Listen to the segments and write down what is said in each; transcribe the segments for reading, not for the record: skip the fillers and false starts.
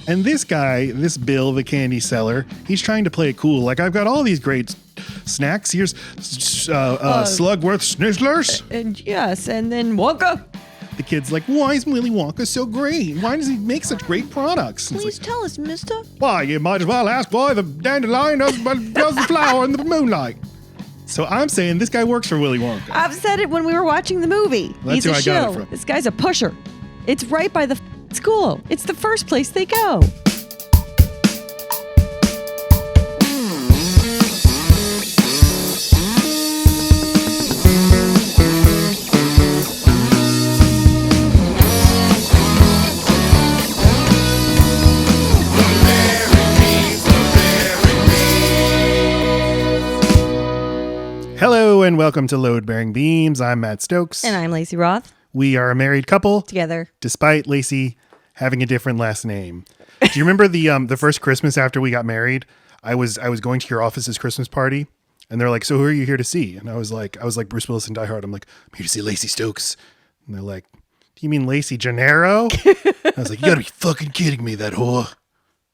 And this guy, this Bill, the candy seller, he's trying to play it cool. Like, I've got all these great snacks. Here's Slugworth Snizzlers. And yes, and then Wonka. The kid's like, why is Willy Wonka so great? Why does he make such great products? Please tell us, mister. Why, you might as well ask why the dandelion does the flower in the moonlight. So I'm saying this guy works for Willy Wonka. I've said it when we were watching the movie. Well, that's He's a who I got it shill. from. This guy's a pusher. It's right by the school. It's the first place they go. Hello and welcome to Load Bearing Beams. I'm Matt Stokes. And I'm Lacey Roth. We are a married couple. Together. Despite Lacey having a different last name. Do you remember the first Christmas after we got married? I was going to your office's Christmas party, and they're like, "So who are you here to see?" And I was like Bruce Willis in Die Hard. I'm like, "I'm here to see Lacey Stokes." And they're like, "Do you mean Lacey Gennaro?" I was like, "You gotta be fucking kidding me, that whore."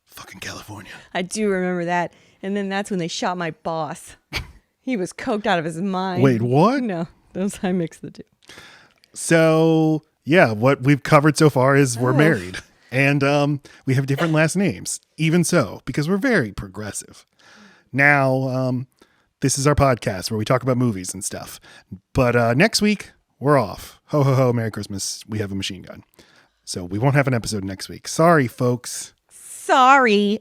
Fucking California. I do remember that. And then that's when they shot my boss. He was coked out of his mind. Wait, what? No, I mixed the two. So, yeah, what we've covered so far is we're married. And we have different last names, even so, because we're very progressive. Now, this is our podcast where we talk about movies and stuff. But next week, we're off. Ho, ho, ho, Merry Christmas. We have a machine gun. So we won't have an episode next week. Sorry, folks. Sorry.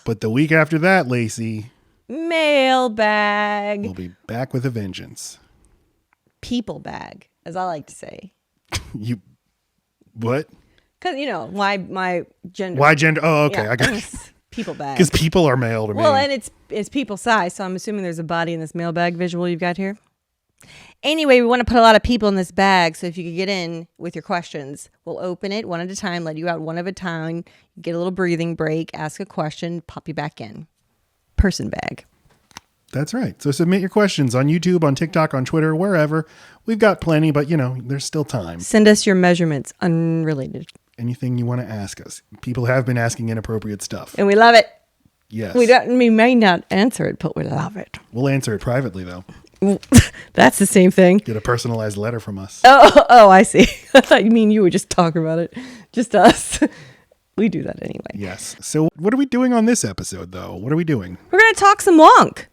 But the week after that, Lacey, mailbag. we'll be back with a vengeance. People bag, as I like to say. You, what? Because, why my gender. Why gender? Oh, okay. Yeah. I got it. People bag. Because people are male to me. Well, and it's people size, so I'm assuming there's a body in this mailbag visual you've got here. Anyway, we want to put a lot of people in this bag, so if you could get in with your questions, we'll open it one at a time, let you out one at a time, get a little breathing break, ask a question, pop you back in. Person bag. That's right. So submit your questions on YouTube, on TikTok, on Twitter, wherever. We've got plenty, but there's still time. Send us your measurements, unrelated. Anything you want to ask us. People have been asking inappropriate stuff. And we love it. Yes. We may not answer it, but we love it. We'll answer it privately, though. That's the same thing. Get a personalized letter from us. Oh, I see. I thought you would just talk about it. Just us. We do that anyway. Yes. So what are we doing on this episode, though? What are we doing? We're going to talk some Wonk.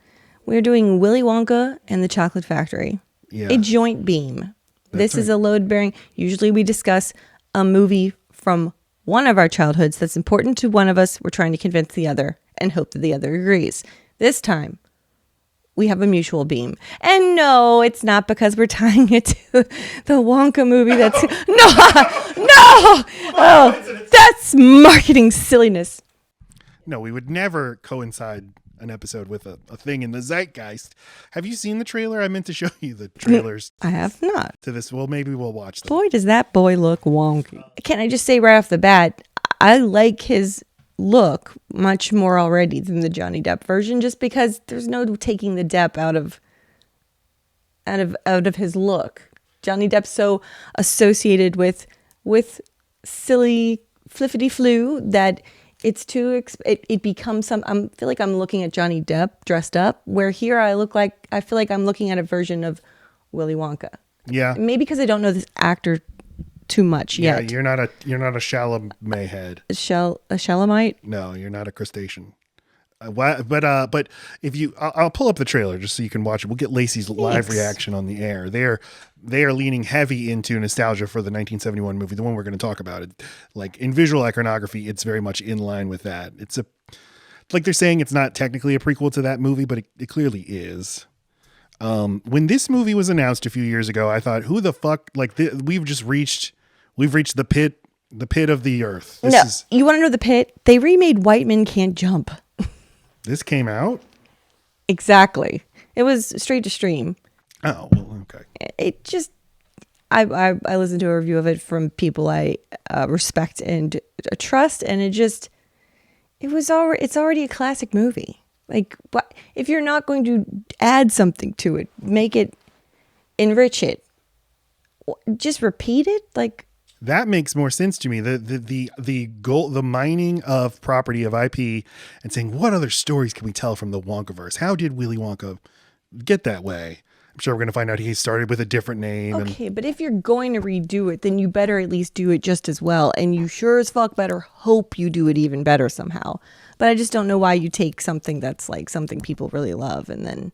We're doing Willy Wonka and the Chocolate Factory. Yeah. A joint beam. This is right. a load bearing. Usually we discuss a movie from one of our childhoods that's important to one of us. We're trying to convince the other and hope that the other agrees. This time, we have a mutual beam. And no, it's not because we're tying it to the Wonka movie. That's no. Oh, that's marketing silliness. No, we would never coincide an episode with a thing in the zeitgeist. Have you seen the trailer? I meant to show you the trailers. I have not. To this. Well, maybe we'll watch them. Boy, does that boy look wonky. Can I just say right off the bat, I like his look much more already than the Johnny Depp version, just because there's no taking the Depp out of his look. Johnny Depp's so associated with silly flippity flu that it's too it becomes some. I feel like I'm looking at Johnny Depp dressed up, where here I feel like I'm looking at a version of Willy Wonka. Yeah. Maybe because I don't know this actor too much yet. Yeah, you're not a Chalamet head. A Shalamite? No, you're not a crustacean. But if you, I'll pull up the trailer just so you can watch it. We'll get Lacey's live reaction on the air. They are leaning heavy into nostalgia for the 1971 movie, the one we're going to talk about. It, like in visual iconography, it's very much in line with that. It's like they're saying it's not technically a prequel to that movie, but it clearly is. When this movie was announced a few years ago, I thought, who the fuck? Like we've reached the pit of the earth. You want to know the pit? They remade White Men Can't Jump. This came out? Exactly. It was straight to stream. Oh, well, okay. It just, I listened to a review of it from people I respect and trust, and it's already a classic movie. Like, what if you're not going to add something to it, make it, enrich it, just repeat it? Like, That makes more sense to me. The goal, the mining of property of IP, and saying what other stories can we tell from the Wonkaverse? How did Willy Wonka get that way? I'm sure we're going to find out he started with a different name. Okay, but if you're going to redo it, then you better at least do it just as well. And you sure as fuck better hope you do it even better somehow. But I just don't know why you take something that's like something people really love and then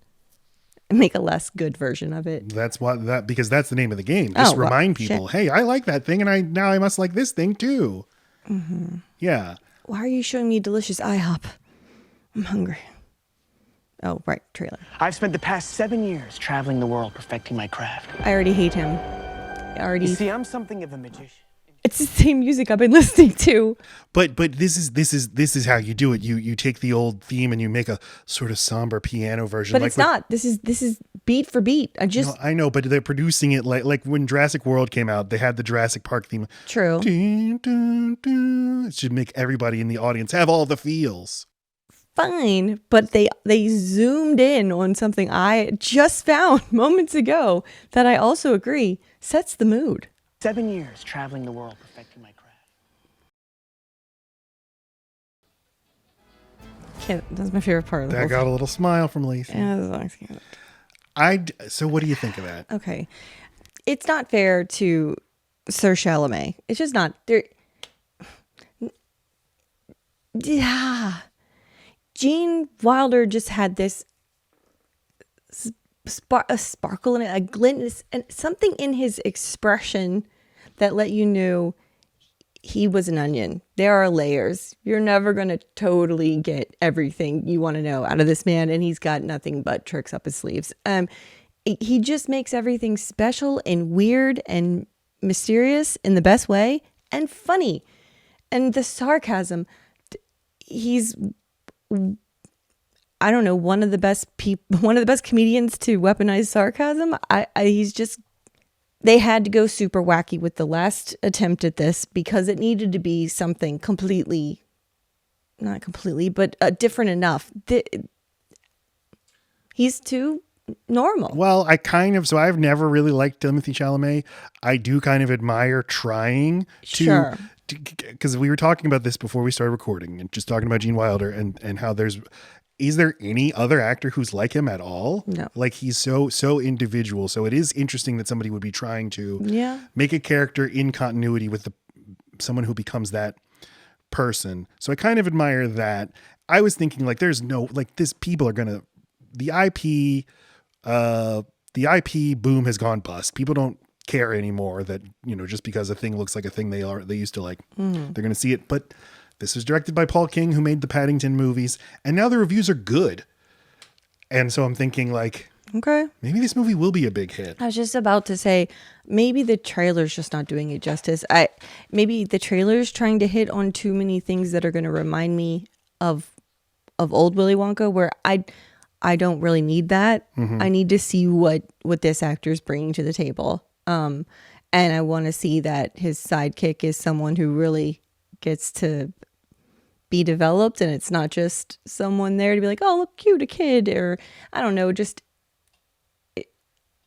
make a less good version of it. Because that's the name of the game. Just remind people, hey, I like that thing, and I must like this thing too. Mm-hmm. Yeah. Why are you showing me delicious IHOP? I'm hungry. Oh, right, trailer. I've spent the past 7 years traveling the world perfecting my craft. I already hate him. You see, I'm something of a magician. It's the same music I've been listening to. But this is how you do it. You take the old theme and you make a sort of somber piano version. But it's not. This is beat for beat. I know, but they're producing it like when Jurassic World came out, they had the Jurassic Park theme. True. Dun, dun, dun. It should make everybody in the audience have all the feels. Fine, but they zoomed in on something I just found moments ago that I also agree sets the mood. 7 years traveling the world perfecting my craft. That's my favorite part of the That whole got a little smile from Lacey. So what do you think of that? Okay. It's not fair to Sir Chalamet. It's just not there. Yeah. Gene Wilder just had this a sparkle in it, a glint, and something in his expression that let you know he was an onion. There are layers. You're never going to totally get everything you want to know out of this man, and he's got nothing but tricks up his sleeves. He just makes everything special and weird and mysterious in the best way and funny. And the sarcasm, he's, I don't know, one of the best comedians to weaponize sarcasm. He's just, they had to go super wacky with the last attempt at this because it needed to be something completely, not completely, but different enough. He's too normal. Well, so I've never really liked Timothée Chalamet. I do kind of admire trying to. Sure. Because we were talking about this before we started recording and just talking about Gene Wilder and how is there any other actor who's like him at all? No. Like he's so individual. So it is interesting that somebody would be trying to make a character in continuity with someone who becomes that person. So I kind of admire that. I was thinking like there's no like this people are gonna the IP boom has gone bust. People don't care anymore that, just because a thing looks like a thing they used to like, they're going to see it. But this was directed by Paul King, who made the Paddington movies, and now the reviews are good. And so I'm thinking like, okay, maybe this movie will be a big hit. I was just about to say, maybe the trailer's just not doing it justice. Maybe the trailer's trying to hit on too many things that are going to remind me of old Willy Wonka, where I don't really need that. Mm-hmm. I need to see what this actor's bringing to the table. And I want to see that his sidekick is someone who really gets to be developed, and it's not just someone there to be like, oh, look cute, a kid, or I don't know, just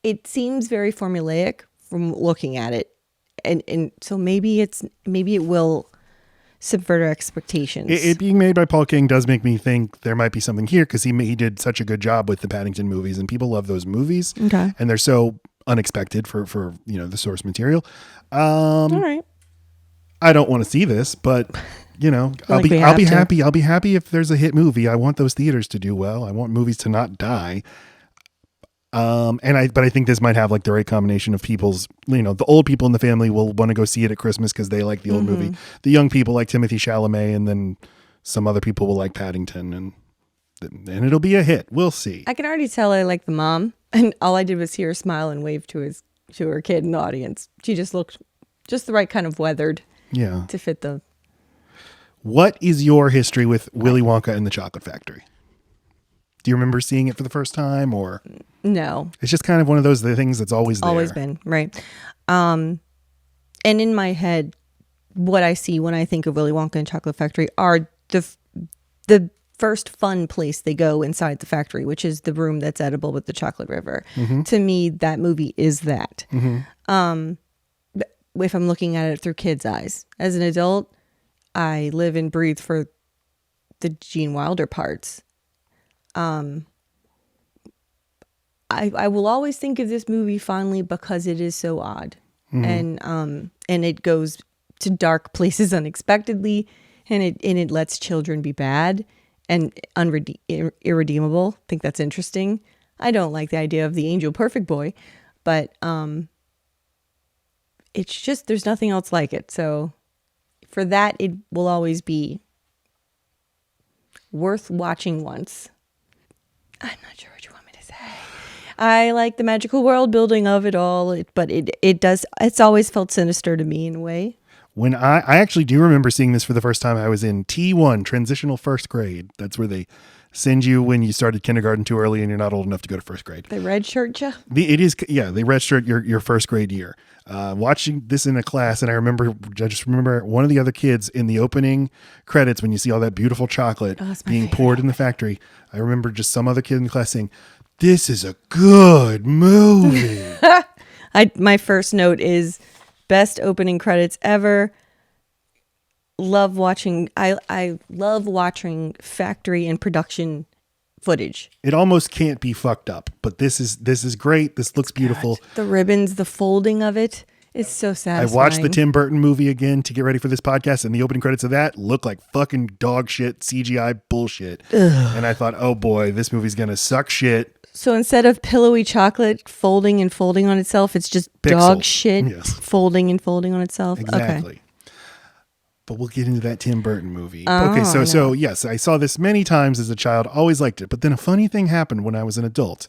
it seems very formulaic from looking at it. And so maybe it will subvert our expectations. It being made by Paul King does make me think there might be something here, because he did such a good job with the Paddington movies, and people love those movies. Okay. And they're so unexpected for the source material. All right. I don't want to see this, but I'll be happy. I'll be happy if there's a hit movie. I want those theaters to do well. I want movies to not die. But I think this might have like the right combination of people's, the old people in the family will want to go see it at Christmas because they like the old movie. The young people like Timothée Chalamet, and then some other people will like Paddington, and it'll be a hit. We'll see. I can already tell I like the mom, and all I did was see her smile and wave to her kid in the audience. She just looked just the right kind of weathered. Yeah. To fit the. What is your history with Willy Wonka and the Chocolate Factory? Do you remember seeing it for the first time, or? No. It's just kind of one of those things that's always there. Always been, right. And in my head, what I see when I think of Willy Wonka and Chocolate Factory are the first fun place they go inside the factory, which is the room that's edible with the chocolate river. Mm-hmm. To me, that movie is that. Mm-hmm. if I'm looking at it through kids' eyes. As an adult, I live and breathe for the Gene Wilder parts. I will always think of this movie fondly because it is so odd, and it goes to dark places unexpectedly, and it lets children be bad and irredeemable. I think that's interesting. I don't like the idea of the angel perfect boy, but it's just there's nothing else like it. So for that, it will always be worth watching once. I'm not sure what you want me to say. I like the magical world building of it all, but it's always felt sinister to me in a way. When I actually do remember seeing this for the first time, I was in T1, transitional first grade. That's where they send you when you started kindergarten too early and you're not old enough to go to first grade. They red shirt you? They redshirt your first grade year. Watching this in a class, and I just remember one of the other kids in the opening credits when you see all that beautiful chocolate being poured in the factory. I remember just some other kid in the class saying, "This is a good movie." My first note is best opening credits ever. Love watching. I love watching factory and production footage. It almost can't be fucked up, but this is great. This looks beautiful. The ribbons, the folding of it is so satisfying. I watched the Tim Burton movie again to get ready for this podcast, and the opening credits of that look like fucking dog shit CGI bullshit. Ugh. And I thought, oh boy, this movie's gonna suck shit. So instead of pillowy chocolate folding and folding on itself, it's just dog shit folding and folding on itself. Exactly. Okay. But we'll get into that Tim Burton movie. Oh, okay, so yes, I saw this many times as a child, always liked it. But then a funny thing happened when I was an adult.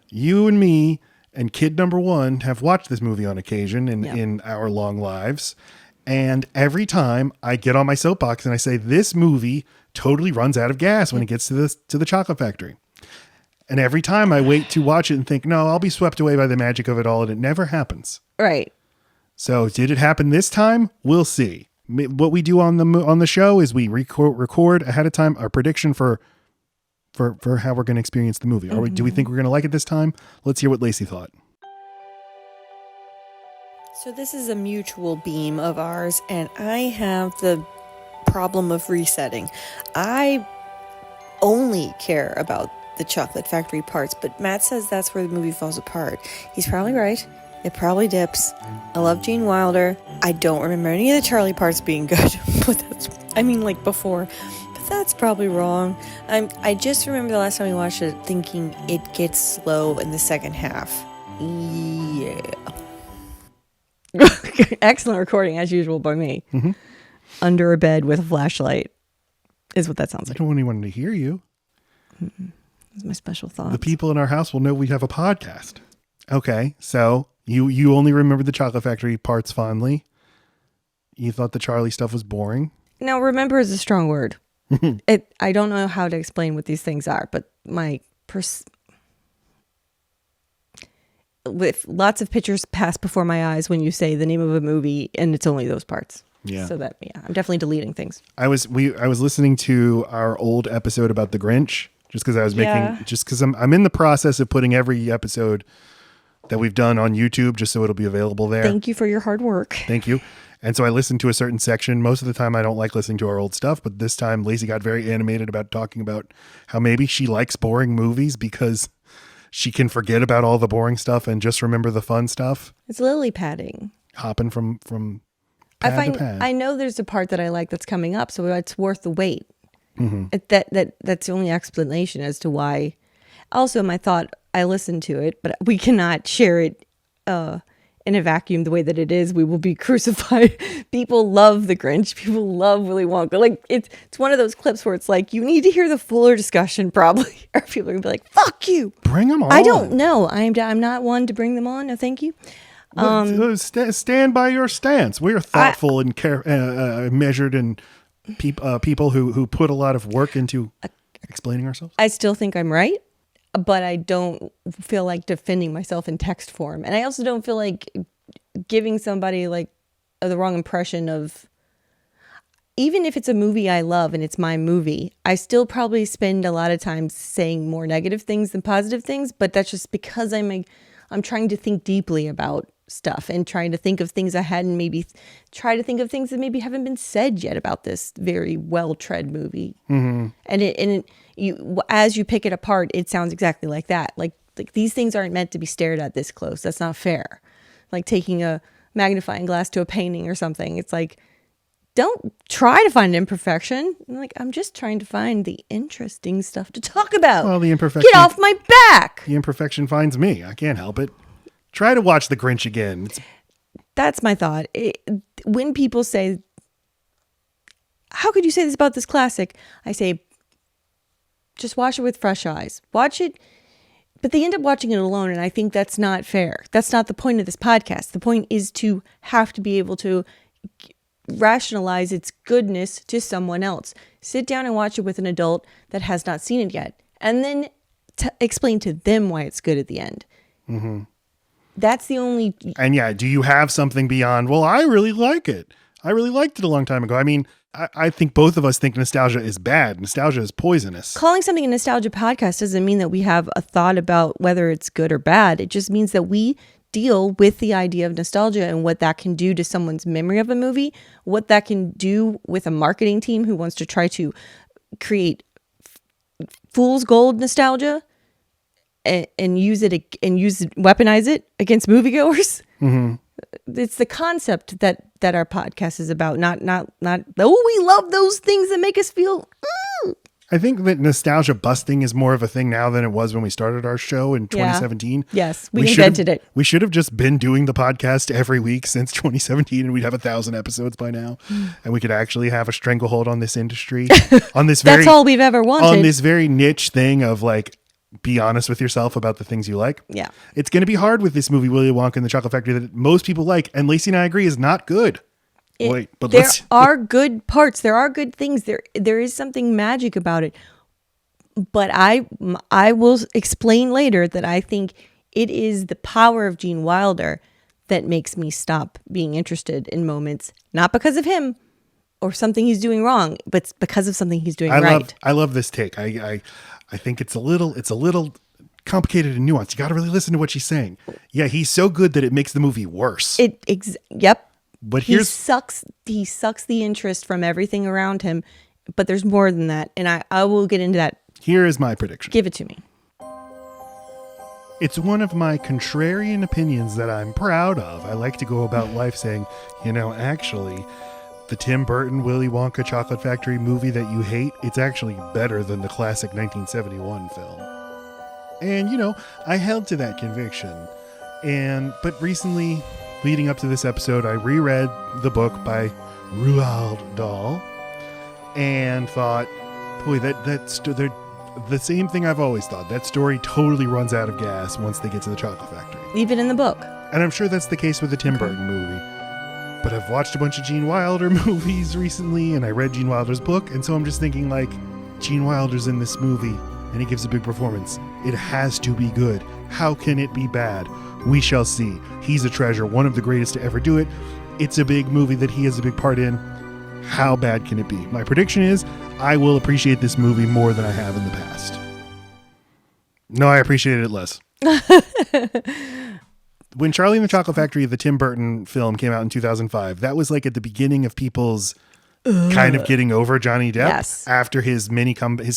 You and me and kid number one have watched this movie on occasion in our long lives. And every time I get on my soapbox and I say, this movie totally runs out of gas when it gets to the chocolate factory. And every time I wait to watch it and think, no, I'll be swept away by the magic of it all. And it never happens. Right. So did it happen this time? We'll see. What we do on the show is we record ahead of time our prediction for how we're going to experience the movie. Do we think we're going to like it this time? Let's hear what Lacey thought. So this is a mutual beam of ours, and I have the problem of resetting. I only care about the chocolate factory parts, but Matt says that's where the movie falls apart. He's probably right. It probably dips. I love Gene Wilder. I don't remember any of the Charlie parts being good, but before. But that's probably wrong. I just remember the last time we watched it thinking it gets slow in the second half. Yeah. Excellent recording as usual by me. Mm-hmm. Under a bed with a flashlight is what that sounds like. I don't want anyone to hear you. That's my special thoughts. The people in our house will know we have a podcast. Okay, so you only remember the chocolate factory parts fondly. You thought the Charlie stuff was boring. Now, remember is a strong word. I don't know how to explain what these things are, but with lots of pictures pass before my eyes when you say the name of a movie and it's only those parts. Yeah. So I'm definitely deleting things. I was listening to our old episode about the Grinch just because I was I'm in the process of putting every episode that we've done on YouTube just so it'll be available there. Thank you for your hard work. Thank you. And so I listened to a certain section. Most of the time I don't like listening to our old stuff, but this time Lacey got very animated about talking about how maybe she likes boring movies because she can forget about all the boring stuff and just remember the fun stuff. It's lily padding. Hopping from pad to pad. I know there's a part that I like that's coming up, so it's worth the wait. Mm-hmm. That's the only explanation as to why. Also, my thought, I listened to it, but we cannot share it in a vacuum the way that it is. We will be crucified. People love The Grinch. People love Willy Wonka. Like it's one of those clips where it's like, you need to hear the fuller discussion probably, or people are going to be like, fuck you. Bring them on. I don't know. I'm not one to bring them on. No, thank you. Stand by your stance. We are thoughtful and measured and people who put a lot of work into explaining ourselves. I still think I'm right, but I don't feel like defending myself in text form. And I also don't feel like giving somebody like the wrong impression of, even if it's a movie I love and it's my movie, I still probably spend a lot of time saying more negative things than positive things, but that's just because I'm trying to think deeply about stuff and trying to think of things I hadn't maybe try to think of things that maybe haven't been said yet about this very well tread movie. Mm-hmm. And you as you pick it apart, it sounds exactly like that. Like these things aren't meant to be stared at this close. That's not fair. Like taking a magnifying glass to a painting or something. It's like, don't try to find imperfection. I'm just trying to find the interesting stuff to talk about. Well, the imperfection. Get off my back. The imperfection finds me. I can't help it. Try to watch The Grinch again. That's my thought. When people say, how could you say this about this classic? I say, just watch it with fresh eyes. Watch it. But they end up watching it alone. And I think that's not fair. That's not the point of this podcast. The point is to have to be able to rationalize its goodness to someone else. Sit down and watch it with an adult that has not seen it yet, and then explain to them why it's good at the end. Mm-hmm. That's the only. And yeah, do you have something beyond? Well, I really like it. I really liked it a long time ago. I mean, I think both of us think nostalgia is bad. Nostalgia is poisonous. Calling something a nostalgia podcast doesn't mean that we have a thought about whether it's good or bad. It just means that we deal with the idea of nostalgia and what that can do to someone's memory of a movie, what that can do with a marketing team who wants to try to create fool's gold nostalgia and weaponize it against moviegoers. Mm-hmm. It's the concept that our podcast is about, not we love those things that make us feel. I think that nostalgia busting is more of a thing now than it was when we started our show in 2017. Yeah. Yes, we invented it. We should have just been doing the podcast every week since 2017, and we'd have 1,000 episodes by now, and we could actually have a stranglehold on this industry, on this That's all we've ever wanted. On this very niche thing of like, be honest with yourself about the things you like. Yeah, it's going to be hard with this movie, Willy Wonka and the Chocolate Factory, that most people like, and Lacey and I agree is not good. There are good parts. There are good things. There is something magic about it. But I will explain later that I think it is the power of Gene Wilder that makes me stop being interested in moments, not because of him or something he's doing wrong, but because of something he's doing right. I love this take. I think it's a little complicated and nuanced. You got to really listen to what she's saying. Yeah, he's so good that it makes the movie worse. Yep. But he sucks the interest from everything around him, but there's more than that, and I will get into that. Here is my prediction. Give it to me. It's one of my contrarian opinions that I'm proud of. I like to go about life saying, actually, the Tim Burton Willy Wonka Chocolate Factory movie that you hate, it's actually better than the classic 1971 film. And, I held to that conviction. But recently, leading up to this episode, I reread the book by Roald Dahl and thought, boy, that's the same thing I've always thought. That story totally runs out of gas once they get to the Chocolate Factory. Even in the book. And I'm sure that's the case with the Tim Burton movie. But I've watched a bunch of Gene Wilder movies recently, and I read Gene Wilder's book, and so I'm just thinking, like, Gene Wilder's in this movie, and he gives a big performance. It has to be good. How can it be bad? We shall see. He's a treasure, one of the greatest to ever do it. It's a big movie that he has a big part in. How bad can it be? My prediction is I will appreciate this movie more than I have in the past. No, I appreciated it less. When Charlie and the Chocolate Factory, the Tim Burton film, came out in 2005, that was like at the beginning of people's kind of getting over Johnny Depp after his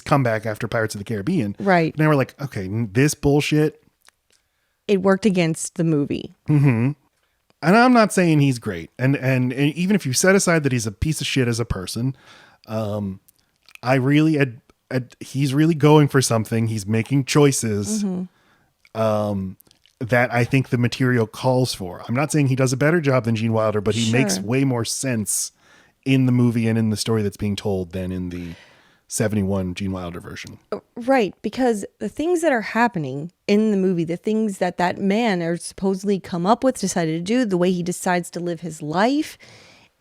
comeback after Pirates of the Caribbean. Right. And they were like, okay, this bullshit. It worked against the movie. Mm-hmm. And I'm not saying he's great. And even if you set aside that he's a piece of shit as a person, I really, he's really going for something. He's making choices that I think the material calls for. I'm not saying he does a better job than Gene Wilder, but he makes way more sense in the movie and in the story that's being told than in the 71 Gene Wilder version. Right, because the things that are happening in the movie, the things that man are supposedly come up with, decided to do, the way he decides to live his life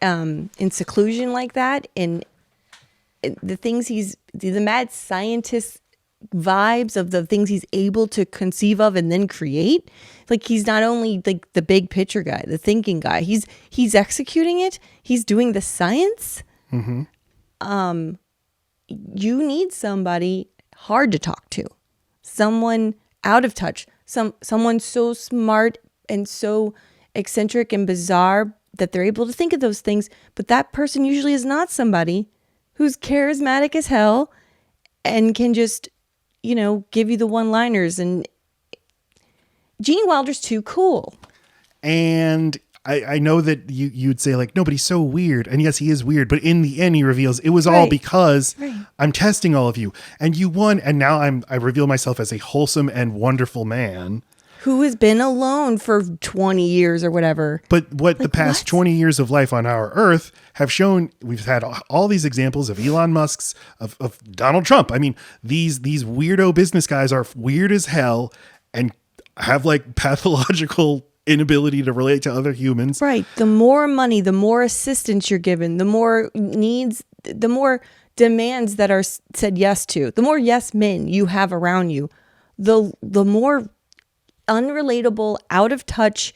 in seclusion like that, and the things the mad scientist vibes of the things he's able to conceive of and then create. Like, he's not only like the big picture guy, the thinking guy, he's executing it, he's doing the science. Mm-hmm. You need somebody hard to talk to, someone out of touch, someone so smart and so eccentric and bizarre that they're able to think of those things, but that person usually is not somebody who's charismatic as hell and can just, give you the one-liners. And Gene Wilder's too cool. And I know that you'd say like, no, but he's so weird. And yes, he is weird. But in the end, he reveals it was all because I'm testing all of you. And you won. And now I reveal myself as a wholesome and wonderful man. Who has been alone for 20 years or whatever. But what the past 20 years of life on our Earth have shown, we've had all these examples of Elon Musk's, of Donald Trump. I mean, these weirdo business guys are weird as hell and have like pathological inability to relate to other humans. Right. The more money, the more assistance you're given, the more needs, the more demands that are said yes to, the more yes men you have around you, the more unrelatable, out of touch,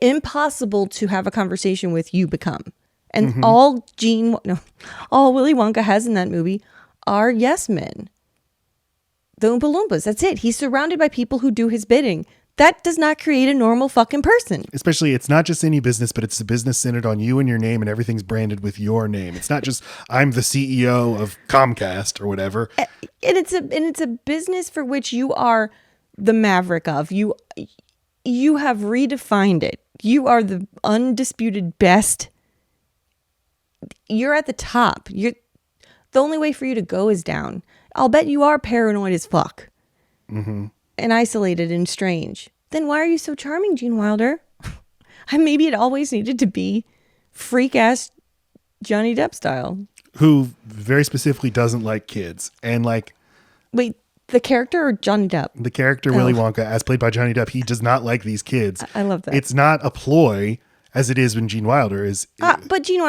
impossible to have a conversation with you become. And all Willy Wonka has in that movie are yes men. The Oompa Loompas, that's it. He's surrounded by people who do his bidding. That does not create a normal fucking person. Especially, it's not just any business, but it's a business centered on you and your name, and everything's branded with your name. It's not just I'm the CEO of Comcast or whatever. And it's a business for which you are the maverick of. You have redefined it. You are the undisputed best. You're at the top. The only way for you to go is down. I'll bet you are paranoid as fuck. And isolated and strange. Then why are you so charming, Gene Wilder? Maybe it always needed to be freak ass Johnny Depp style. Who very specifically doesn't like kids. And like, wait, the character or Johnny Depp? The character Willy Wonka, as played by Johnny Depp, he does not like these kids. I love that. It's not a ploy as it is when Gene Wilder is. But Gene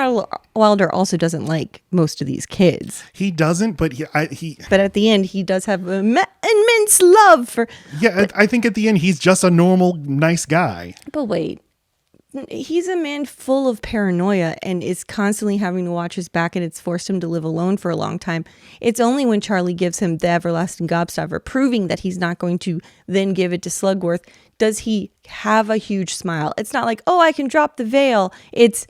Wilder also doesn't like most of these kids. He doesn't, but he. But at the end, he does have immense love for. Yeah, I think at the end he's just a normal, nice guy. But wait, he's a man full of paranoia and is constantly having to watch his back, and it's forced him to live alone for a long time. It's only when Charlie gives him the everlasting gobstopper, proving that he's not going to then give it to Slugworth, does he have a huge smile. It's not like, oh, I can drop the veil. It's,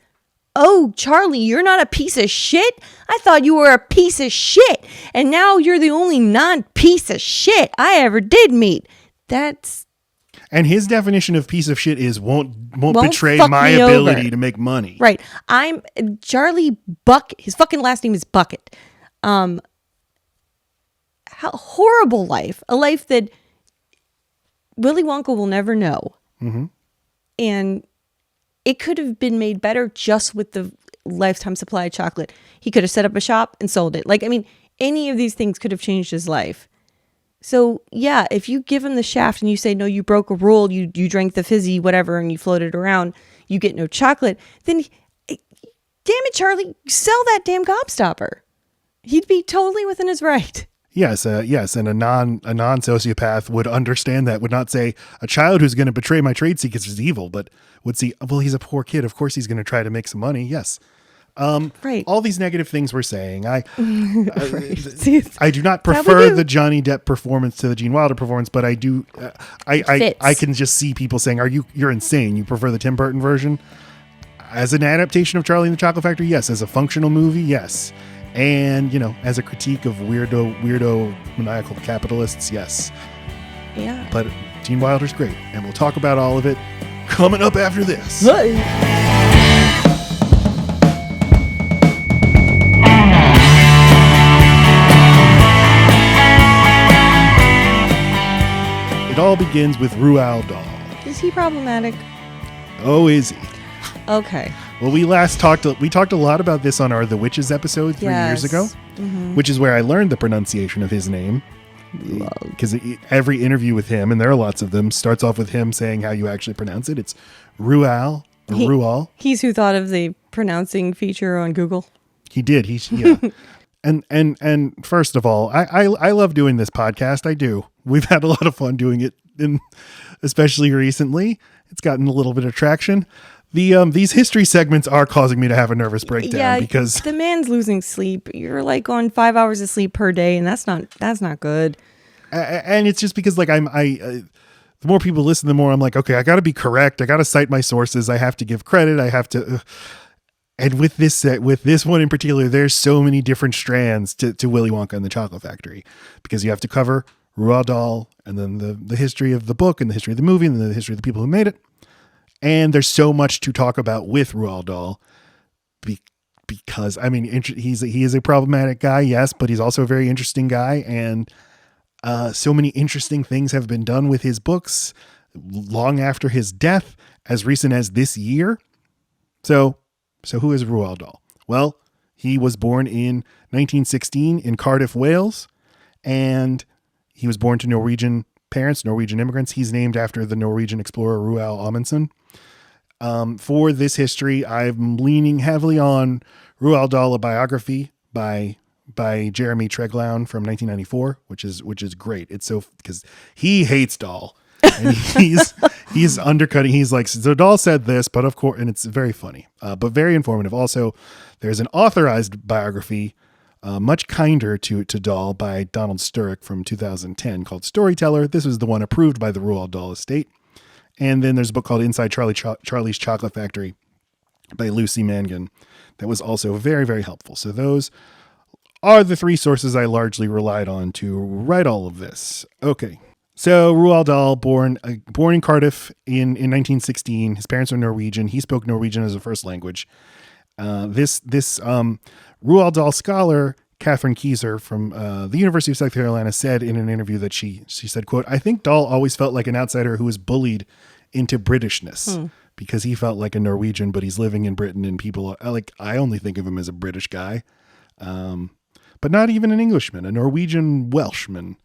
oh, Charlie, you're not a piece of shit? I thought you were a piece of shit. And now you're the only non-piece of shit I ever did meet. That's... And his definition of piece of shit is won't betray my ability to make money. Right. I'm Charlie his fucking last name is Bucket. How horrible life. A life that Willy Wonka will never know. And it could have been made better just with the lifetime supply of chocolate. He could have set up a shop and sold it. Like, I mean, any of these things could have changed his life. So, yeah, if you give him the shaft and you say, no, you broke a rule, you drank the fizzy, whatever, and you floated around, you get no chocolate, then, damn it, Charlie, sell that damn gobstopper. He'd be totally within his right. Yes, and a non-sociopath would understand that, would not say, a child who's going to betray my trade secrets is evil, but would see, well, he's a poor kid. Of course he's going to try to make some money. Yes. Right. All these negative things we're saying. I do not we prefer do. the Johnny Depp performance to the Gene Wilder performance, but I do. I can just see people saying, you're insane. You prefer the Tim Burton version as an adaptation of Charlie and the Chocolate Factory? Yes. As a functional movie? Yes. And, as a critique of weirdo maniacal capitalists? Yes. Yeah. But Gene Wilder's great. And we'll talk about all of it coming up after this. It all begins with Roald Dahl. Is he problematic? Oh, is he? Okay. Well, we talked a lot about this on our The Witches episode 3 years ago, which is where I learned the pronunciation of his name. Because every interview with him, and there are lots of them, starts off with him saying how you actually pronounce it. It's Rual or Rual. He's who thought of the pronouncing feature on Google. He did. Yeah. And first of all, I love doing this podcast. I do. We've had a lot of fun doing it, especially recently. It's gotten a little bit of traction. These history segments are causing me to have a nervous breakdown because the man's losing sleep. You're like on 5 hours of sleep per day, and that's not good. And it's just because like the more people listen, the more I'm like, okay, I got to be correct. I got to cite my sources. I have to give credit. I have to. And with this one in particular, there's so many different strands to Willy Wonka and the Chocolate Factory, because you have to cover Roald Dahl and then the history of the book and the history of the movie and the history of the people who made it. And there's so much to talk about with Roald Dahl because, I mean, he is a problematic guy, yes, but he's also a very interesting guy. And so many interesting things have been done with his books long after his death, as recent as this year. So who is Roald Dahl? Well, he was born in 1916 in Cardiff, Wales, and he was born to Norwegian parents, Norwegian immigrants. He's named after the Norwegian explorer Roald Amundsen. For this history, I'm leaning heavily on Roald Dahl, a biography by Jeremy Treglown from 1994, which is great. It's so, because he hates Dahl. And he's undercutting. He's like, so Dahl said this, but of course, and it's very funny, but very informative. Also, there's an authorized biography, much kinder to Dahl, by Donald Sturrock from 2010 called Storyteller. This was the one approved by the Roald Dahl estate. And then there's a book called Inside Charlie's Chocolate Factory by Lucy Mangan that was also very, very helpful. So those are the three sources I largely relied on to write all of this. Okay. So Roald Dahl, born in Cardiff in 1916. His parents are Norwegian. He spoke Norwegian as a first language. This Roald Dahl scholar, Catherine Kieser from the University of South Carolina, said in an interview that she said, quote, "I think Dahl always felt like an outsider who was bullied into Britishness because he felt like a Norwegian, but he's living in Britain and people are like, I only think of him as a British guy, but not even an Englishman, a Norwegian Welshman."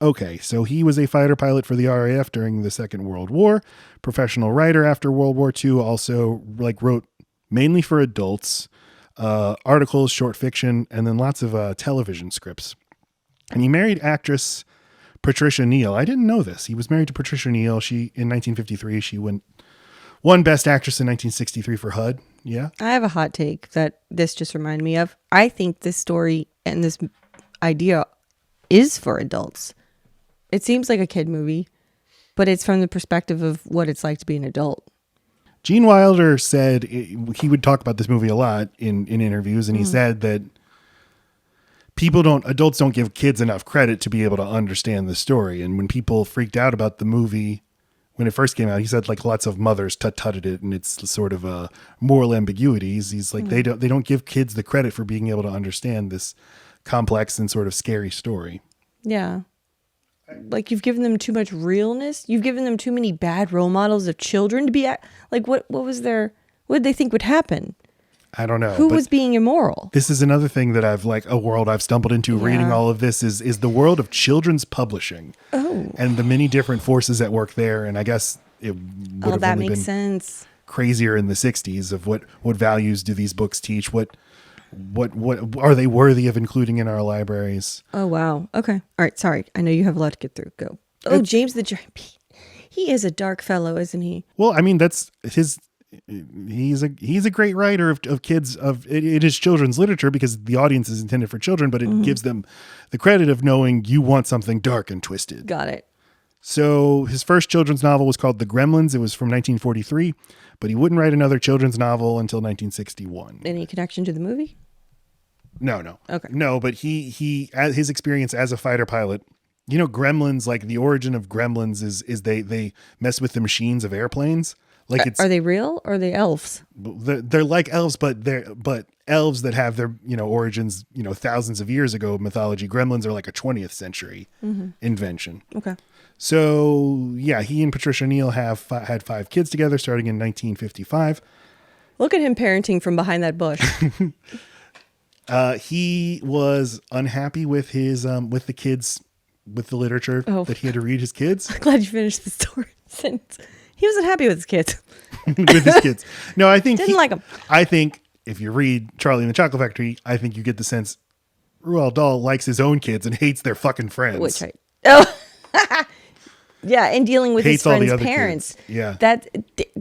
Okay, so he was a fighter pilot for the RAF during the Second World War, professional writer after World War II, also wrote mainly for adults, articles, short fiction, and then lots of television scripts. And he married actress Patricia Neal. I didn't know this. He was married to Patricia Neal. In 1953, she won Best Actress in 1963 for HUD. Yeah. I have a hot take that this just reminded me of. I think this story and this idea is for adults. It seems like a kid movie, but it's from the perspective of what it's like to be an adult. Gene Wilder said he would talk about this movie a lot in interviews, and he said that adults don't give kids enough credit to be able to understand the story. And when people freaked out about the movie when it first came out, he said lots of mothers tut-tutted it, and it's sort of moral ambiguities. He's like, they don't give kids the credit for being able to understand this complex and sort of scary story. Yeah. Like, you've given them too much realness. You've given them too many bad role models of children to be what did they think would happen? I don't know. Who was being immoral? This is another thing that a world I've stumbled into reading all of this is the world of children's publishing. Oh. And the many different forces at work there. And I guess it would have only been sense. Crazier in the 60s of what values do these books teach? What are they worthy of including in our libraries? Oh, wow. Okay. All right. Sorry. I know you have a lot to get through. Go. Oh, James the Giant. He is a dark fellow, isn't he? Well, I mean, that's his. He's a great writer of kids it is children's literature because the audience is intended for children, but it gives them the credit of knowing you want something dark and twisted. Got it. So his first children's novel was called The Gremlins. It was from 1943, but he wouldn't write another children's novel until 1961. Any connection to the movie? No. Okay. No, but he his experience as a fighter pilot, Gremlins, like the origin of Gremlins is they mess with the machines of airplanes. Like, are they real or are they elves? They're like elves, but elves that have their origins thousands of years ago mythology. Gremlins are like a 20th century invention. Okay. So yeah, he and Patricia Neal had 5 kids together starting in 1955. Look at him parenting from behind that bush. He was unhappy with his with the kids, with the literature that he had to read his kids. I'm glad you finished the story sentence. He wasn't happy with his kids. With his kids. No, I think didn't like them. I think if you read Charlie and the Chocolate Factory, I think you get the sense Roald Dahl likes his own kids and hates their fucking friends. Yeah, and dealing with hates his friends' all the other parents. Kids. Yeah.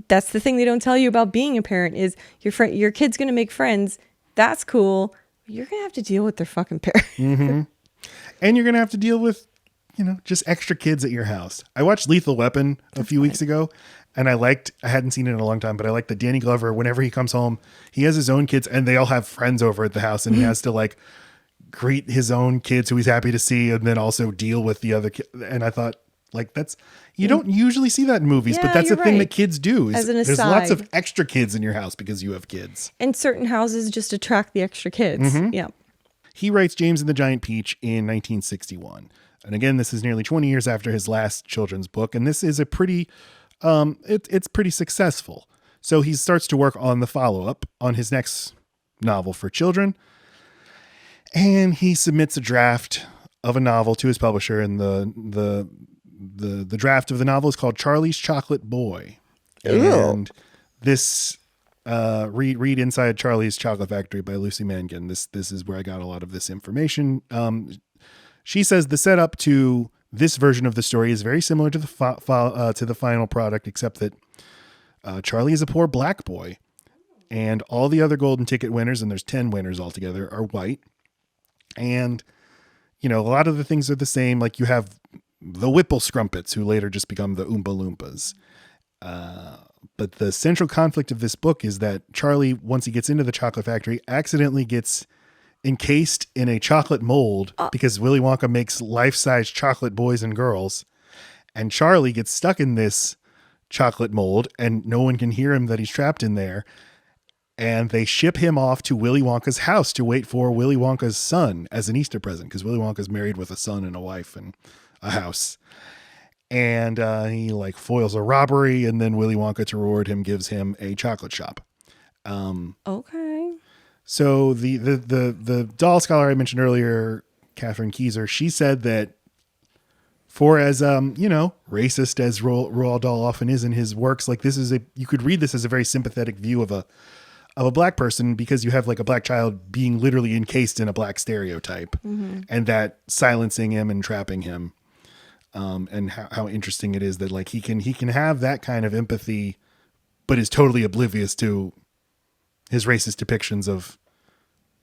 That's the thing they don't tell you about being a parent is your kid's going to make friends. That's cool. You're going to have to deal with their fucking parents. Mm-hmm. And you're going to have to deal with just extra kids at your house. I watched Lethal Weapon a few weeks ago, and I hadn't seen it in a long time, but I like that Danny Glover, whenever he comes home, he has his own kids and they all have friends over at the house, and he has to like greet his own kids who he's happy to see and then also deal with the other kids. And I thought, like, you don't usually see that in movies, but that's a thing that kids do. As an there's lots aside. of extra kids in your house because you have kids. And certain houses just attract the extra kids. Yeah. He writes James and the Giant Peach in 1961. And again, this is nearly 20 years after his last children's book. And this is a pretty, it's pretty successful. So he starts to work on the follow-up on his next novel for children. And he submits a draft of a novel to his publisher. And the draft of the novel is called Charlie's Chocolate Boy. Ew. And this, read Inside Charlie's Chocolate Factory by Lucy Mangan. This is where I got a lot of this information. She says the setup to this version of the story is very similar to the final product, except that Charlie is a poor black boy, and all the other golden ticket winners, and there's 10 winners altogether, are white. And a lot of the things are the same. Like you have the Whipple Scrumpets, who later just become the Oompa Loompas. But the central conflict of this book is that Charlie, once he gets into the chocolate factory, accidentally gets encased in a chocolate mold because Willy Wonka makes life-size chocolate boys and girls. And Charlie gets stuck in this chocolate mold and no one can hear him that he's trapped in there. And they ship him off to Willy Wonka's house to wait for Willy Wonka's son as an Easter present, because Willy Wonka's married with a son and a wife and a house. And he like foils a robbery, and then Willy Wonka, to reward him, gives him a chocolate shop. Okay. So the Dahl scholar I mentioned earlier, Catherine Keyser, she said that for as racist as Roald Dahl often is in his works, like you could read this as a very sympathetic view of a black person, because you have like a black child being literally encased in a black stereotype, and that silencing him and trapping him. And how interesting it is that like he can have that kind of empathy, but is totally oblivious to his racist depictions of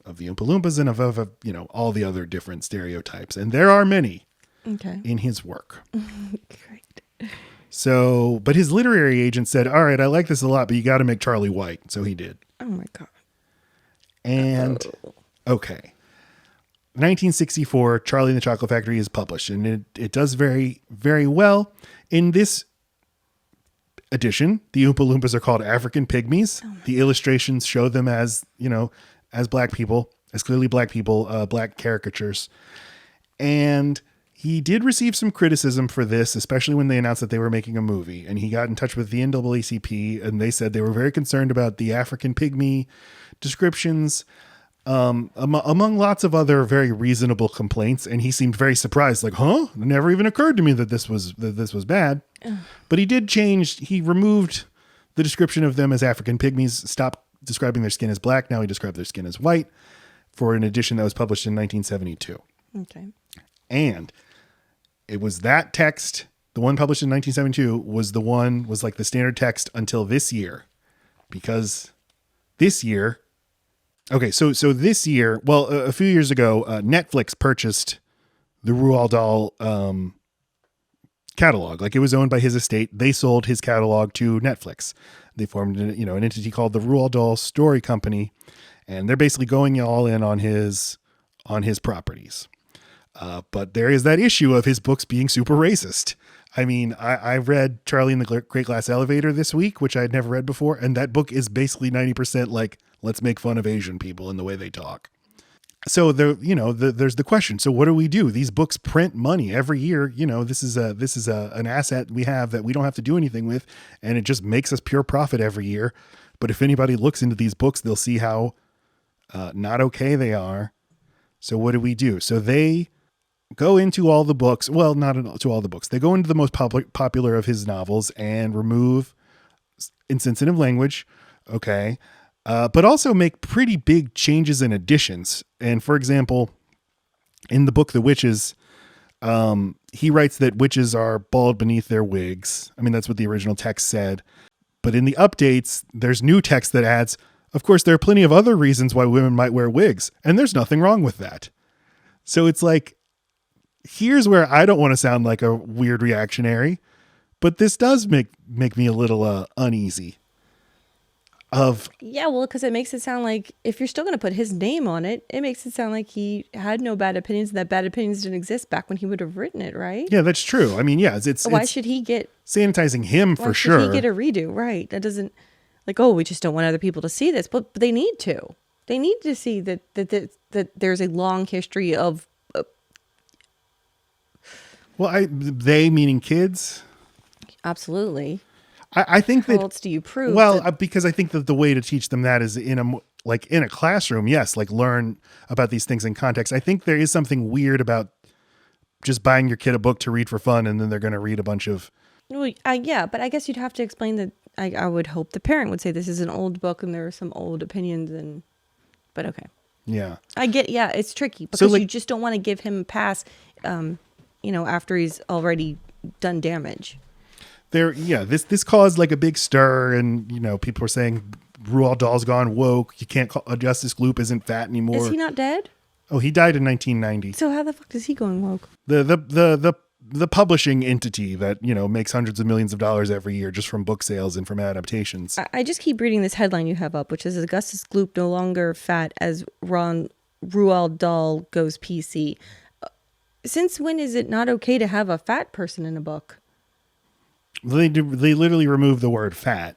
the Oompa Loompas and of all the other different stereotypes. And there are many in his work. Great. So, but his literary agent said, all right, I like this a lot, but you got to make Charlie white. So he did. Oh my God. And okay. 1964, Charlie and the Chocolate Factory is published, and it does very, very well. In this edition, the Oompa Loompas are called African pygmies. The illustrations show them as, as black people, as clearly black people, black caricatures. And he did receive some criticism for this, especially when they announced that they were making a movie. And he got in touch with the NAACP, and they said they were very concerned about the African pygmy descriptions, among lots of other very reasonable complaints. And he seemed very surprised, like, huh? It never even occurred to me that this was bad. But he did change. He removed the description of them as African pygmies, stopped describing their skin as black. Now he described their skin as white, for an edition that was published in 1972. Okay. And it was that text, the one published in 1972, was like the standard text until this year, because this year, so this year, well, a few years ago, Netflix purchased the Roald Dahl catalog. Like, it was owned by his estate. They sold his catalog to Netflix. They formed an entity called the Roald Dahl Story Company, and they're basically going all in on his properties. But there is that issue of his books being super racist. I mean, I read Charlie and the Great Glass Elevator this week, which I had never read before. And that book is basically 90% like, let's make fun of Asian people in the way they talk. So there's the question. So what do we do? These books print money every year. This is an asset we have that we don't have to do anything with. And it just makes us pure profit every year. But if anybody looks into these books, they'll see how not okay they are. So what do we do? So they go into all the books. Well, not to all the books. They go into the most popular of his novels and remove insensitive language. Okay. But also make pretty big changes and additions. And for example, in the book, The Witches, he writes that witches are bald beneath their wigs. I mean, that's what the original text said. But in the updates, there's new text that adds, of course, there are plenty of other reasons why women might wear wigs, and there's nothing wrong with that. So it's like, here's where I don't want to sound like a weird reactionary, but this does make me a little uneasy. Yeah, well, because it makes it sound like if you're still going to put his name on it, it makes it sound like he had no bad opinions and that bad opinions didn't exist back when he would have written it, right? Yeah, that's true. I mean, yeah, Why it's should he get sanitizing him for sure. Why should he get a redo? Right. That doesn't like, oh, we just don't want other people to see this, but they need to. They need to see that there's a long history of. Well, they meaning kids. Absolutely. I think that. How else do you prove? Well, because I think that the way to teach them that is in a classroom. Yes, like learn about these things in context. I think there is something weird about just buying your kid a book to read for fun, and then they're going to read a bunch of. Well, yeah, but I guess you'd have to explain that. I would hope the parent would say this is an old book and there are some old opinions but okay. Yeah. I get, yeah, it's tricky because like, you just don't want to give him a pass, after he's already done damage. This caused like a big stir, and people were saying Roald Dahl's gone woke. You can't call Justice Gloop isn't fat anymore. Is he not dead? Oh, he died in 1990. So how the fuck is he going woke? The publishing entity that makes hundreds of millions of dollars every year just from book sales and from adaptations. I just keep reading this headline you have up, which is Augustus Gloop no longer fat as Roald Dahl goes PC. Since when is it not okay to have a fat person in a book? They literally remove the word fat.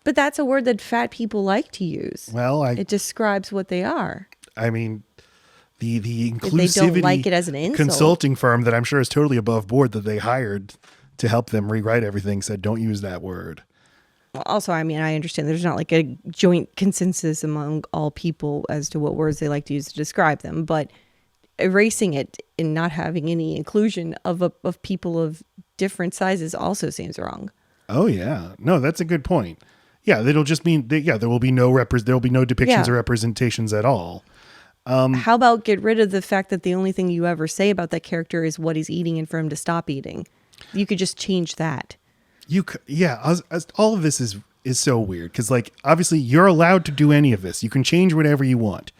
But that's a word that fat people like to use. Well, it describes what they are. I mean, the inclusivity they don't like it as an insult. Consulting firm that I'm sure is totally above board that they hired to help them rewrite everything said don't use that word. Also, I mean, I understand there's not like a joint consensus among all people as to what words they like to use to describe them, but erasing it and not having any inclusion of people of different sizes also seems wrong. Oh yeah, no, that's a good point. Yeah, it'll just mean there will be no depictions or representations at all. How about get rid of the fact that the only thing you ever say about that character is what he's eating and for him to stop eating? You could just change that. All of this is so weird because, like, obviously you're allowed to do any of this. You can change whatever you want.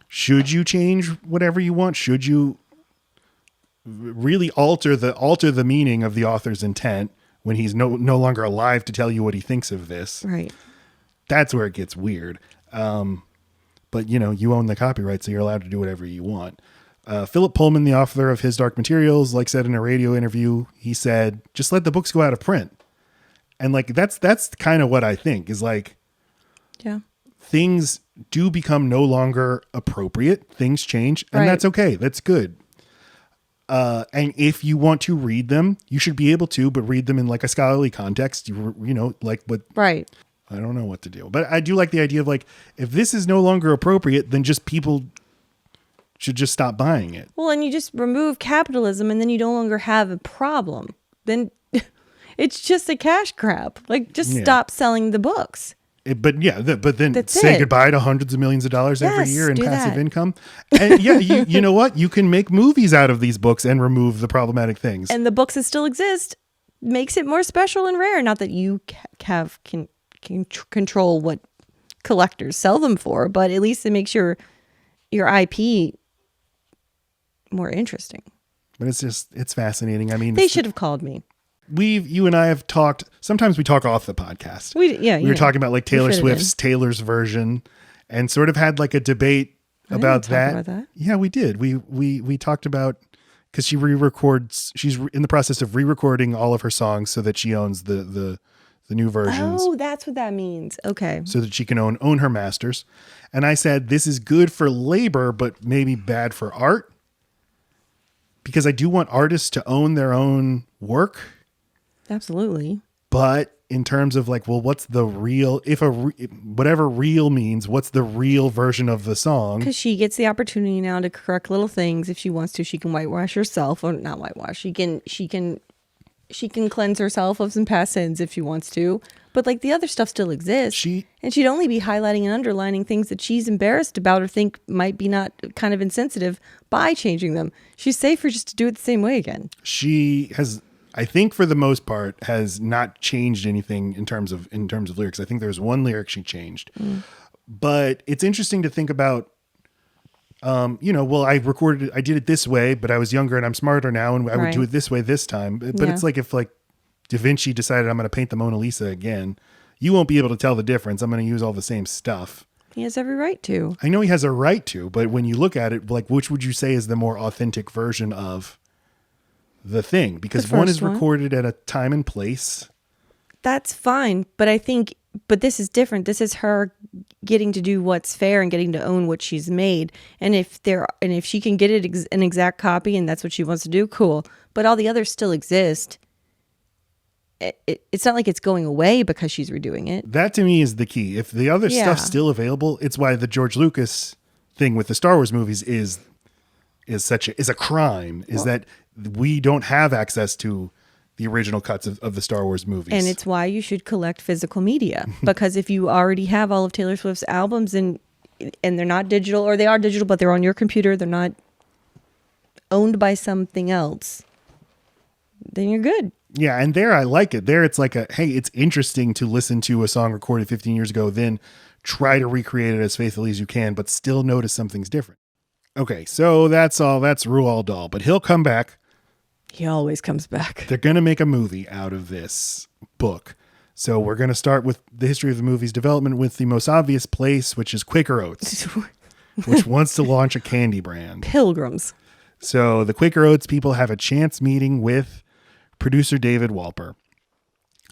Should you change whatever you want? Should you really alter the meaning of the author's intent when he's no longer alive to tell you what he thinks of this? Right. That's where it gets weird. But you own the copyright, so you're allowed to do whatever you want. Philip Pullman, the author of His Dark Materials, said in a radio interview, he said, just let the books go out of print. And that's kind of what I think is yeah, things do become no longer appropriate. Things change, and that's okay. That's good. And if you want to read them, you should be able to, but read them in a scholarly context, right. I don't know what to do, but I do like the idea of if this is no longer appropriate, then just people should just stop buying it. Well, and you just remove capitalism and then you no longer have a problem. Then it's just a cash grab. Stop selling the books. But then that's say goodbye to hundreds of millions of dollars every year in passive income. And you know what? You can make movies out of these books and remove the problematic things. And the books that still exist makes it more special and rare. Not that you can control what collectors sell them for, but at least it makes your IP more interesting. But it's fascinating. I mean, they should have called me. You and I have talked. Sometimes we talk off the podcast. We were talking about Taylor Swift's Taylor's version, and sort of had a debate about that. Yeah, we did. We talked about because she re-records. She's in the process of re-recording all of her songs so that she owns the new versions. Oh, that's what that means. Okay. So that she can own her masters. And I said this is good for labor, but maybe bad for art, because I do want artists to own their own work. Absolutely. But in terms of what's the real, whatever real means, what's the real version of the song? Because she gets the opportunity now to correct little things. If she wants to, she can whitewash herself, or not whitewash. She can cleanse herself of some past sins if she wants to. But the other stuff still exists. And she'd only be highlighting and underlining things that she's embarrassed about or think might be not kind of insensitive by changing them. She's safer just to do it the same way again. She has, I think for the most part, has not changed anything in terms of lyrics. I think there's one lyric she changed. But it's interesting to think about well, I did it this way, but I was younger and I'm smarter now, and I would do it this way this time. But it's like if like Da Vinci decided I'm going to paint the Mona Lisa again, you won't be able to tell the difference. I'm going to use all the same stuff. He has every right to. I know he has a right to, but when you look at it, like, which would you say is the more authentic version of the thing? Because one is recorded at a time and place. That's fine, but I think, but this is different. This is her getting to do what's fair and getting to own what she's made. And if she can get it an exact copy and that's what she wants to do, cool. But all the others still exist. It's not like it's going away because she's redoing it. That to me is the key. If the other stuff's still available, it's why the George Lucas thing with the Star Wars movies is a crime. That we don't have access to the original cuts of the Star Wars movies. And it's why you should collect physical media. Because if you already have all of Taylor Swift's albums and they're not digital, or they are digital, but they're on your computer, they're not owned by something else, then you're good. Yeah, and there I like it. There it's like hey, it's interesting to listen to a song recorded 15 years ago, then try to recreate it as faithfully as you can, but still notice something's different. Okay, so that's all. That's Roald Dahl, but he'll come back. He always comes back. They're going to make a movie out of this book. So we're going to start with the history of the movie's development with the most obvious place, which is Quaker Oats, which wants to launch a candy brand. Pilgrims. So the Quaker Oats people have a chance meeting with producer David Walper.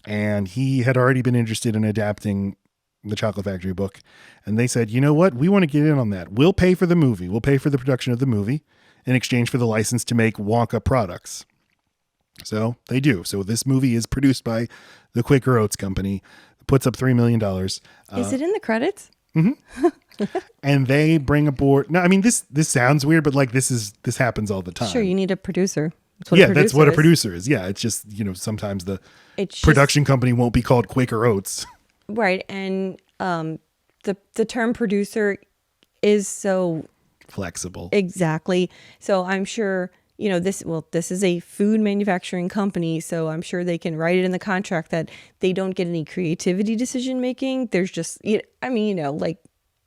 And he had already been interested in adapting the Chocolate Factory book. And they said, you know what? We want to get in on that. We'll pay for the movie. We'll pay for the production of the movie in exchange for the license to make Wonka products. So they do. So this movie is produced by the Quaker Oats Company. It puts up $3 million. Is it in the credits? Mm-hmm. And they bring aboard. No, I mean, this sounds weird, but like this happens all the time. Sure, you need a producer. That's what a producer is. Yeah, it's just, sometimes the production company won't be called Quaker Oats. Right. And the term producer is so flexible. Exactly. So I'm sure, this is a food manufacturing company. So I'm sure they can write it in the contract that they don't get any creativity decision making. There's just, like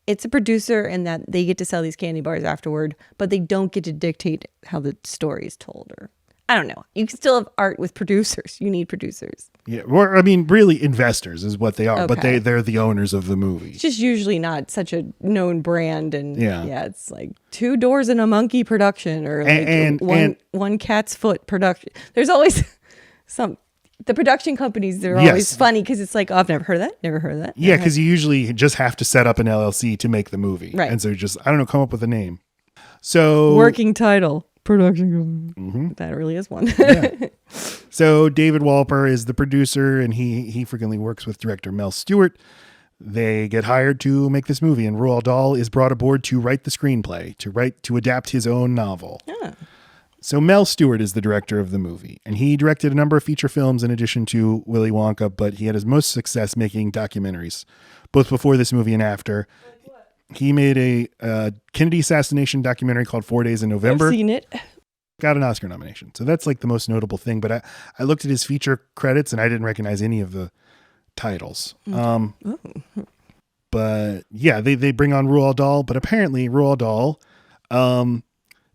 it's a producer and that they get to sell these candy bars afterward, but they don't get to dictate how the story is told, or I don't know. You can still have art with producers. You need producers. Yeah. Or, really investors is what they are, okay. But they're the owners of the movie. It's just usually not such a known brand. And it's like 2 Doors and a Monkey production, or like one Cat's Foot production. There's always the production companies, they're always funny because it's like, oh, I've never heard of that. Yeah, because you usually just have to set up an LLC to make the movie. Right. And so come up with a name. So working title. Production company. Mm-hmm. That really is one. Yeah. So David Walper is the producer, and he frequently works with director Mel Stuart. They get hired to make this movie, and Roald Dahl is brought aboard to write the screenplay, to adapt his own novel. Yeah. So Mel Stuart is the director of the movie, and he directed a number of feature films in addition to Willy Wonka, but he had his most success making documentaries, both before this movie and after. He made a Kennedy assassination documentary called 4 Days in November. I've seen it. Got an Oscar nomination. So that's like the most notable thing. But I looked at his feature credits and I didn't recognize any of the titles. But yeah, they bring on Roald Dahl, but apparently Roald Dahl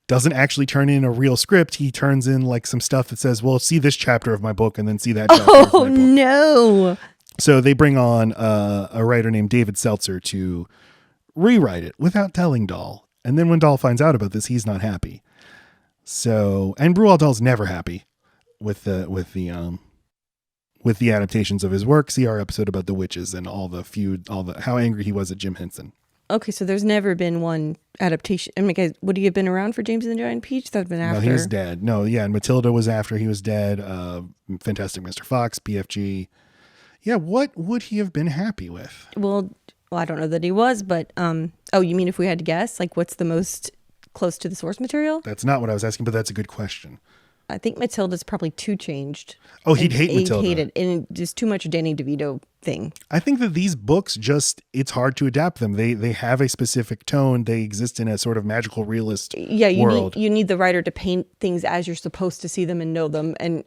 doesn't actually turn in a real script. He turns in like some stuff that says, well, see this chapter of my book and then see that chapter of my book. Oh, no. So they bring on a writer named David Seltzer to rewrite it without telling Dahl. And then when Dahl finds out about this, he's not happy. So, and Roald Dahl's never happy with the adaptations of his work. See our episode about the witches and all the how angry he was at Jim Henson. Okay, so there's never been one adaptation. I mean, guys, would he have been around for James and the Giant Peach? That would have been after. No, he was dead. No, yeah, and Matilda was after he was dead. Fantastic Mr. Fox, BFG. Yeah, what would he have been happy with? Well, I don't know that he was, but you mean if we had to guess, like what's the most close to the source material? That's not what I was asking, but that's a good question. I think Matilda's probably too changed. Oh, he'd hate Matilda. He'd hate it, and just too much Danny DeVito thing. I think that these books it's hard to adapt them. They have a specific tone. They exist in a sort of magical realist world. You need the writer to paint things as you're supposed to see them and know them, and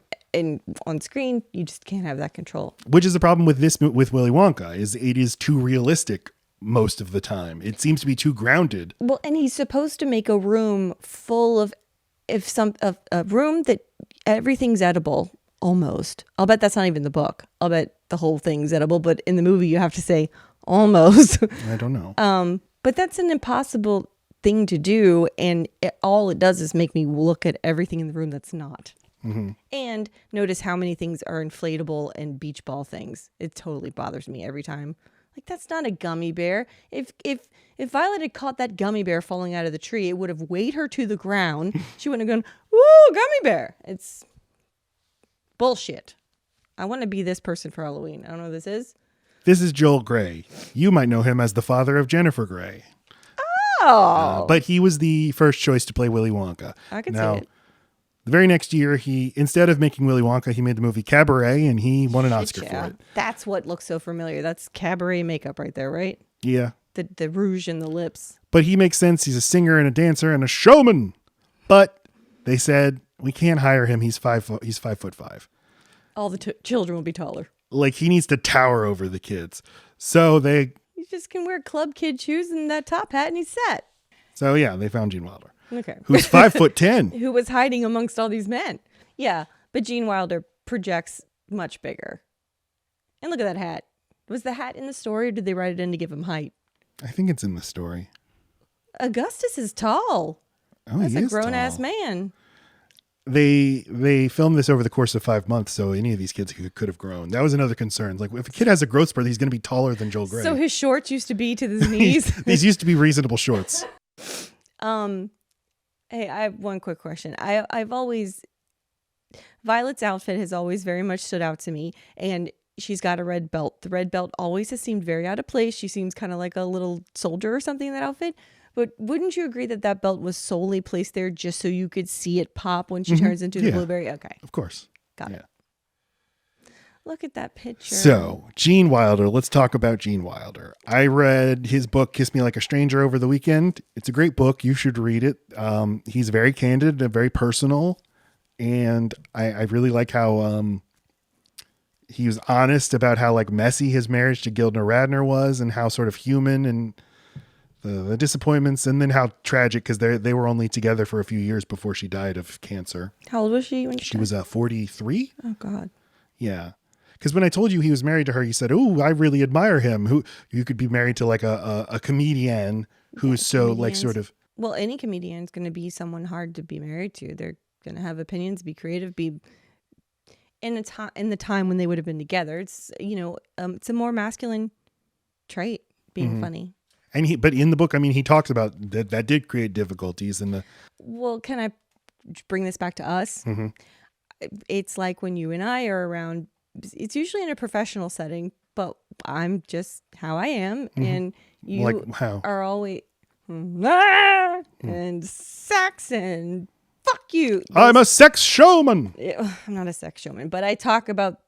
on screen you just can't have that control. Which is the problem with Willy Wonka, is it is too realistic most of the time. It seems to be too grounded. Well, and he's supposed to make a room full of a room that everything's edible almost. I'll bet that's not even the book. I'll bet the whole thing's edible, but in the movie you have to say almost. I don't know. But that's an impossible thing to do, and all it does is make me look at everything in the room that's not. And notice how many things are inflatable and beach ball things. It totally bothers me every time. Like, that's not a gummy bear. If Violet had caught that gummy bear falling out of the tree, it would have weighed her to the ground. She wouldn't have gone, "Ooh, gummy bear." It's bullshit. I want to be this person for Halloween. I don't know who this is. This is Joel Grey. You might know him as the father of Jennifer Grey. Oh. But he was the first choice to play Willy Wonka. I can Now, see it. the very next year, instead of making Willy Wonka, he made the movie Cabaret, and he won an Oscar Shit, for yeah. it. That's what looks so familiar. That's cabaret makeup right there, right? Yeah. The rouge in the lips. But he makes sense. He's a singer and a dancer and a showman. But they said, we can't hire him. He's 5'5". All the children will be taller. Like, he needs to tower over the kids. So He just can wear club kid shoes and that top hat and he's set. they found Gene Wilder, Okay. who's 5'10". Who was hiding amongst all these men. Yeah, but Gene Wilder projects much bigger. And look at that hat. Was the hat in the story or did they write it in to give him height? I think it's in the story. Augustus is tall. Oh, That's he a is grown-ass tall. man. They filmed this over the course of 5 months, so any of these kids could have grown. That was another concern. Like, if a kid has a growth spurt, he's going to be taller than Joel Grey. So his shorts used to be to his knees. These used to be reasonable shorts. Hey, I have one quick question. I've always Violet's outfit has always very much stood out to me, and she's got a red belt. The red belt always has seemed very out of place. She seems kind of like a little soldier or something in that outfit. But wouldn't you agree that that belt was solely placed there just so you could see it pop when she turns into the blueberry? Okay, Of course. got it. Look at that picture. So, Gene Wilder. Let's talk about Gene Wilder. I read his book, Kiss Me Like a Stranger, over the weekend. It's a great book. You should read it. He's very candid and very personal. And I really like how he was honest about how like messy his marriage to Gilda Radner was and how sort of human and the disappointments and then how tragic because they were only together for a few years before she died of cancer. How old was she when She was 43. Oh, God. Yeah. Because when I told you he was married to her, you said, "Oh, I really admire him." Who you could be married to like a comedian who's so like comedians. sort of. Well, any comedian's going to be someone hard to be married to. They're going to have opinions, be creative, be in the time when they would have been together. It's it's a more masculine trait, being funny. And but in the book, I mean, he talks about that did create difficulties in the. Well, can I bring this back to us? Mm-hmm. It's like when you and I are around. It's usually in a professional setting, but I'm just how I am, and you Like how? are always and sex and fuck you. I'm a sex showman. I'm not a sex showman, but I talk about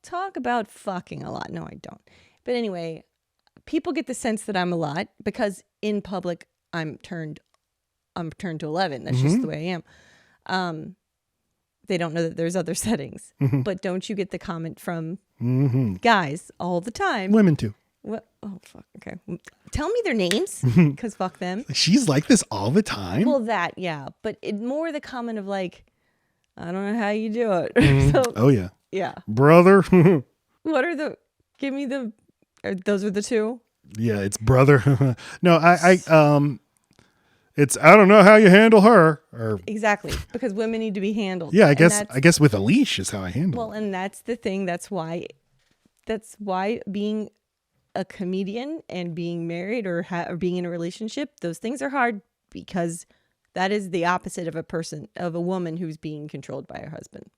talk about fucking a lot. No, I don't. But anyway, people get the sense that I'm a lot because in public I'm turned to 11. That's just the way I am. They don't know that there's other settings. But don't you get the comment from guys all the time? Women too. What? Oh, fuck. Okay. Tell me their names because fuck them. She's like this all the time. Well, that, yeah. But more the comment of like, I don't know how you do it. So, oh yeah. yeah. Brother. What are those are the two? Yeah, it's brother. No, it's I don't know how you handle her. Or Exactly. Because women need to be handled. yeah, And I guess with a leash is how I handle. Well, and that's the thing. That's why being a comedian and being married or being in a relationship, those things are hard because that is the opposite of a woman who's being controlled by her husband.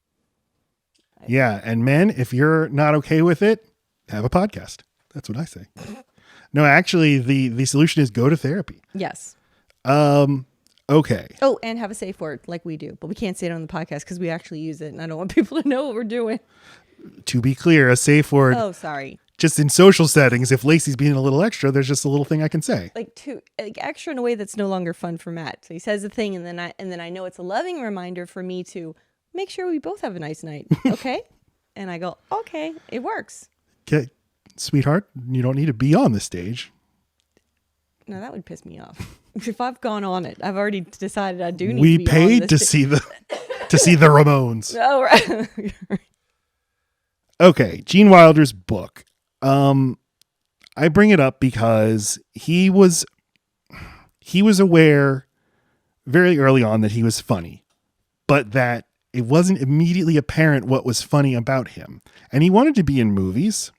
Yeah, and men, if you're not okay with it, have a podcast. That's what I say. No, actually, the solution is go to therapy. Yes. Okay. Oh, and have a safe word like we do, but we can't say it on the podcast because we actually use it, and I don't want people to know what we're doing. To be clear, a safe word. Oh, sorry. Just in social settings, if Lacey's being a little extra, there's just a little thing I can say. Like extra in a way that's no longer fun for Matt. So he says a thing, and then I know it's a loving reminder for me to make sure we both have a nice night. Okay, and I go, okay, it works. Okay. sweetheart, you don't need to be on the stage. No, that would piss me off. If I've gone on it, I've already decided I do need We to be on paid this to see the Ramones. Oh, right. Okay, Gene Wilder's book. I bring it up because he was aware very early on that he was funny, but that it wasn't immediately apparent what was funny about him. And he wanted to be in movies,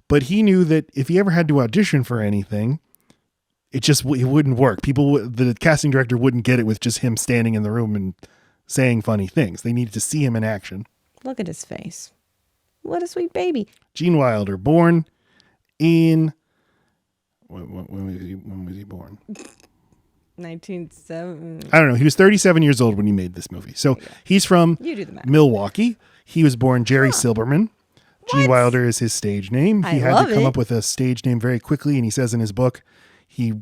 but he knew that if he ever had to audition for anything, it wouldn't work. The casting director wouldn't get it with just him standing in the room and saying funny things. They needed to see him in action. Look at his face. What a sweet baby. Gene Wilder, born in... When was he born? 1970. I don't know. He was 37 years old when he made this movie. So he's from You do the math. Milwaukee. He was born Jerry Silberman. Gene Wilder is his stage name. He had to come up with a stage name very quickly. And he says in his book, he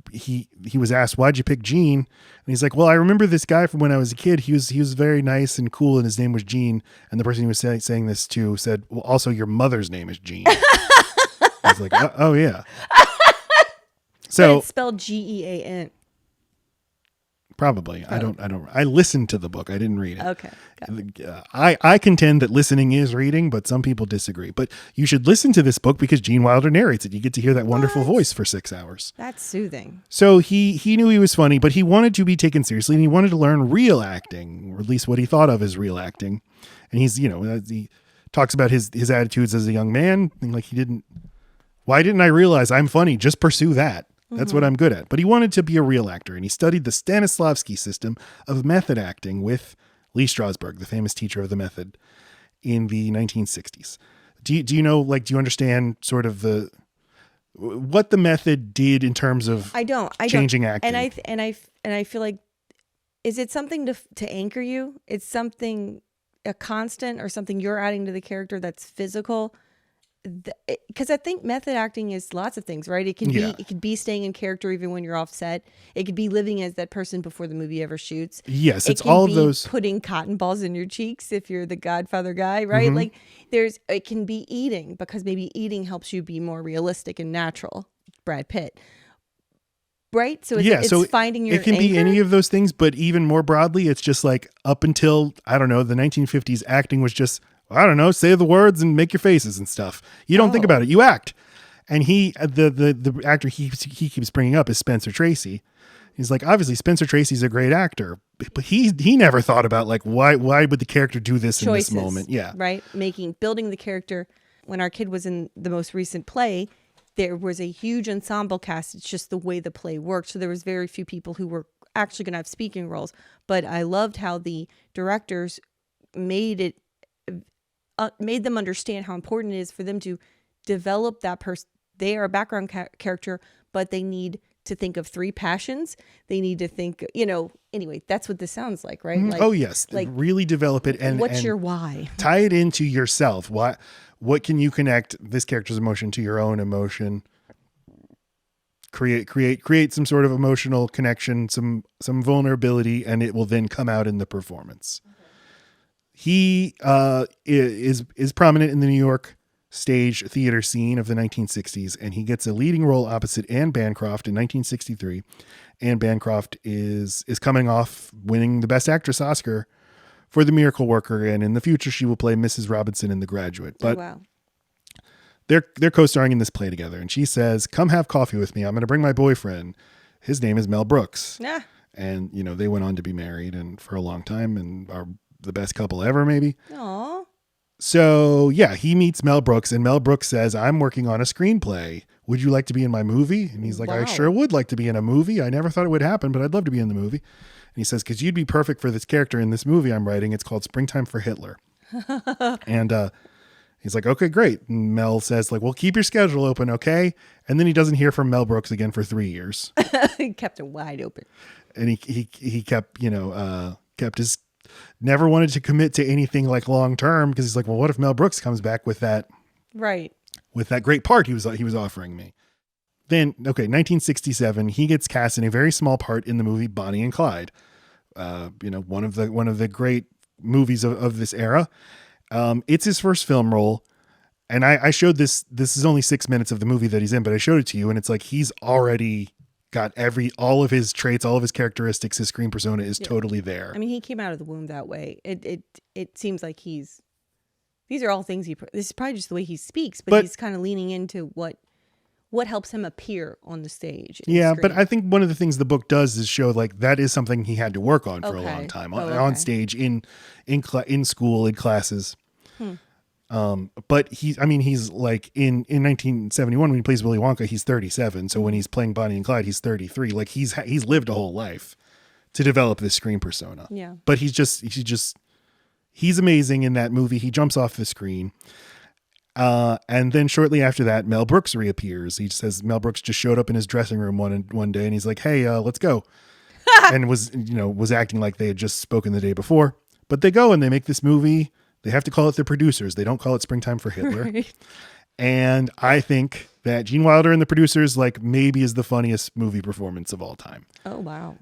was asked, why'd you pick Gene? And he's like, well, I remember this guy from when I was a kid. He was very nice and cool, and his name was Gene. And the person he was saying this to said, well, also your mother's name is Gene. I was like, oh yeah. So but it's spelled Gean. Probably. I don't. I listened to the book. I didn't read it. Okay. I contend that listening is reading, but some people disagree. But you should listen to this book because Gene Wilder narrates it. You get to hear that wonderful voice for 6 hours. That's soothing. So he knew he was funny, but he wanted to be taken seriously, and he wanted to learn real acting, or at least what he thought of as real acting. And he talks about his attitudes as a young man, and like why didn't I realize I'm funny? Just pursue that. That's what I'm good at. But he wanted to be a real actor, and he studied the Stanislavski system of method acting with Lee Strasberg, the famous teacher of the method, in the 1960s. Do you know, do you understand sort of what the method did in terms of changing acting? And I feel like, is it something to anchor you? It's something, a constant or something you're adding to the character that's physical? Because I think method acting is lots of things, right? It could be staying in character even when you're off set. It could be living as that person before the movie ever shoots. Yes, it's all of those. Putting cotton balls in your cheeks if you're the Godfather guy, right? Mm-hmm. It can be eating, because maybe eating helps you be more realistic and natural. Brad Pitt. Right? So it's finding your It can be anchor? any of those things, but even more broadly, it's just like up until, I don't know, the 1950s, acting was just, I don't know, say the words and make your faces and stuff. You don't think about it. You act. And the actor he keeps bringing up is Spencer Tracy. He's like, obviously Spencer Tracy's a great actor, but he never thought about why would the character do this Choices, in this moment? Yeah. Right. Building the character. When our kid was in the most recent play, there was a huge ensemble cast. It's just the way the play worked. So there was very few people who were actually going to have speaking roles, but I loved how the directors made them understand how important it is for them to develop that person. They are a background character, but they need to think of 3 passions. They need to think, anyway, that's what this sounds like, right? Oh yes. Really develop it. And what's your why? Tie it into yourself. What can you connect this character's emotion to your own emotion? Create some sort of emotional connection, some vulnerability, and it will then come out in the performance. He is prominent in the New York stage theater scene of the 1960s, and he gets a leading role opposite Anne Bancroft in 1963. Anne Bancroft is coming off winning the Best Actress Oscar for The Miracle Worker, and in the future she will play Mrs. Robinson in The Graduate. But wow. They're co-starring in this play together, and she says, "Come have coffee with me. I'm going to bring my boyfriend. His name is Mel Brooks." Yeah. And they went on to be married and for a long time and are the best couple ever, maybe. Aww. So yeah, he meets Mel Brooks, and Mel Brooks says, "I'm working on a screenplay. Would you like to be in my movie?" And he's like, Wow. "I sure would like to be in a movie. I never thought it would happen, but I'd love to be in the movie." And he says, "'Cause you'd be perfect for this character in this movie I'm writing. It's called Springtime for Hitler." And he's like, "Okay, great." And Mel says, "Well, keep your schedule open, okay?" And then he doesn't hear from Mel Brooks again for 3 years. He kept it wide open. And he kept, kept his, never wanted to commit to anything long term, because he's like, well, what if Mel Brooks comes back with that, right, with that great part he was offering me? Then, 1967, he gets cast in a very small part in the movie Bonnie and Clyde. One of the great movies of this era. It's his first film role, And I showed this is only 6 minutes of the movie that he's in, but I showed it to you, and it's like he's already got all of his traits, all of his characteristics, his screen persona is totally there. I mean, he came out of the womb that way. It seems like these are all things this is probably just the way he speaks, but he's kind of leaning into what helps him appear on the stage. Yeah, but I think one of the things the book does is show like that is something he had to work on for a long time on stage, in school, in classes. But he's like in 1971 when he plays Willy Wonka, he's 37. So when he's playing Bonnie and Clyde, he's 33. Like he's lived a whole life to develop this screen persona. Yeah. But he's amazing in that movie. He jumps off the screen. And then shortly after that, Mel Brooks reappears. He says Mel Brooks just showed up in his dressing room one day and he's like, "Hey, let's go." And was acting like they had just spoken the day before. But they go and they make this movie. They have to call it The Producers. They don't call it Springtime for Hitler. Right. And I think that Gene Wilder and The Producers like maybe is the funniest movie performance of all time. Oh, wow.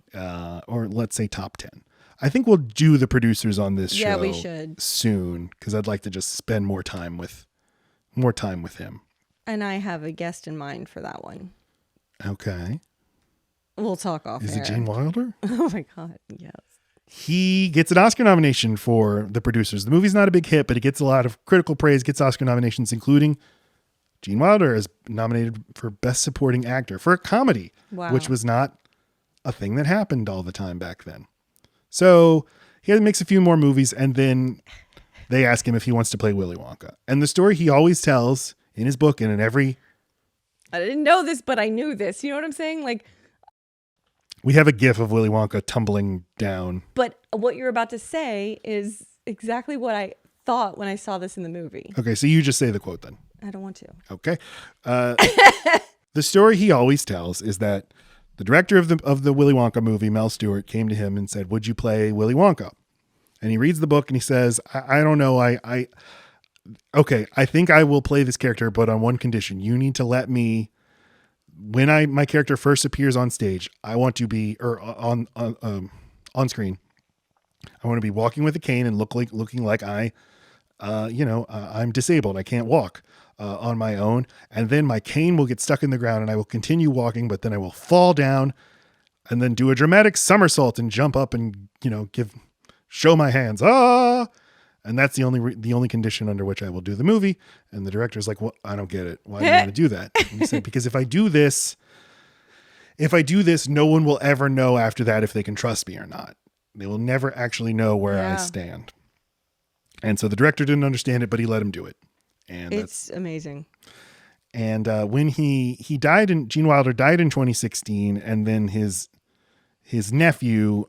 Or let's say top 10. I think we'll do The Producers on this show. Yeah, we should. Soon, because I'd like to just spend more time with him. And I have a guest in mind for that one. Okay. We'll talk off Is air. it Gene Wilder? Oh my God, yes. He gets an Oscar nomination for The Producers. The movie's not a big hit, but it gets a lot of critical praise, gets Oscar nominations, including Gene Wilder is nominated for Best Supporting Actor for a comedy, which was not a thing that happened all the time back then. So he makes a few more movies, and then they ask him if he wants to play Willy Wonka. And the story he always tells in his book and in every... I didn't know this, but I knew this. You know what I'm saying? Like, we have a gif of Willy Wonka tumbling down. But what you're about to say is exactly what I thought when I saw this in the movie. Okay, so you just say the quote then. I don't want to. Okay. The story he always tells is that the director of the Willy Wonka movie, Mel Stuart, came to him and said, "Would you play Willy Wonka?" And he reads the book and he says, I don't know. Okay, I think I will play this character, but on one condition. You need to let me, when my character first appears on stage, I want to be, or on screen, I want to be walking with a cane and looking like I'm disabled. I can't walk on my own. And then my cane will get stuck in the ground and I will continue walking, but then I will fall down and then do a dramatic somersault and jump up and, show my hands. And that's the only condition under which I will do the movie. And the director's like, "Well, I don't get it. Why do you want to do that?" And he said, "Because if I do this, no one will ever know after that if they can trust me or not. They will never actually know where I stand." And so the director didn't understand it, but he let him do it. And it's amazing. And when he died, Gene Wilder died in 2016, and then his nephew,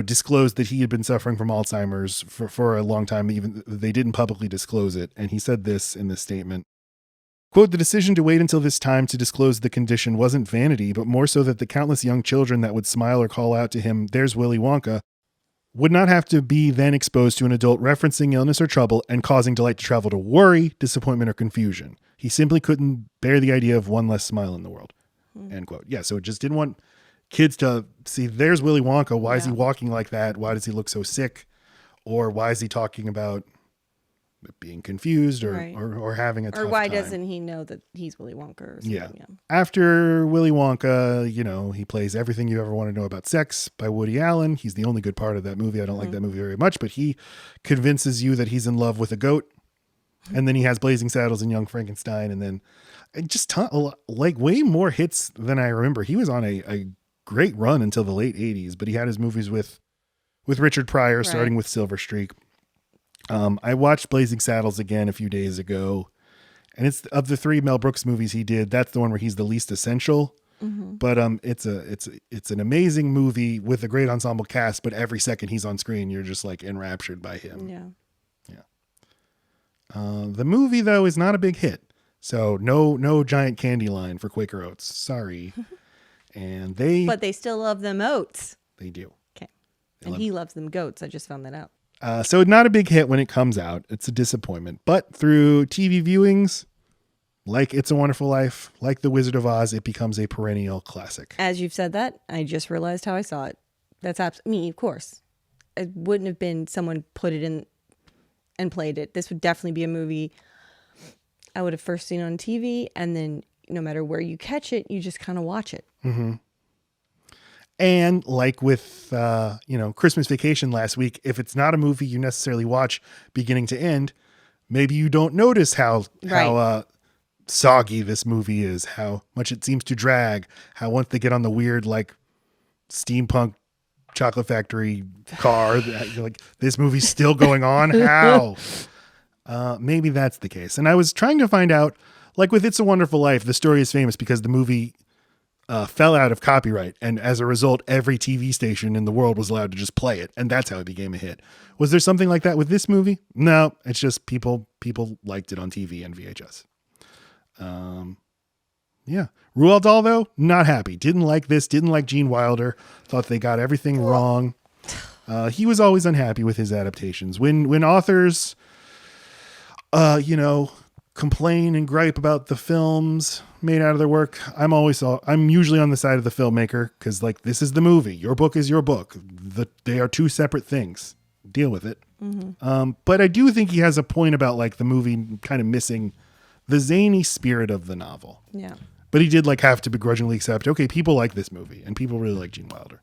disclosed that he had been suffering from Alzheimer's for a long time. Even they didn't publicly disclose it. And he said this in this statement, quote, "The decision to wait until this time to disclose the condition wasn't vanity, but more so that the countless young children that would smile or call out to him, 'There's Willy Wonka,' would not have to be then exposed to an adult referencing illness or trouble and causing delight to travel to worry, disappointment, or confusion. He simply couldn't bear the idea of one less smile in the world." End quote. Yeah, so it just didn't want kids to see, there's Willy Wonka. Why is he walking like that? Why does he look so sick? Or why is he talking about being confused or having a tough time? Or why doesn't he know that he's Willy Wonka or something? Yeah. After Willy Wonka, he plays Everything You Ever Want to Know About Sex by Woody Allen. He's the only good part of that movie. I don't like that movie very much, but he convinces you that he's in love with a goat. And then he has Blazing Saddles and Young Frankenstein. And then just way more hits than I remember. He was on a great run until the late 80s, but he had his movies with Richard Pryor, starting with Silver Streak. I watched Blazing Saddles again a few days ago, and it's of the three Mel Brooks movies he did, that's the one where he's the least essential. But it's an amazing movie with a great ensemble cast, but every second he's on screen, you're just like enraptured by him. Yeah. The movie though is not a big hit, so no giant candy line for Quaker Oats. Sorry. But they still love them oats. They do. Okay. And he loves them goats. I just found that out. So not a big hit when it comes out. It's a disappointment. But through TV viewings, like It's a Wonderful Life, like The Wizard of Oz, it becomes a perennial classic. As you've said that, I just realized how I saw it. That's me, of course. It wouldn't have been someone put it in and played it. This would definitely be a movie I would have first seen on TV, and then no matter where you catch it, you just kind of watch it. Mm-hmm. And like with, Christmas Vacation last week, if it's not a movie you necessarily watch beginning to end, maybe you don't notice how soggy this movie is, how much it seems to drag, how once they get on the weird, like, steampunk chocolate factory car, you're like, this movie's still going on. How? Maybe that's the case. And I was trying to find out, like with It's a Wonderful Life, the story is famous because the movie fell out of copyright, and as a result, every TV station in the world was allowed to just play it, and that's how it became a hit. Was there something like that with this movie? No, it's just people liked it on TV and VHS. Yeah. Roald Dahl, though, not happy. Didn't like this, didn't like Gene Wilder, thought they got everything wrong. He was always unhappy with his adaptations. When authors, complain and gripe about the films made out of their work, I'm usually on the side of the filmmaker, because, like, this is the movie. Your book is your book. They are two separate things. Deal with it. Mm-hmm. But I do think he has a point about, like, the movie kind of missing the zany spirit of the novel. Yeah. But he did, like, have to begrudgingly accept, okay, people like this movie, and people really like Gene Wilder.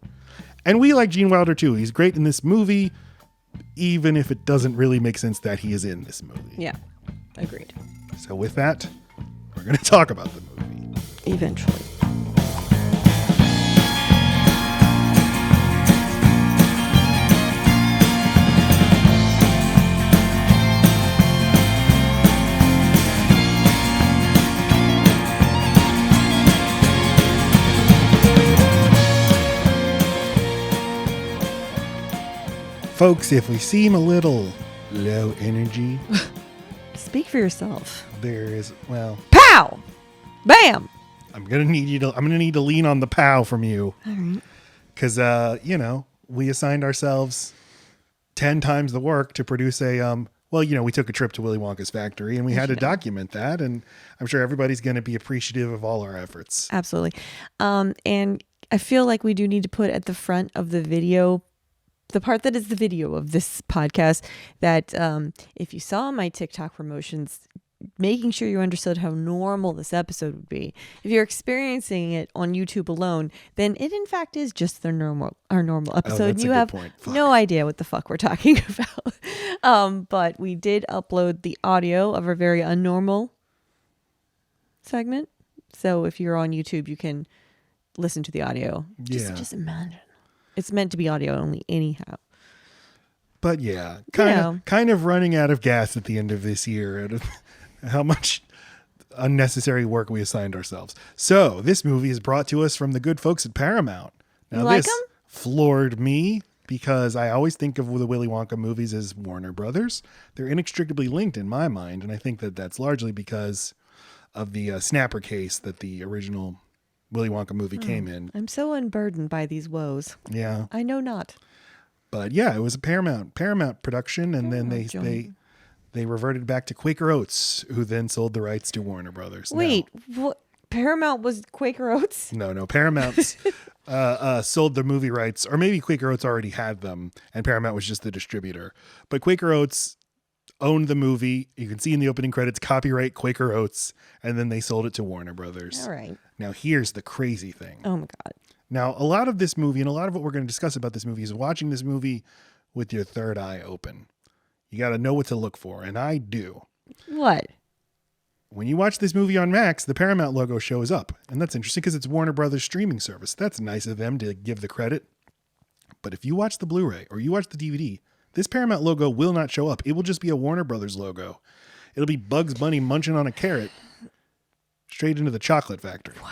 And we like Gene Wilder, too. He's great in this movie, even if it doesn't really make sense that he is in this movie. Yeah. Agreed. So with that, we're going to talk about the movie. Eventually. Folks, if we seem a little low energy, Speak for yourself. there is, well, Pow! Bam! I'm going to need to lean on the pow from you. All right. Because, we assigned ourselves 10 times the work to produce we took a trip to Willy Wonka's factory, and we had to document that. And I'm sure everybody's going to be appreciative of all our efforts. Absolutely. And I feel like we do need to put at the front of the video, the part that is the video of this podcast, that if you saw my TikTok promotions, making sure you understood how normal this episode would be. If you're experiencing it on YouTube alone, then it in fact is just our normal episode. That's You a good have point. Fuck. no idea what the fuck we're talking about. But we did upload the audio of our very unnormal segment. So if you're on YouTube, you can listen to the audio. Just imagine. It's meant to be audio only anyhow. But yeah, kind of running out of gas at the end of this year and how much unnecessary work we assigned ourselves. So this movie is brought to us from the good folks at Paramount. Now, you like this them? Floored me because I always think of the Willy Wonka movies as Warner Brothers. They're inextricably linked in my mind, and I think that that's largely because of the Snapper case that the original Willy Wonka movie came in. I'm so unburdened by these woes. Yeah. I know not. But yeah, it was a Paramount production, and then they reverted back to Quaker Oats, who then sold the rights to Warner Brothers. Wait, what? Paramount was Quaker Oats? No. Paramount sold the movie rights, or maybe Quaker Oats already had them, and Paramount was just the distributor. But Quaker Oats owned the movie. You can see in the opening credits, copyright Quaker Oats, and then they sold it to Warner Brothers. All right. Now, here's the crazy thing. Oh my God. Now, a lot of this movie and a lot of what we're going to discuss about this movie is watching this movie with your third eye open. You got to know what to look for, and I do. What? When you watch this movie on Max, the Paramount logo shows up, and that's interesting because it's Warner Brothers streaming service. That's nice of them to give the credit. But if you watch the Blu-ray or you watch the DVD, this Paramount logo will not show up. It will just be a Warner Brothers logo. It'll be Bugs Bunny munching on a carrot straight into the chocolate factory. Wow.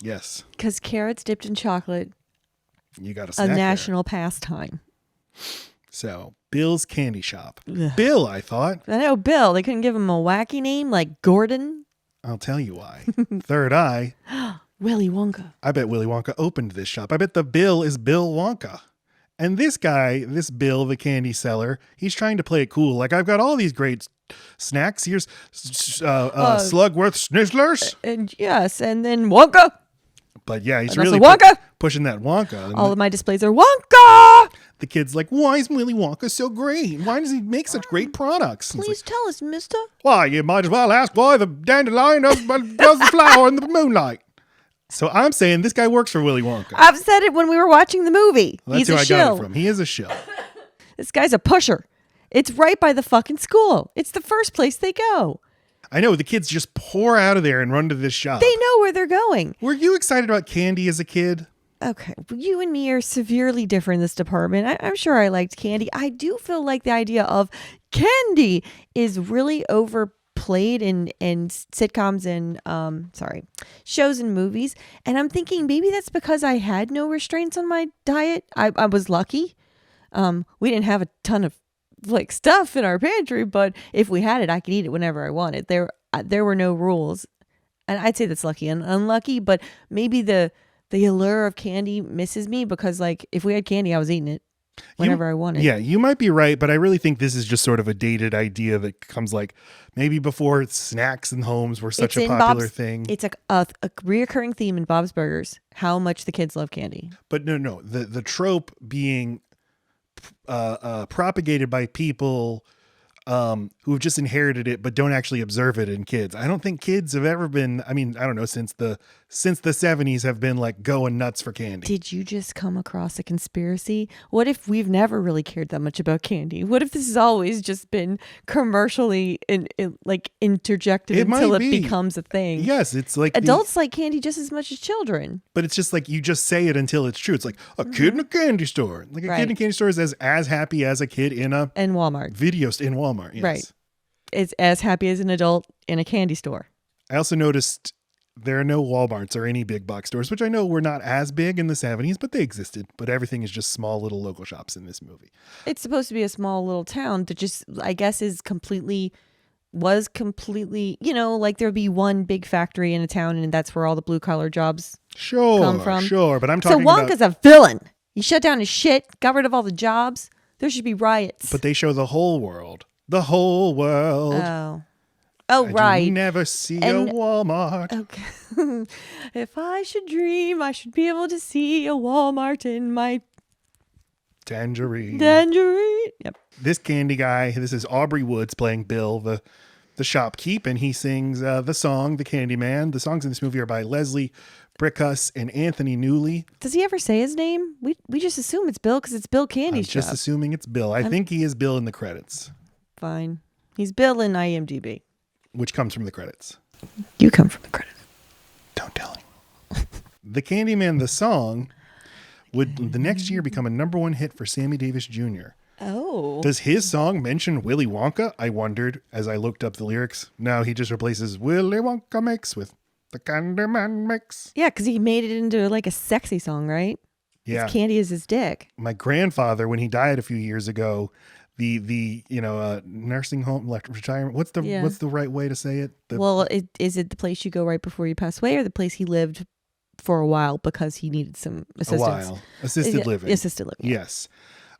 Yes. Because carrots dipped in chocolate, you got a snack national pastime. So, Bill's Candy Shop. Ugh. Bill, I thought. I know, Bill. They couldn't give him a wacky name like Gordon. I'll tell you why. Third eye. Willy Wonka. I bet Willy Wonka opened this shop. I bet the Bill is Bill Wonka. And this guy, this Bill, the candy seller, he's trying to play it cool. Like, I've got all these great snacks. Here's Slugworth Snizzlers. And yes, and then Wonka. But yeah, he's And really Wonka. pushing that Wonka. All of my displays are Wonka. The kid's like, why is Willy Wonka so great? Why does he make such great products? And it's Please tell us, mister. why, you might as well ask why the dandelion does the flower in the moonlight. So I'm saying this guy works for Willy Wonka. I've said it when we were watching the movie. That's He's who a I shill. got it from. He is a shill. This guy's a pusher. It's right by the fucking school. It's the first place they go. I know, the kids just pour out of there and run to this shop. They know where they're going. Were you excited about candy as a kid? Okay, you and me are severely different in this department. I'm sure I liked candy. I do feel like the idea of candy is really overplayed in sitcoms and shows and movies. And I'm thinking maybe that's because I had no restraints on my diet. I was lucky. We didn't have a ton of like stuff in our pantry, but if we had it, I could eat it whenever I wanted. There were no rules, and I'd say that's lucky and unlucky. But maybe the allure of candy misses me because like if we had candy, I was eating it whenever I wanted. Yeah, you might be right, but I really think this is just sort of a dated idea that comes like maybe before snacks in homes were such a popular thing. It's a reoccurring theme in Bob's Burgers. How much the kids love candy. But no, the trope being propagated by people who have just inherited it but don't actually observe it in kids. I don't think kids have ever been, I mean, I don't know, since the 70s have been like going nuts for candy. Did you just come across a conspiracy? What if we've never really cared that much about candy? What if this has always just been commercially like interjected until it becomes a thing? Yes, it's like adults like candy just as much as children. But it's just like you just say it until it's true. It's like a kid in a candy store. Like a kid in a candy store is as happy as a kid in a Walmart video in Walmart. Yes. Right. It's as happy as an adult in a candy store. I also noticed there are no Walmarts or any big box stores, which I know were not as big in the 70s, but they existed. But everything is just small little local shops in this movie. It's supposed to be a small little town that just, I guess, was completely, like there'd be one big factory in a town and that's where all the blue collar jobs come from. Sure, but I'm talking about... So Wonka's a villain. He shut down his shit, got rid of all the jobs. There should be riots. But they show the whole world. The whole world. Oh, right. You never see a Walmart. Okay. If I should dream, I should be able to see a Walmart in my tangerine. Yep. This candy guy, this is Aubrey Woods playing Bill, the shopkeep, and he sings the song, The Candyman. The songs in this movie are by Leslie Bricusse and Anthony Newley. Does he ever say his name? We just assume it's Bill because it's Bill Candy Shop. Just assuming it's Bill. I think he is Bill in the credits. Fine. He's Bill in IMDb. Which comes from the credits. You come from the credits. Don't tell him. The Candyman, the song, would the next year become a #1 hit for Sammy Davis Jr. Oh. Does his song mention Willy Wonka? I wondered as I looked up the lyrics. No, he just replaces Willy Wonka mix with the Candyman mix. Yeah, because he made it into like a sexy song, right? Yeah. His candy is his dick. My grandfather, when he died a few years ago, the nursing home retirement. What's the right way to say it? Is it the place you go right before you pass away, or the place he lived for a while because he needed some assistance? A while. Assisted living. Assisted living. Yes.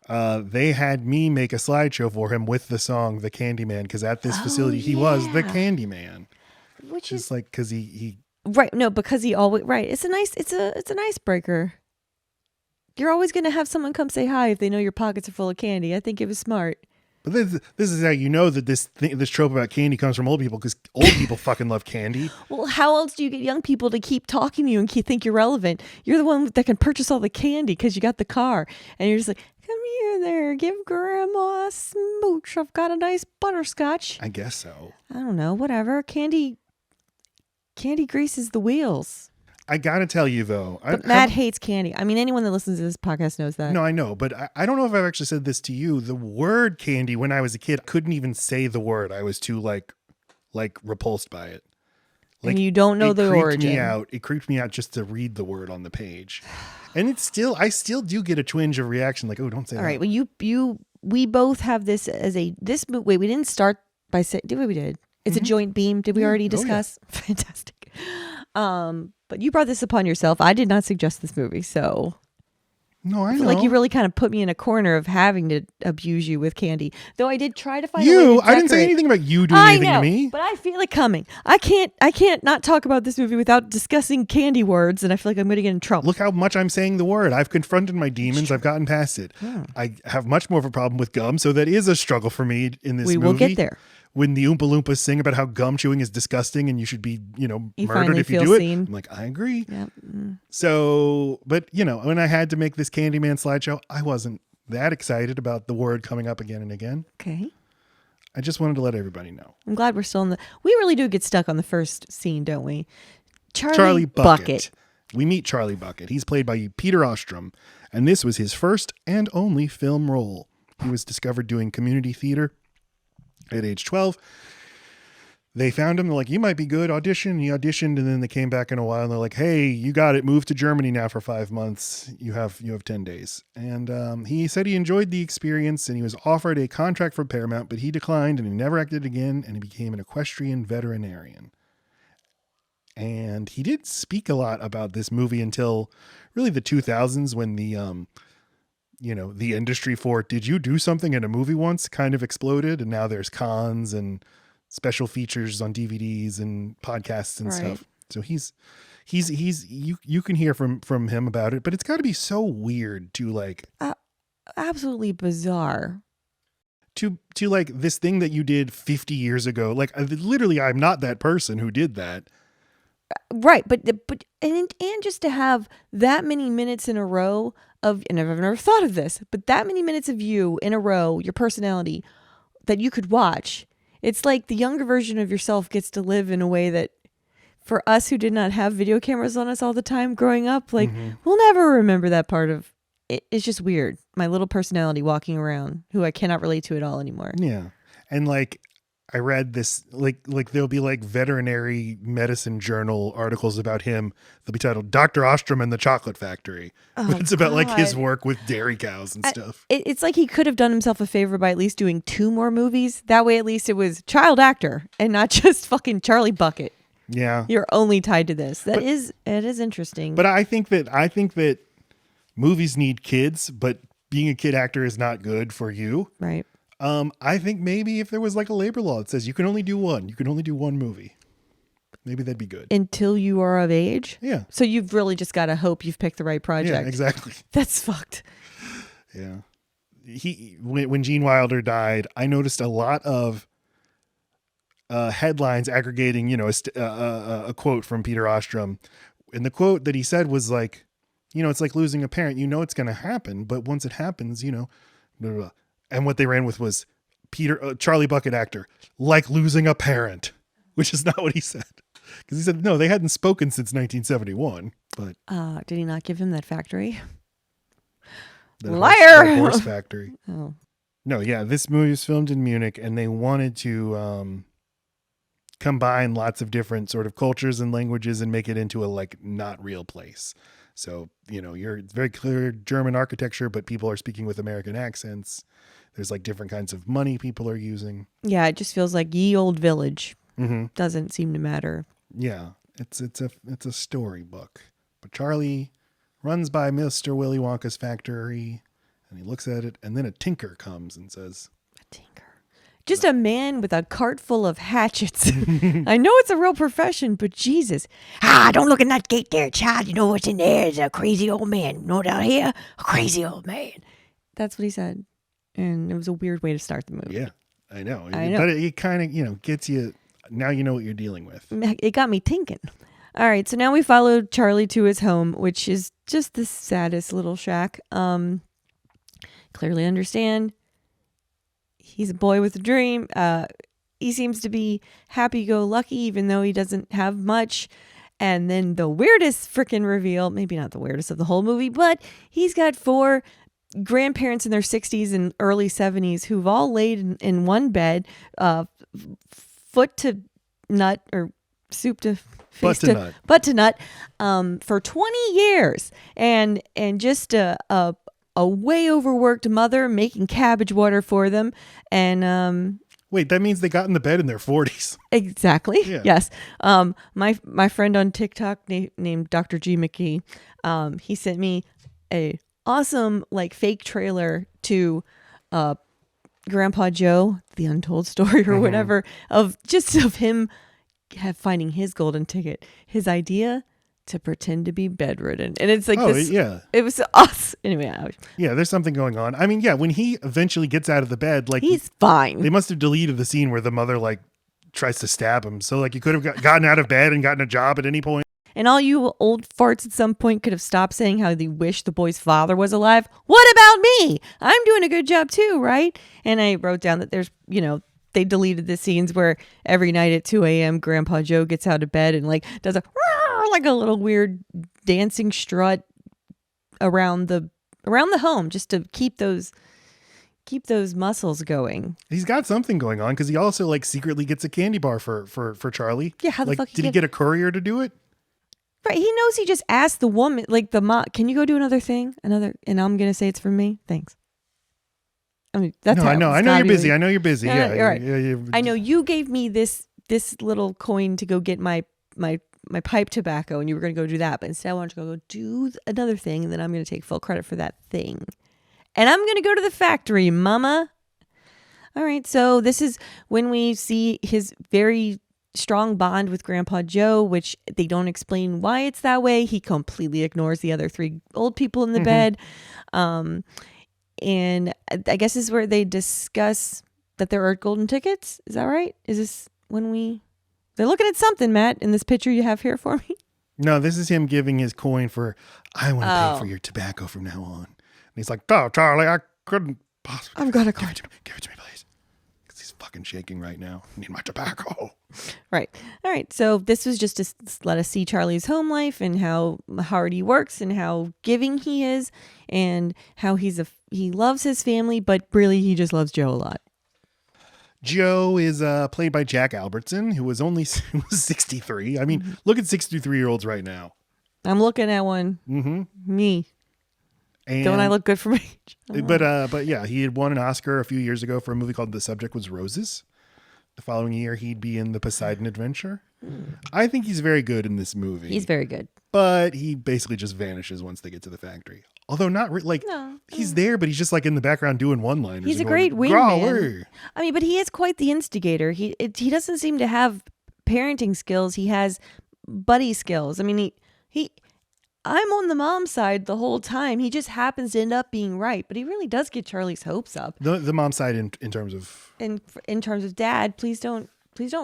They had me make a slideshow for him with the song "The Candyman" because at this facility he was the Candyman, which is like because he right. No, because he always right. It's an icebreaker. You're always going to have someone come say hi if they know your pockets are full of candy. I think it was smart. But this is how you know that this trope about candy comes from old people, because old people fucking love candy. Well, how else do you get young people to keep talking to you and think you're relevant? You're the one that can purchase all the candy because you got the car. And you're just like, come here there, give grandma a smooch. I've got a nice butterscotch. I guess so. I don't know, whatever. Candy greases the wheels. I gotta tell you though, Matt hates candy. I mean, anyone that listens to this podcast knows that. No, I know, but I don't know if I've actually said this to you. The word candy, when I was a kid, I couldn't even say the word. I was too like repulsed by it. Like, and you don't know the origin. It creeped me out just to read the word on the page. And I still do get a twinge of reaction, like, oh, don't say that. All right, well, we both have this as wait, we didn't start by saying, we did. It's a joint beam. Did we already discuss? Oh, yeah. Fantastic. But you brought this upon yourself. I did not suggest this movie, so. No, I I know. feel like you really kind of put me in a corner of having to abuse you with candy. Though I did try to find a way to I didn't say decorate. anything about you doing I anything know, to me. but I feel it coming. I can't not talk about this movie without discussing candy words, and I feel like I'm going to get in trouble. Look how much I'm saying the word. I've confronted my demons. I've gotten past it. I have much more of a problem with gum, so that is a struggle for me in this movie. We will get there. When the Oompa Loompas sing about how gum chewing is disgusting and you should be, You murdered finally if you feel do seen. it. I'm like, I agree. Yep. So, but when I had to make this Candyman slideshow, I wasn't that excited about the word coming up again and again. Okay. I just wanted to let everybody know. I'm glad we're still in the. We really do get stuck on the first scene, don't we? Charlie Bucket. We meet Charlie Bucket. He's played by Peter Ostrom, and this was his first and only film role. He was discovered doing community theater at age 12. They found him. They're like, you might be good. Audition. He auditioned, and then they came back in a while, and they're like, hey, you got it. Move to Germany now for 5 months. You have 10 days. And he said he enjoyed the experience, and he was offered a contract for Paramount, but he declined, and he never acted again, and he became an equestrian veterinarian. And he did speak a lot about this movie until really the 2000s, when the industry for did you do something in a movie once kind of exploded, and now there's cons and special features on DVDs and podcasts and stuff. So he's you can hear from him about it, but it's got to be so weird to like Absolutely bizarre. To like this thing that you did 50 years ago. Like literally, I'm not that person who did that. Right, but just to have that many minutes in a row of, and I've never thought of this, but that many minutes of you in a row, your personality that you could watch. It's like the younger version of yourself gets to live in a way that for us who did not have video cameras on us all the time growing up, like we'll never remember that part of it. It's just weird. My little personality walking around who I cannot relate to at all anymore. Yeah. And like, I read this, like there'll be like veterinary medicine journal articles about him. They'll be titled Dr. Ostrom and the Chocolate Factory. Oh, it's about like his God. work with dairy cows and stuff. It's like he could have done himself a favor by at least doing 2 more movies. That way, at least it was child actor and not just fucking Charlie Bucket. Yeah. You're only tied to this. It is interesting. But I think that movies need kids, but being a kid actor is not good for you. Right. I think maybe if there was like a labor law that says you can only do one movie, maybe that'd be good. Until you are of age? Yeah. So you've really just got to hope you've picked the right project. Yeah, exactly. That's fucked. Yeah. When Gene Wilder died, I noticed a lot of headlines aggregating, a quote from Peter Ostrom. And the quote that he said was like, it's like losing a parent. It's going to happen, but once it happens, blah, blah, blah. And what they ran with was Charlie Bucket actor, like losing a parent, which is not what he said. Because he said, no, they hadn't spoken since 1971. But did he not give him that factory? Liar! That horse factory. Oh. No, yeah, this movie was filmed in Munich, and they wanted to combine lots of different sort of cultures and languages and make it into a like not real place. So, it's very clear German architecture, but people are speaking with American accents. There's like different kinds of money people are using. Yeah, it just feels like ye old village. Mm-hmm. Doesn't seem to matter. Yeah, it's a storybook. But Charlie runs by Mr. Willy Wonka's factory, and he looks at it, and then a tinker comes and says, A tinker. Just a man with a cart full of hatchets. I know it's a real profession, but Jesus. Don't look in that gate there, child. You know what's in there is a crazy old man. You know down here? A crazy old man. That's what he said. And it was a weird way to start the movie. yeah, I know. I know. But it kind of, gets you, now you know what you're dealing with. It got me thinking. All right, so now we followed Charlie to his home, which is just the saddest little shack. Clearly understand. He's a boy with a dream. He seems to be happy-go-lucky, even though he doesn't have much. And then the weirdest freaking reveal, maybe not the weirdest of the whole movie, but he's got 4 grandparents in their 60s and early 70s who've all laid in one bed, foot to nut or soup to face butt to nut, for 20 years, and just a way overworked mother making cabbage water for them, and Wait, that means they got in the bed in their 40s. Exactly. Yeah. Yes. My friend on TikTok named Dr. G McKee, he sent me a awesome like fake trailer to Grandpa Joe, the untold story or whatever of him finding his golden ticket, his idea to pretend to be bedridden. And it's like it was us. Anyway, there's something going on. I mean, when he eventually gets out of the bed, like he's fine. They must have deleted the scene where the mother like tries to stab him. So like you could have gotten out of bed and gotten a job at any point. And all you old farts at some point could have stopped saying how they wish the boy's father was alive. What about me? I'm doing a good job too, right? And I wrote down that there's, they deleted the scenes where every night at 2 a.m. Grandpa Joe gets out of bed and like does a little weird dancing strut around the home just to keep those muscles going. He's got something going on because he also like secretly gets a candy bar for Charlie. Yeah, how the like, fuck did he get a courier to do it? Right, he knows. He just asked the woman, like the mom, "Can you go do another thing?" And I'm gonna say it's from me. Thanks. I mean, that's I know you're busy. I know you're busy. Yeah, you're right. Yeah. I know you gave me this little coin to go get my pipe tobacco, and you were gonna go do that. But instead, I want you to go do another thing, and then I'm gonna take full credit for that thing. And I'm gonna go to the factory, Mama. All right. So this is when we see his very strong bond with Grandpa Joe, which they don't explain why it's that way. He completely ignores the other three old people in the bed. And I guess this is where they discuss that there are golden tickets. Is that right? Is this when they're looking at something, Matt, in this picture you have here for me? No, this is him giving his coin for, I want to pay for your tobacco from now on. And he's like, "Oh, Charlie, I couldn't possibly. I've got a Give card. it to me, please. Because he's fucking shaking right now. I need my tobacco." Right. All right. So this was just to let us see Charlie's home life and how hard he works and how giving he is and how he loves his family, but really he just loves Joe a lot. Joe is played by Jack Albertson, who was 63. I mean, look at 63-year-olds right now. I'm looking at one. Mm-hmm. Me. And, don't I look good for me? But yeah, he had won an Oscar a few years ago for a movie called The Subject Was Roses. The following year, he'd be in The Poseidon Adventure. I think he's very good in this movie. He's very good. But he basically just vanishes once they get to the factory. Although not he's there, but he's just like in the background doing one-liners. He's a great wingman. I mean, but he is quite the instigator. He doesn't seem to have parenting skills. He has buddy skills. I mean, I'm on the mom's side the whole time. He just happens to end up being right, but he really does get Charlie's hopes up. The mom's side in terms of in terms of dad. Please don't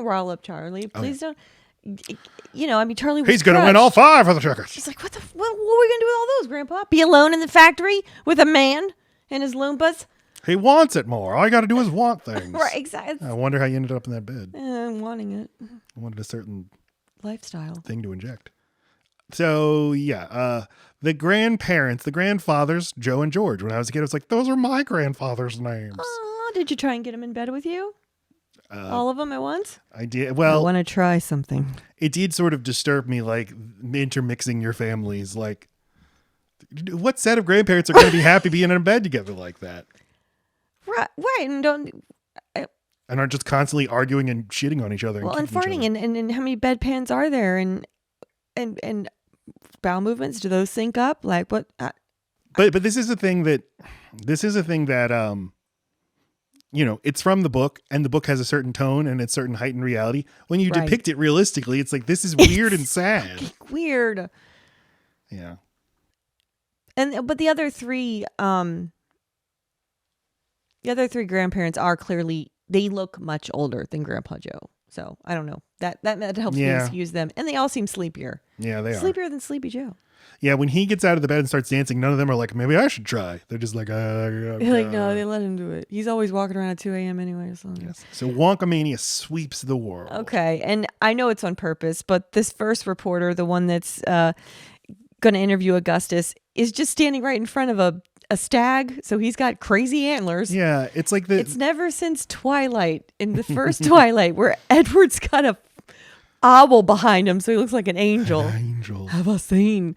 rile up Charlie. Please don't. I mean, Charlie was he's going to win all 5 of the tickets. She's like, what are we going to do with all those, Grandpa? Be alone in the factory with a man and his Loompas? He wants it more. All you got to do is want things. Right, exactly. I wonder how you ended up in that bed. Wanting it. I wanted a certain lifestyle thing to inject. So, the grandfathers, Joe and George. When I was a kid, I was like, those are my grandfather's names. Oh, did you try and get them in bed with you? All of them at once? I did. Well, I want to try something. It did sort of disturb me, like intermixing your families. Like, what set of grandparents are going to be happy being in bed together like that? Right, and aren't just constantly arguing and shitting on each other. Well, and farting, and how many bedpans are there, and bowel movements? Do those sync up? Like what? But this is a thing that it's from the book, and the book has a certain tone and it's certain heightened reality. When you depict it realistically, it's like, this is weird and sad. Weird. Yeah. But the other three grandparents are clearly, they look much older than Grandpa Joe. So I don't know. That helps me excuse them. And they all seem sleepier. Yeah, they are. Sleepier than Sleepy Joe. Yeah, when he gets out of the bed and starts dancing, none of them are like, maybe I should try. They're just like, They're like, no, they let him do it. He's always walking around at 2 a.m. anyway. So. Yes. So Wonkamania sweeps the world. Okay. And I know it's on purpose, but this first reporter, the one that's going to interview Augustus, is just standing right in front of a stag. So he's got crazy antlers. Yeah. It's like it's never since Twilight, in the first Twilight, where Edward's got a owl behind him. So he looks like an angel. An angel. Have a scene.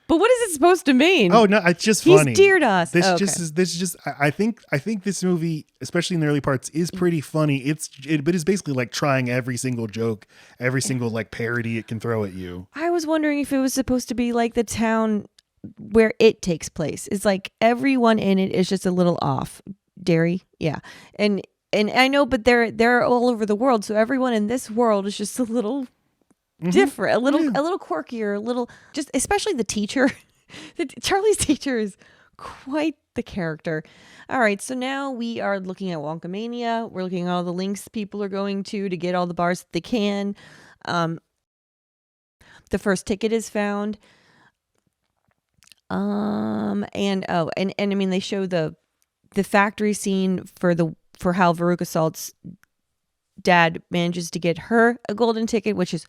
But what is it supposed to mean? Oh no, it's just funny. He's dear to us. I think this movie, especially in the early parts, is pretty funny. But it's basically like trying every single joke, every single like parody it can throw at you. I was wondering if it was supposed to be like the town where it takes place. It's like everyone in it is just a little off. Dairy, yeah, and I know, but they're all over the world, so everyone in this world is just a little different, a little quirkier, a little just, especially the teacher. Charlie's teacher is quite the character. All right, so now we are looking at Wonkamania. We're looking at all the links people are going to get all the bars that they can. The first ticket is found. And I mean, they show the factory scene for how Veruca Salt's dad manages to get her a golden ticket, which is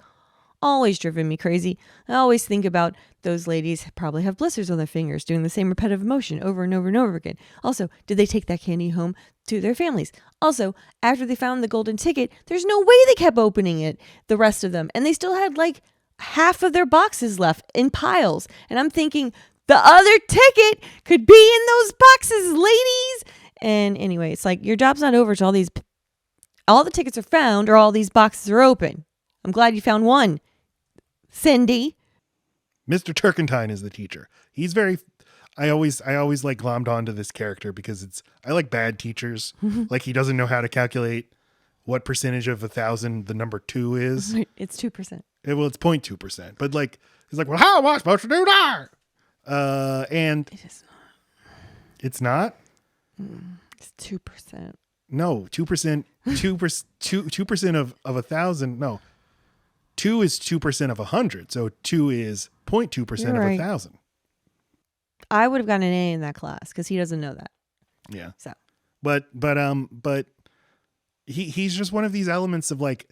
always driven me crazy. I always think about those ladies probably have blisters on their fingers doing the same repetitive motion over and over and over again. Also, did they take that candy home to their families? Also, after they found the golden ticket, there's no way they kept opening it, the rest of them. And they still had like half of their boxes left in piles. And I'm thinking the other ticket could be in those boxes, ladies. And anyway, it's like your job's not over till all the tickets are found or all these boxes are open. I'm glad you found one. Cindy. Mr. Turkentine is the teacher. He's very, I always like glommed onto this character because I like bad teachers. Like he doesn't know how to calculate what percentage of 1,000 the number 2 is. It's 2%. Well, it's 0.2%. But like, he's like, well, how am I supposed to do that? And It is not. It's not? It's 2%. No, 2%, 2% of 1,000. No. 2 is 2% of 100. So 2 is 0.2% of 1,000. I would have gotten an A in that class because he doesn't know that. Yeah. So, but he's just one of these elements of like,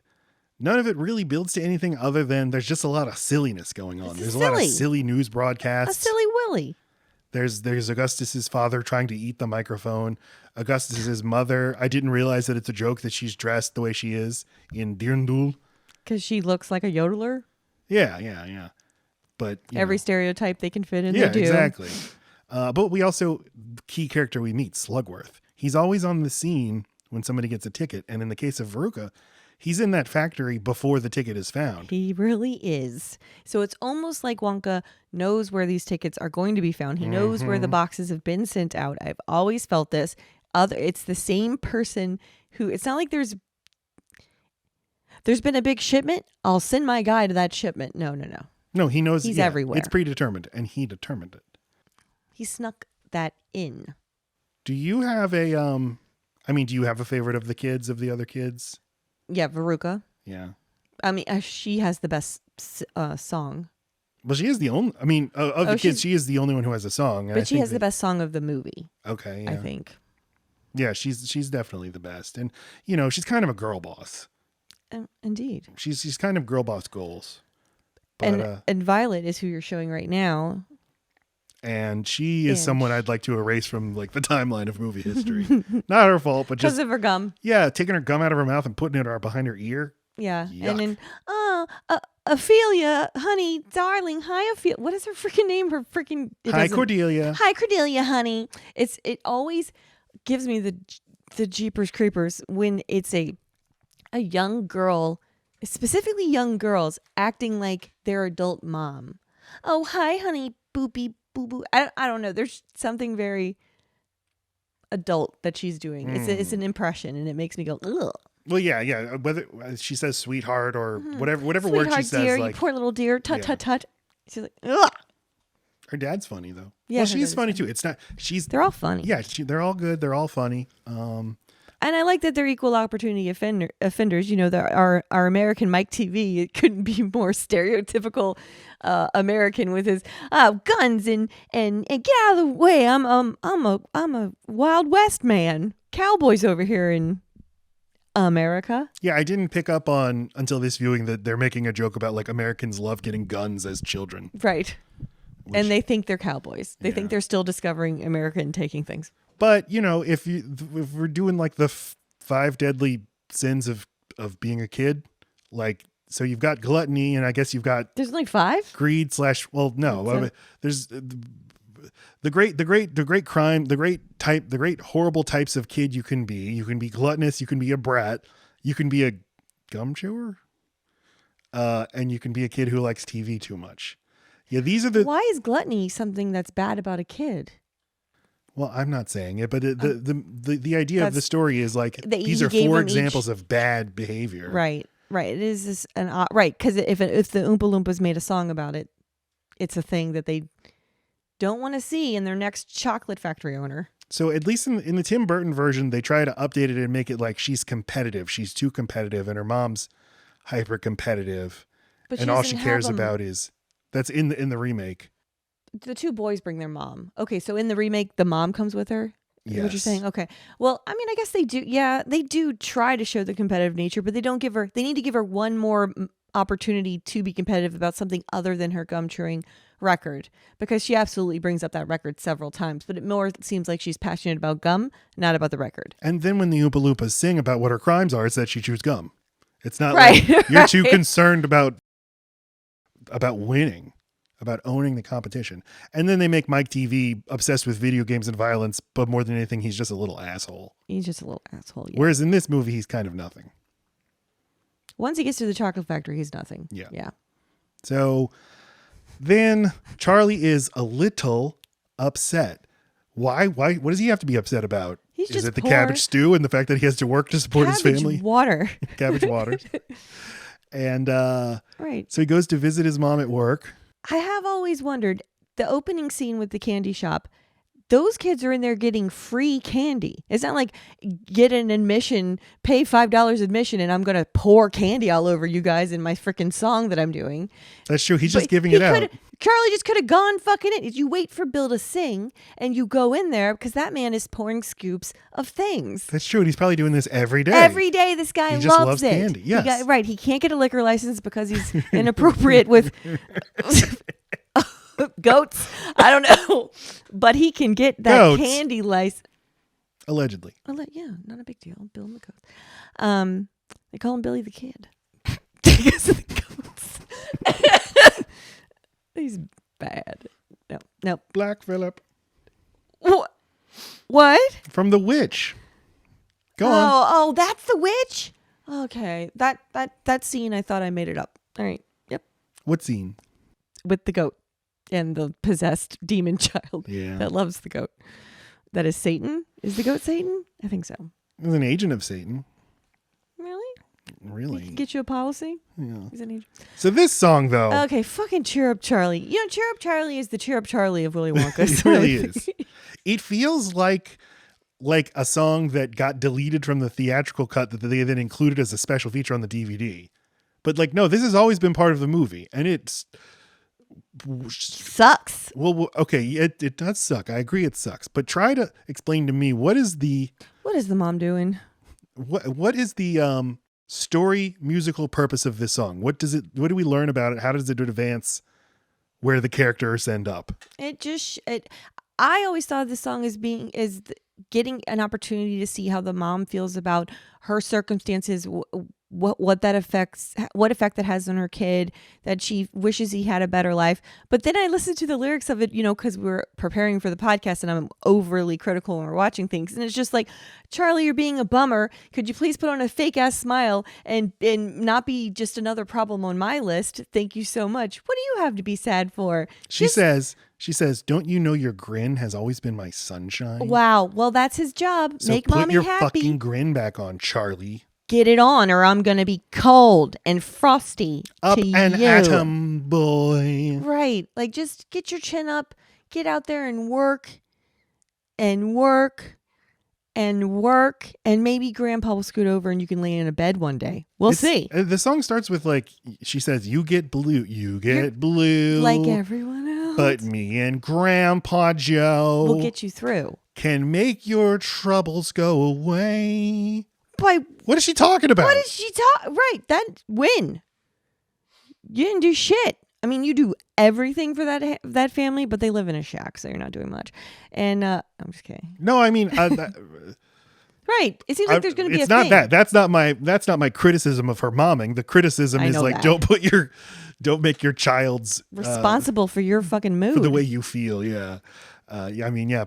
none of it really builds to anything other than there's just a lot of silliness going on. There's a lot of silly news broadcasts. A silly Willy. There's Augustus's father trying to eat the microphone. Augustus's mother. I didn't realize that it's a joke that she's dressed the way she is in Dirndl. Because she looks like a yodeler. Yeah. But every stereotype they can fit in, yeah, they do. Exactly. But we also, key character we meet, Slugworth. He's always on the scene when somebody gets a ticket. And in the case of Veruca, he's in that factory before the ticket is found. He really is. So it's almost like Wonka knows where these tickets are going to be found. He knows where the boxes have been sent out. I've always felt this. It's the same person who, it's not like there's been a big shipment. I'll send my guy to that shipment. No. No, he knows. He's everywhere. It's predetermined, and he determined it. He snuck that in. Do you have a, do you have a favorite of the other kids? Yeah, Veruca. Yeah. I mean, she has the best song. Well, she is the only, of the kids, she is the only one who has a song. But she has the best song of the movie. Okay, yeah. I think. Yeah, she's definitely the best. And, she's kind of a girl boss. Indeed. She's kind of girl boss goals. But, and Violet is who you're showing right now. And she is someone I'd like to erase from like the timeline of movie history. Not her fault, but just because of her gum. Yeah, taking her gum out of her mouth and putting it behind her ear. Yeah, Yuck. and then Ophelia, honey, darling, hi Ophelia. What is her freaking name? Her freaking Hi Cordelia. Hi Cordelia, honey. It always gives me the jeepers creepers when it's a young girl, specifically young girls acting like their adult mom. Oh, hi, honey, boopy. Boo boo. I don't know. There's something very adult that she's doing. It's an impression, and it makes me go ugh. Well, yeah. Whether she says sweetheart or whatever Sweetheart, word she says, dear, like you poor little dear. Tut yeah. tut tut. She's like ugh. Her dad's funny though. Yeah, well, she's funny too. It's not. They're all funny. Yeah, they're all good. They're all funny. And I like that they're equal opportunity offenders. Our American Mike TV, it couldn't be more stereotypical American with his guns and get out of the way. I'm a Wild West man. Cowboys over here in America. Yeah, I didn't pick up on until this viewing that they're making a joke about like Americans love getting guns as children. Right. And they think they're cowboys. They think they're still discovering America and taking things. But, if we're doing like the 5 deadly sins of being a kid, like, so you've got gluttony and I guess you've got. There's only 5? Greed / there's the great crime, the great horrible types of kid you can be. You can be gluttonous. You can be a brat. You can be a gum chewer. And you can be a kid who likes TV too much. Yeah, these are the. Why is gluttony something that's bad about a kid? Well, I'm not saying it, but the idea of the That's- story is like that these he are gave 4 them each- examples of bad behavior. Right. It is this right, because if the Oompa Loompas made a song about it, it's a thing that they don't want to see in their next chocolate factory owner. So at least in the Tim Burton version, they try to update it and make it like she's competitive. She's too competitive, and her mom's hyper competitive, But and all she cares about is that's in the remake. the 2 boys bring their mom. Okay, so in the remake, the mom comes with her. Is what you're Yes. saying? Okay. Well, I mean, I guess they do. Yeah, they do try to show the competitive nature, but they don't give her. They need to give her one more opportunity to be competitive about something other than her gum chewing record, because she absolutely brings up that record several times. But it more seems like she's passionate about gum, not about the record. And then when the Oompa Loompas sing about what her crimes are, it's that she chews gum. It's not Right, like you're too right. concerned about winning, about owning the competition. And then they make Mike TV obsessed with video games and violence, but more than anything, he's just a little asshole. He's just a little asshole. Yeah. Whereas in this movie, he's kind of nothing. Once he gets to the chocolate factory, he's nothing. Yeah. Yeah. So then Charlie is a little upset. Why? What does he have to be upset about? He's Is just it the poor. cabbage stew and the fact that he has to work to support his Cabbage family? water. Cabbage waters. And Right. so he goes to visit his mom at work. I have always wondered, the opening scene with the candy shop, those kids are in there getting free candy. It's not like get an admission, pay $5 admission, and I'm going to pour candy all over you guys in my freaking song that I'm doing. That's true. He's just But giving he it out. coulda- Charlie just could have gone fucking it. You wait for Bill to sing and you go in there because that man is pouring scoops of things. That's true. And he's probably doing this every day. Every day, this guy He just loves loves it. candy. Yes. Right. He can't get a liquor license because he's inappropriate with goats. I don't know. But he can get that Goats. candy license. Allegedly. Yeah, not a big deal. Bill and the goats. They call him Billy the Kid. Because of the goats. He's bad. No. Black Phillip. What? From The Witch. Go on. Oh, that's the witch? Okay. That scene, I thought I made it up. All right. Yep. What scene? With the goat and the possessed demon child Yeah. that loves the goat. That is Satan? Is the goat Satan? I think so. He's an agent of Satan. Really? Really? Get you a policy? Yeah. He's an agent. So this song, though, Okay, fucking Cheer Up Charlie. You know, Cheer Up Charlie is the Cheer Up Charlie of Willy Wonka. it really is. It feels like a song that got deleted from the theatrical cut that they then included as a special feature on the DVD. But like, no, this has always been part of the movie, and it's Sucks. well, okay, it does suck. I agree, it sucks. But try to explain to me what is the Mom doing? what is the story musical purpose of this song? What do we learn about it? How does it advance where the characters end up? I always thought this song getting an opportunity to see how the mom feels about her circumstances, what effect that has on her kid, that she wishes he had a better life. But then I listened to the lyrics of it, because we're preparing for the podcast and I'm overly critical when we're watching things. And it's just like, Charlie, you're being a bummer. Could you please put on a fake ass smile and not be just another problem on my list? Thank you so much. What do you have to be sad for? She says, don't you know your grin has always been my sunshine? Wow. Well, that's his job. So Make put mommy your happy. fucking grin back on, Charlie. Get it on, or I'm gonna be cold and frosty Up to and you. at 'em, boy. Right. Like, just get your chin up, get out there and work and work and work, and maybe grandpa will scoot over and you can lay in a bed one day. We'll see. The song starts with she says, you get blue, blue. Like everyone else. But me and Grandpa Joe We'll get you through. can make your troubles go away. Boy, What is she talking about? what is she talking? Right. That win. You didn't do shit. I mean, you do everything for that family, but they live in a shack, so you're not doing much. And I'm just kidding. No, I mean, Right. It seems like there's going to be it's a not thing. that. That's not my criticism of her momming. The criticism I is know like, that. don't make your child's Responsible for your fucking mood. for the way you feel. Yeah. I mean, yeah.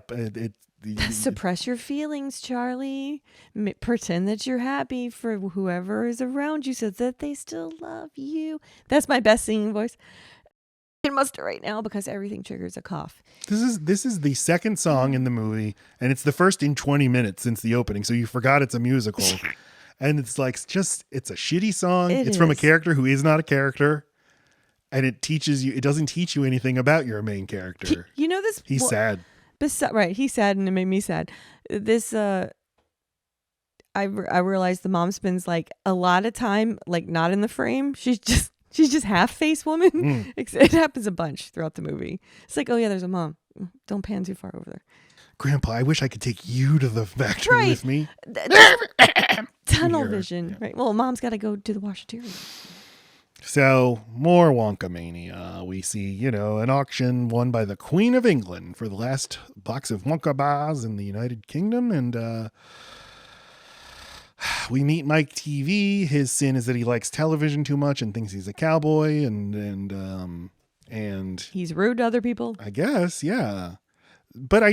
Suppress your feelings, Charlie. Pretend that you're happy for whoever is around you so that they still love you. That's my best singing voice. mustard right now because everything triggers a cough. This is the second song in the movie, and it's the first in 20 minutes since the opening. So you forgot it's a musical. And it's like, it's a shitty song. It's from a character who is not a character. And it doesn't teach you anything about your main character. You know this? He's sad. Right. He's sad and it made me sad. This, I realized the mom spends like a lot of time, like not in the frame. She's just half-face woman. It happens a bunch throughout the movie. It's like, oh yeah, there's a mom. Don't pan too far over there. Grandpa, I wish I could take you to the factory with me. Tunnel vision. Yeah. Right. Well, mom's got to go to the washateria. So, more Wonka mania. We see, an auction won by the Queen of England for the last box of Wonka bars in the United Kingdom. And we meet Mike TV. His sin is that he likes television too much and thinks he's a cowboy. And he's rude to other people. I guess, yeah. But I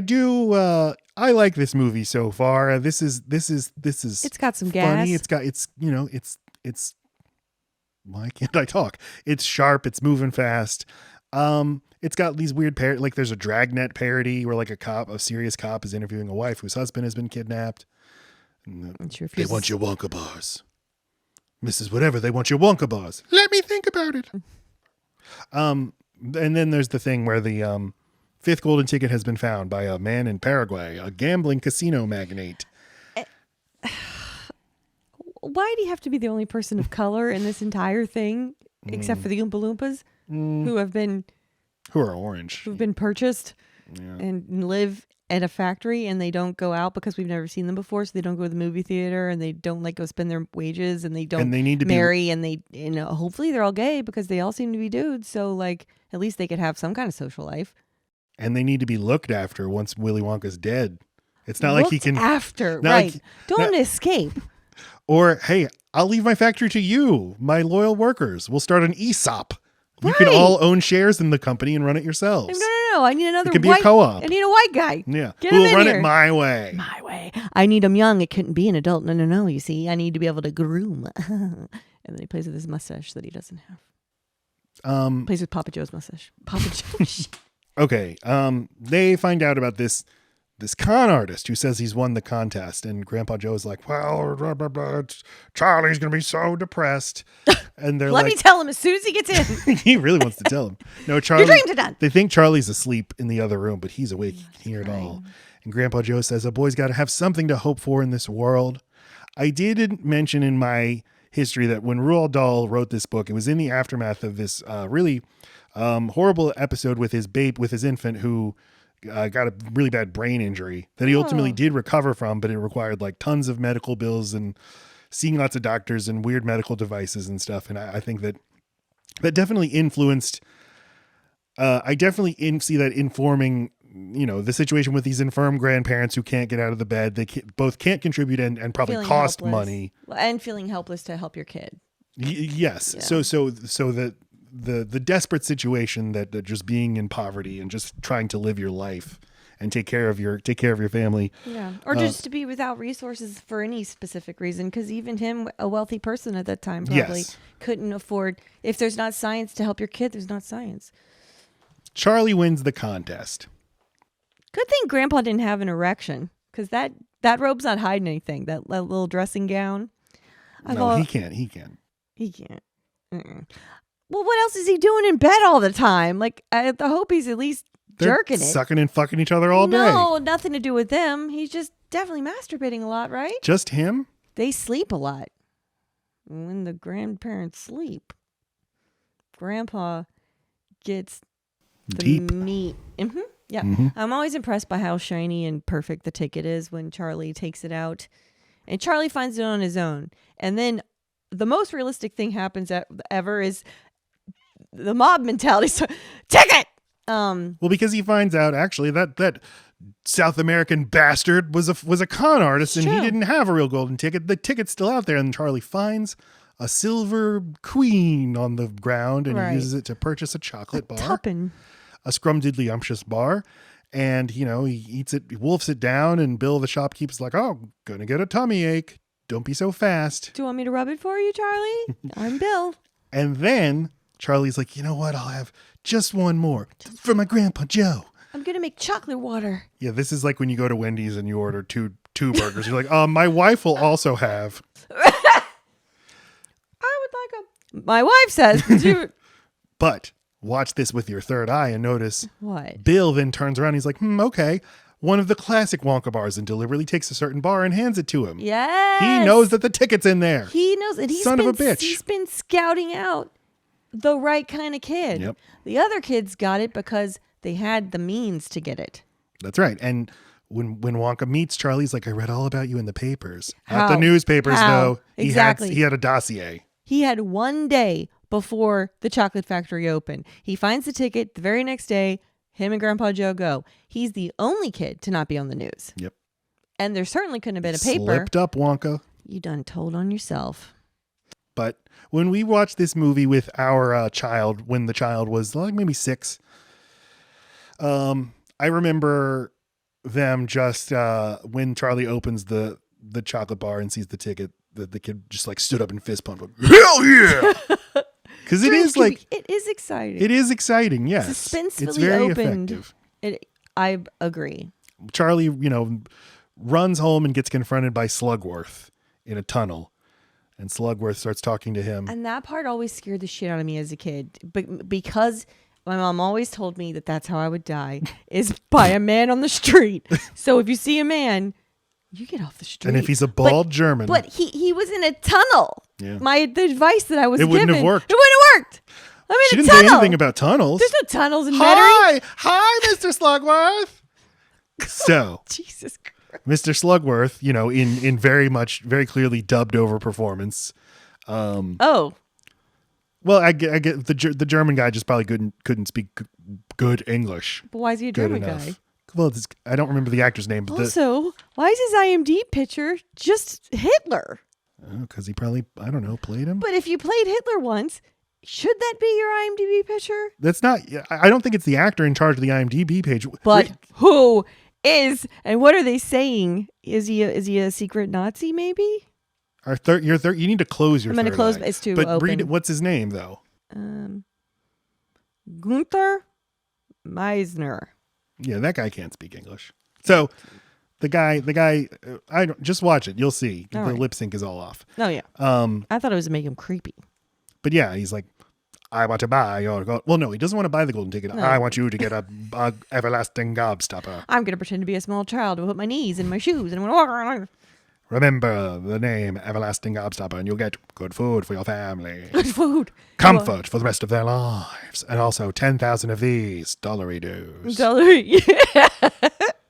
like this movie so far. This is it's got some funny. gas. It's why can't I talk? It's sharp. It's moving fast. It's got these weird like there's a Dragnet parody where like a serious cop is interviewing a wife whose husband has been kidnapped. They want your Wonka bars. Mrs. Whatever, they want your Wonka bars. Let me think about it. And then there's the thing where the fifth golden ticket has been found by a man in Paraguay, a gambling casino magnate. Why do you have to be the only person of color in this entire thing, except for the Oompa Loompas, who are orange, who've been purchased and live at a factory, and they don't go out because we've never seen them before, so they don't go to the movie theater, and they don't go spend their wages, and they don't need to marry, and they hopefully they're all gay because they all seem to be dudes, so like at least they could have some kind of social life. And they need to be looked after once Willy Wonka's dead. It's not like he can right. Don't escape. Or, hey, I'll leave my factory to you, my loyal workers. We'll start an ESOP. You can all own shares in the company and run it yourselves. No. I need another It could be a co-op. I need a white guy. Yeah. We'll run it my way. My way. I need him young. It couldn't be an adult. No. You see, I need to be able to groom. And then he plays with his mustache that he doesn't have. Plays with Papa Joe's mustache. Papa Joe. Okay. They find out about this con artist who says he's won the contest, and Grandpa Joe's like, well, Charlie's going to be so depressed. And they're Let me tell him as soon as he gets in. He really wants to tell him. No, Charlie. Your dreams are done. They think Charlie's asleep in the other room, but he's awake. He can hear it all. And Grandpa Joe says, a boy's got to have something to hope for in this world. I did mention in my history that when Roald Dahl wrote this book, it was in the aftermath of this really horrible episode with his infant who got a really bad brain injury that he ultimately did recover from, but it required like tons of medical bills and seeing lots of doctors and weird medical devices and stuff. And I think that definitely influenced, I definitely see that informing, the situation with these infirm grandparents who can't get out of the bed. They both can't contribute and probably feeling cost helpless. money. And feeling helpless to help your kid. Yes. Yeah. So that the desperate situation that just being in poverty and just trying to live your life and take care of your family. Yeah. Or just to be without resources for any specific reason. Because even him, a wealthy person at that time, probably couldn't afford, if there's not science to help your kid, there's not science. Charlie wins the contest. Good thing Grandpa didn't have an erection, because that robe's not hiding anything. That little dressing gown. He can't. He can't. Mm-mm. Well, what else is he doing in bed all the time? Like, I hope he's at least jerking it. Sucking and fucking each other all day. No, nothing to do with them. He's just definitely masturbating a lot, right? Just him? They sleep a lot. When the grandparents sleep, Grandpa gets the meat. Mm-hmm. Yeah. Mm-hmm. I'm always impressed by how shiny and perfect the ticket is when Charlie takes it out. And Charlie finds it on his own. And then the most realistic thing happens ever is the mob mentality. So, ticket! Well, because he finds out actually that South American bastard was a con artist, and he didn't have a real golden ticket. The ticket's still out there, and Charlie finds a silver queen on the ground, and he uses it to purchase a chocolate bar. Tuppence. A scrumdiddlyumptious bar. And, he eats it, he wolfs it down, and Bill, the shopkeeper's like, oh, gonna get a tummy ache. Don't be so fast. Do you want me to rub it for you, Charlie? I'm Bill. And then Charlie's like, you know what? I'll have Just one more. For my Grandpa Joe. I'm going to make chocolate water. Yeah, this is like when you go to Wendy's and you order two burgers. You're like, my wife will also have. I would like a... My wife says, dude. But watch this with your third eye and notice What? Bill then turns around. He's like, okay. One of the classic Wonka bars, and deliberately takes a certain bar and hands it to him. Yes. He knows that the ticket's in there. He knows it. Son of a bitch. He's been scouting out the right kind of kid. Yep. The other kids got it because they had the means to get it. That's right. And when Wonka meets Charlie, he's like, I read all about you in the papers. How? Not the newspapers, How? though. Exactly. He had a dossier. He had one day before the chocolate factory opened. He finds the ticket the very next day. Him and Grandpa Joe go. He's the only kid to not be on the news. Yep. And there certainly couldn't have been a paper. Slipped up, Wonka. You done told on yourself. But when we watched this movie with our child, when the child was like maybe 6, I remember them just when Charlie opens the chocolate bar and sees the ticket, the kid just like stood up and fist pumped. Like, hell yeah! Because it is like it is exciting. it is exciting. Yes, Suspensefully it's very opened. effective. I agree. Charlie, runs home and gets confronted by Slugworth in a tunnel. And Slugworth starts talking to him. And that part always scared the shit out of me as a kid. But because my mom always told me that that's how I would die, is by a man on the street. So if you see a man, you get off the street. And if he's a bald German. But he was in a tunnel. Yeah. The advice that I was given. It wouldn't have worked. It wouldn't have worked. I'm in She a didn't tunnel. say anything about tunnels. There's no tunnels in Metairie. Hi, Mr. Slugworth. So, Jesus Christ. Mr. Slugworth, in very clearly dubbed over performance. Oh. Well, I get the German guy just probably couldn't speak good English. But why is he a Good German enough. guy? Well, I don't remember the actor's name, but Also, why is his IMDb picture just Hitler? because he probably, I don't know, played him. But if you played Hitler once, should that be your IMDb picture? That's not. I don't think it's the actor in charge of the IMDb page. But Wait, who is, and what are they saying? Is he a secret Nazi? Maybe. you need to close your. I'm gonna third close. eye. It's too But open. read it. What's his name though? Gunther Meisner. Yeah, that guy can't speak English. So the guy, I don't just watch it. You'll see All the right. lip sync is all off. Oh yeah. I thought it was to make him creepy. But yeah, he's like, I want to buy your gold. Well, no, he doesn't want to buy the golden ticket. No. I want you to get a everlasting gobstopper. I'm gonna pretend to be a small child and put my knees in my shoes and I'm gonna walk around. Remember the name everlasting gobstopper, and you'll get good food for your family, Good food. comfort for the rest of their lives, and also 10,000 of these dollary dues. Yeah.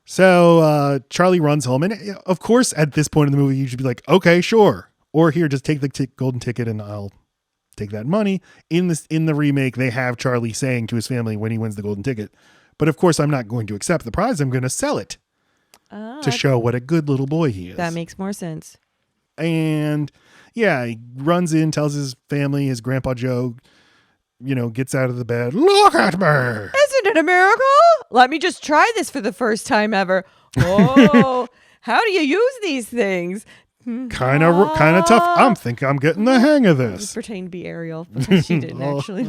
So Charlie runs home, and of course, at this point in the movie, you should be like, okay, sure, or here, just take the golden ticket, and I'll take that money. In the remake, they have Charlie saying to his family when he wins the golden ticket, but of course, I'm not going to accept the prize. I'm going to sell it to show what a good little boy he is. That makes more sense. And yeah, he runs in, tells his family, his Grandpa Joe, gets out of the bed. Look at me. Isn't it a miracle? Let me just try this for the first time ever. Oh, how do you use these things? Kind of tough. I'm thinking I'm getting the hang of I was this. pretending to be Ariel. She didn't actually.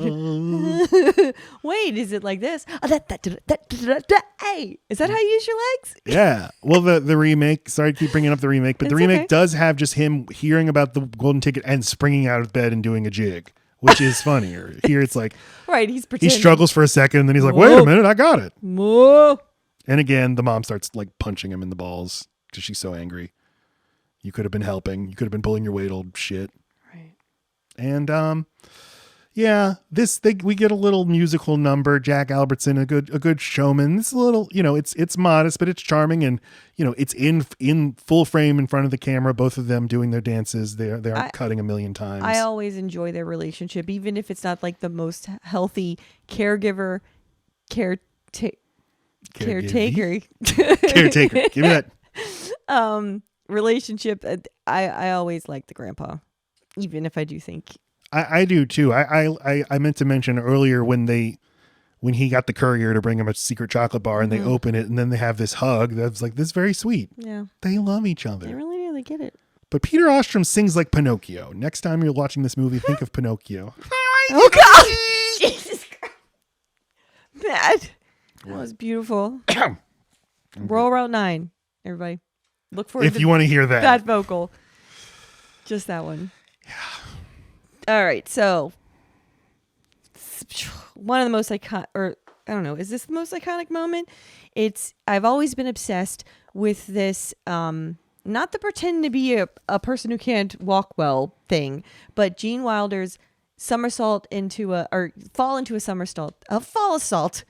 Wait, is it like this? Hey, is that how you use your legs? Yeah. Well, the remake, sorry to keep bringing up the remake, but the It's remake okay. does have just him hearing about the golden ticket and springing out of bed and doing a jig, which is funnier. Here it's like Right, he's he pretending. struggles for a second and then he's like, wait a minute, I got it. Whoa. And again, the mom starts like punching him in the balls because she's so angry. You could have been helping. You could have been pulling your weight, old shit. Right. And yeah, we get a little musical number. Jack Albertson, a good showman. It's a little, it's modest, but it's charming, and it's in full frame in front of the camera. Both of them doing their dances. They aren't cutting a million times. I always enjoy their relationship, even if it's not like the most healthy caretaker. Caregiver. Caretaker. Give me that. Relationship. I always like the grandpa, even if I do think I do too. I meant to mention earlier when he got the courier to bring him a secret chocolate bar and they open it and then they have this hug. That's like, this is very sweet. yeah, They love each other. they really do. They get it. But Peter Ostrom sings like Pinocchio. Next time you're watching this movie, think of Pinocchio. Oh God! Jesus Christ! That was beautiful. Roll Route 9, everybody. Look forward If you want to hear that vocal. Just that one. Yeah. All right. So, one of the most iconic, or I don't know, is this the most iconic moment? I've always been obsessed with this, not the pretend to be a person who can't walk well thing, but Gene Wilder's somersault fall into a somersault, a fall assault.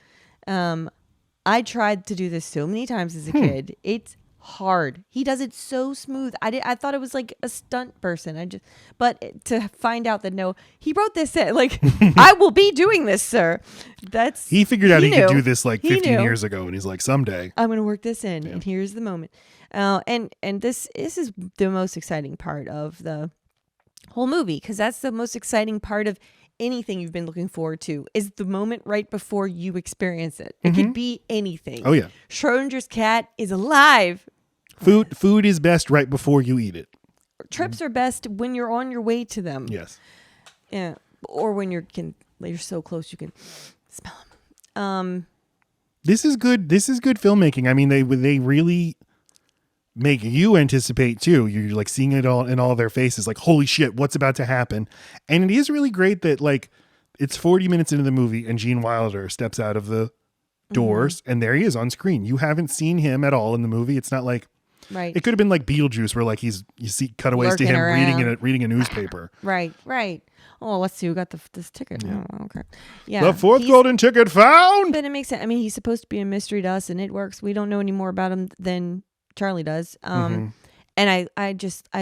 I tried to do this so many times as a kid. It's hard. He does it so smooth. I thought it was like a stunt person. But to find out that no, he wrote this in, like, I will be doing this, sir. He figured out he could knew. do this like 15 years ago, and he's like, someday I'm going to work this in, and here's the moment. And this is the most exciting part of the whole movie, because that's the most exciting part of anything you've been looking forward to, is the moment right before you experience it. It could be anything. Oh yeah, Schrodinger's cat is alive. Food is best right before you eat it. Trips are best when you're on your way to them. Yes. Yeah. Or when you're so close you can smell them. This is good. This is good filmmaking. I mean, they really make you anticipate too. You're like seeing it all in all their faces, like, holy shit, what's about to happen? And it is really great that, like, it's 40 minutes into the movie and Gene Wilder steps out of the doors and there he is on screen. You haven't seen him at all in the movie. It's not like, right. It could have been like Beetlejuice, where like you see cutaways Lurking to him around. reading a newspaper. Right. Oh, let's see who got this ticket. Yeah. Oh, okay. Yeah. The fourth golden ticket found. But it makes sense. I mean, he's supposed to be a mystery to us, and it works. We don't know any more about him than Charlie does. And I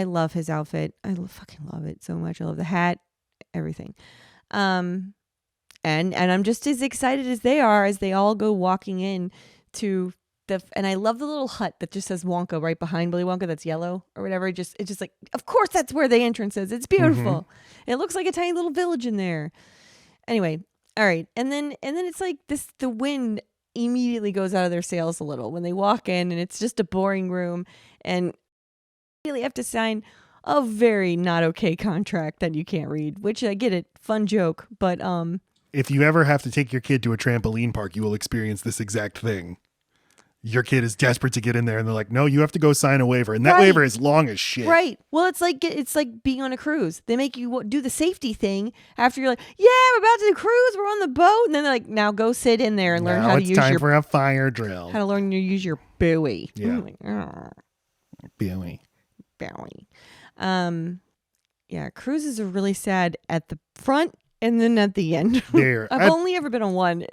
love his outfit. I fucking love it so much. I love the hat, everything. And I'm just as excited as they are as they all go walking in to and I love the little hut that just says Wonka right behind Willy Wonka, that's yellow or whatever. It's just like, of course that's where the entrance is. It's beautiful. It looks like a tiny little village in there. Anyway, all right. And then it's like this, the wind immediately goes out of their sails a little when they walk in, and it's just a boring room, and immediately have to sign a very not okay contract that you can't read, which I get it. Fun joke. But if you ever have to take your kid to a trampoline park, you will experience this exact thing. Your kid is desperate to get in there, and they're like, no, you have to go sign a waiver. And that waiver is long as shit. Right. Well, it's like being on a cruise. They make you do the safety thing after you're like, yeah, we're about to cruise. We're on the boat. And then they're like, now go sit in there and learn how to use it's time for a fire drill. How to learn to use your buoy. Yeah. Like, Buoy. Yeah, cruises are really sad at the front and then at the end. I've only ever been on one.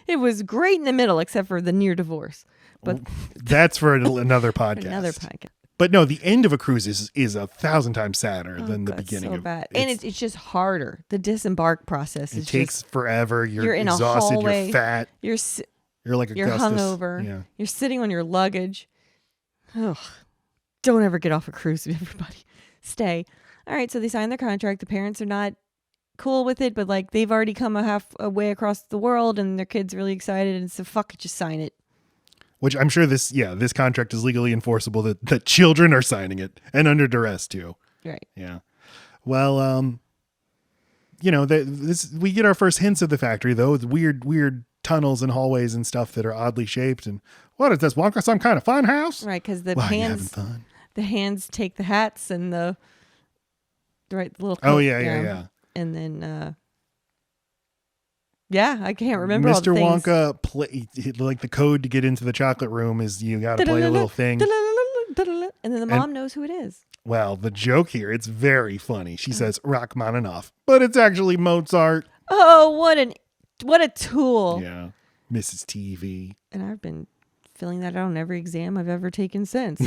It was great in the middle, except for the near divorce. But that's for another podcast. But no, the end of a cruise is 1,000 times sadder than the beginning. So bad. And it's just harder. The disembark process it takes forever. You're in exhausted. A hallway, you're fat. You're like you're Augustus. hungover. Yeah. You're sitting on your luggage. Ugh. Don't ever get off a cruise, everybody. Stay. All right, so they sign their contract. The parents are not cool with it, but like they've already come a way across the world, and their kid's really excited, and so fuck it, just sign it. Which I'm sure this contract is legally enforceable, that children are signing it, and under duress too. Right. Yeah. Well, we get our first hints of the factory though, with weird tunnels and hallways and stuff that are oddly shaped. And what is this, Wonka? Some kind of fun house? Right, because the hands take the hats and the little. Oh yeah. And then. Yeah, I can't remember Mr. all the things. Wonka, like the code to get into the chocolate room is you got to play a little thing. And then the mom knows who it is. Well, the joke here, it's very funny. She says Rachmaninoff, but it's actually Mozart. Oh, what a tool. Yeah, Mrs. TV. And I've been filling that out on every exam I've ever taken since.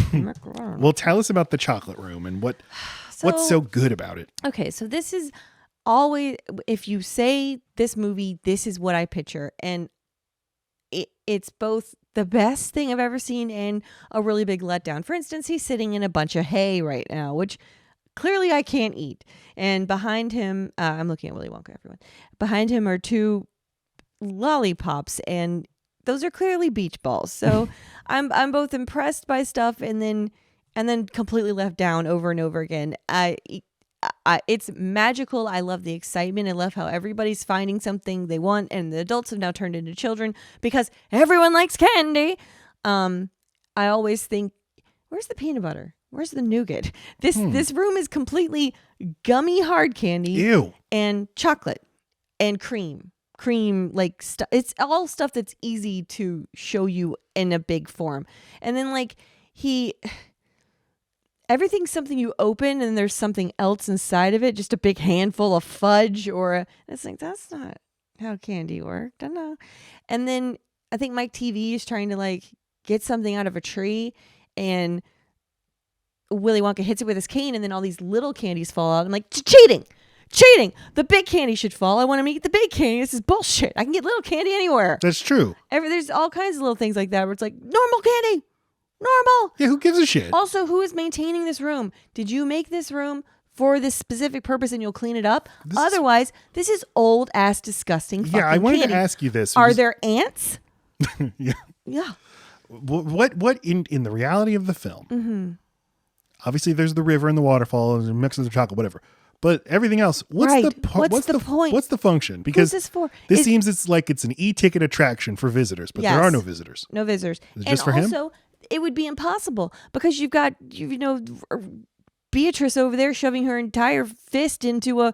Well, tell us about the chocolate room and what's so good about it. Okay, so this is always, if you say this movie, this is what I picture, and it's both the best thing I've ever seen and a really big letdown. For instance, he's sitting in a bunch of hay right now, which clearly I can't eat, and behind him, I'm looking at Willy Wonka, everyone. Behind him are 2 lollipops, and those are clearly beach balls. So I'm both impressed by stuff and then completely left down over and over again. it's magical. I love the excitement. I love how everybody's finding something they want, and the adults have now turned into children because everyone likes candy. I always think, where's the peanut butter? Where's the nougat? This room is completely gummy hard candy. Ew. And chocolate and cream like stuff. It's all stuff that's easy to show you in a big form. And then like everything's something you open and there's something else inside of it, just a big handful of fudge it's like, that's not how candy worked. I don't know. And then I think Mike TV is trying to like get something out of a tree, and Willy Wonka hits it with his cane, and then all these little candies fall out. I'm like, cheating. The big candy should fall. I want to eat the big candy. This is bullshit. I can get little candy anywhere. That's true. There's all kinds of little things like that where it's like, normal candy. Normal. Yeah, who gives a shit? Also, who is maintaining this room? Did you make this room for this specific purpose and you'll clean it up? Otherwise, this is old ass disgusting fucking I wanted candy. to ask you this. Are there ants? Yeah. Yeah. What in the reality of the film? Obviously, there's the river and the waterfall and mixes of chocolate, whatever. But everything else, what's the point? What's the function? Because who's this for? This seems it's like it's an e-ticket attraction for visitors, but there are no visitors. No visitors. Is it just for him? Also, it would be impossible because you've got Beatrice over there shoving her entire fist into a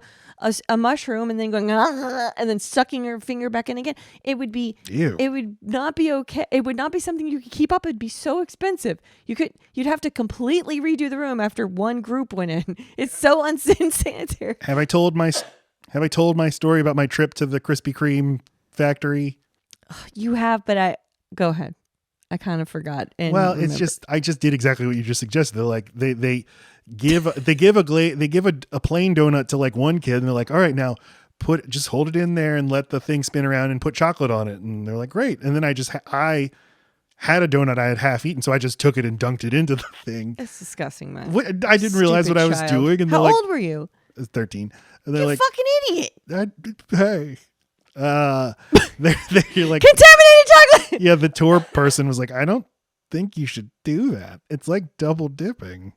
mushroom and then going and then sucking her finger back in again. It would be Ew. It would not be okay. It would not be something you could keep up. It'd be so expensive. You'd have to completely redo the room after one group went in. It's so unsanitary. Have I told my story about my trip to the Krispy Kreme factory? You have, but go ahead. I kind of forgot. It's just I just did exactly what you just suggested. They're like they give a plain donut to like one kid, and they're like, all right, now just hold it in there and let the thing spin around and put chocolate on it, and they're like, great. And then I had a donut I had half eaten, so I just took it and dunked it into the thing. It's disgusting, man. I didn't realize what I was doing. And how old were you? I was 13. And they're You like, fucking idiot! hey. You're like, Contaminated chocolate. yeah, the tour person was like, I don't think you should do that. It's like double dipping.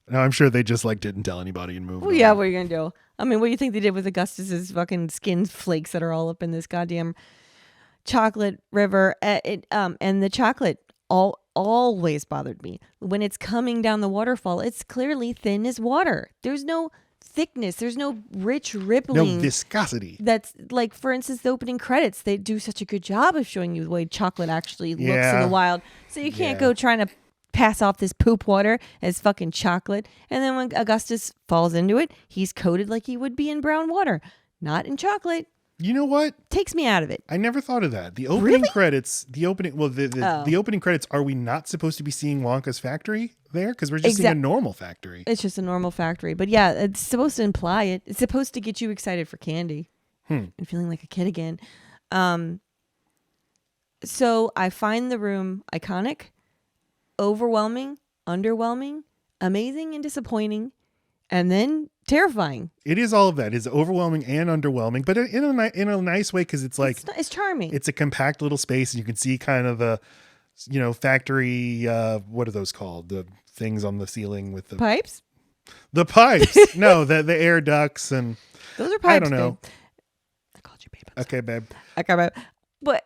Now I'm sure they just like didn't tell anybody and moved on. Yeah, what are you gonna do? I mean, what do you think they did with Augustus's fucking skin flakes that are all up in this goddamn chocolate river? And the chocolate always bothered me when it's coming down the waterfall. It's clearly thin as water. There's no thickness. There's no rich rippling. No viscosity. That's like, for instance, the opening credits. They do such a good job of showing you the way chocolate actually looks in the wild. So you can't go trying to pass off this poop water as fucking chocolate. And then when Augustus falls into it, he's coated like he would be in brown water, not in chocolate. You know what? Takes me out of it. I never thought of that. The opening credits, the opening credits, are we not supposed to be seeing Wonka's factory there? Because we're just seeing a normal factory. It's just a normal factory. But yeah, it's supposed to imply it. It's supposed to get you excited for candy and feeling like a kid again. So I find the room iconic, overwhelming, underwhelming, amazing and disappointing, and then terrifying. It is all of that. It's overwhelming and underwhelming, but in a nice way, because it's like it's charming. It's a compact little space, and you can see kind of the, factory. What are those called? The things on the ceiling with the pipes. The pipes. No, the air ducts and those are pipes. I don't know. Babe. I called you babe. Okay, babe. Okay, babe. But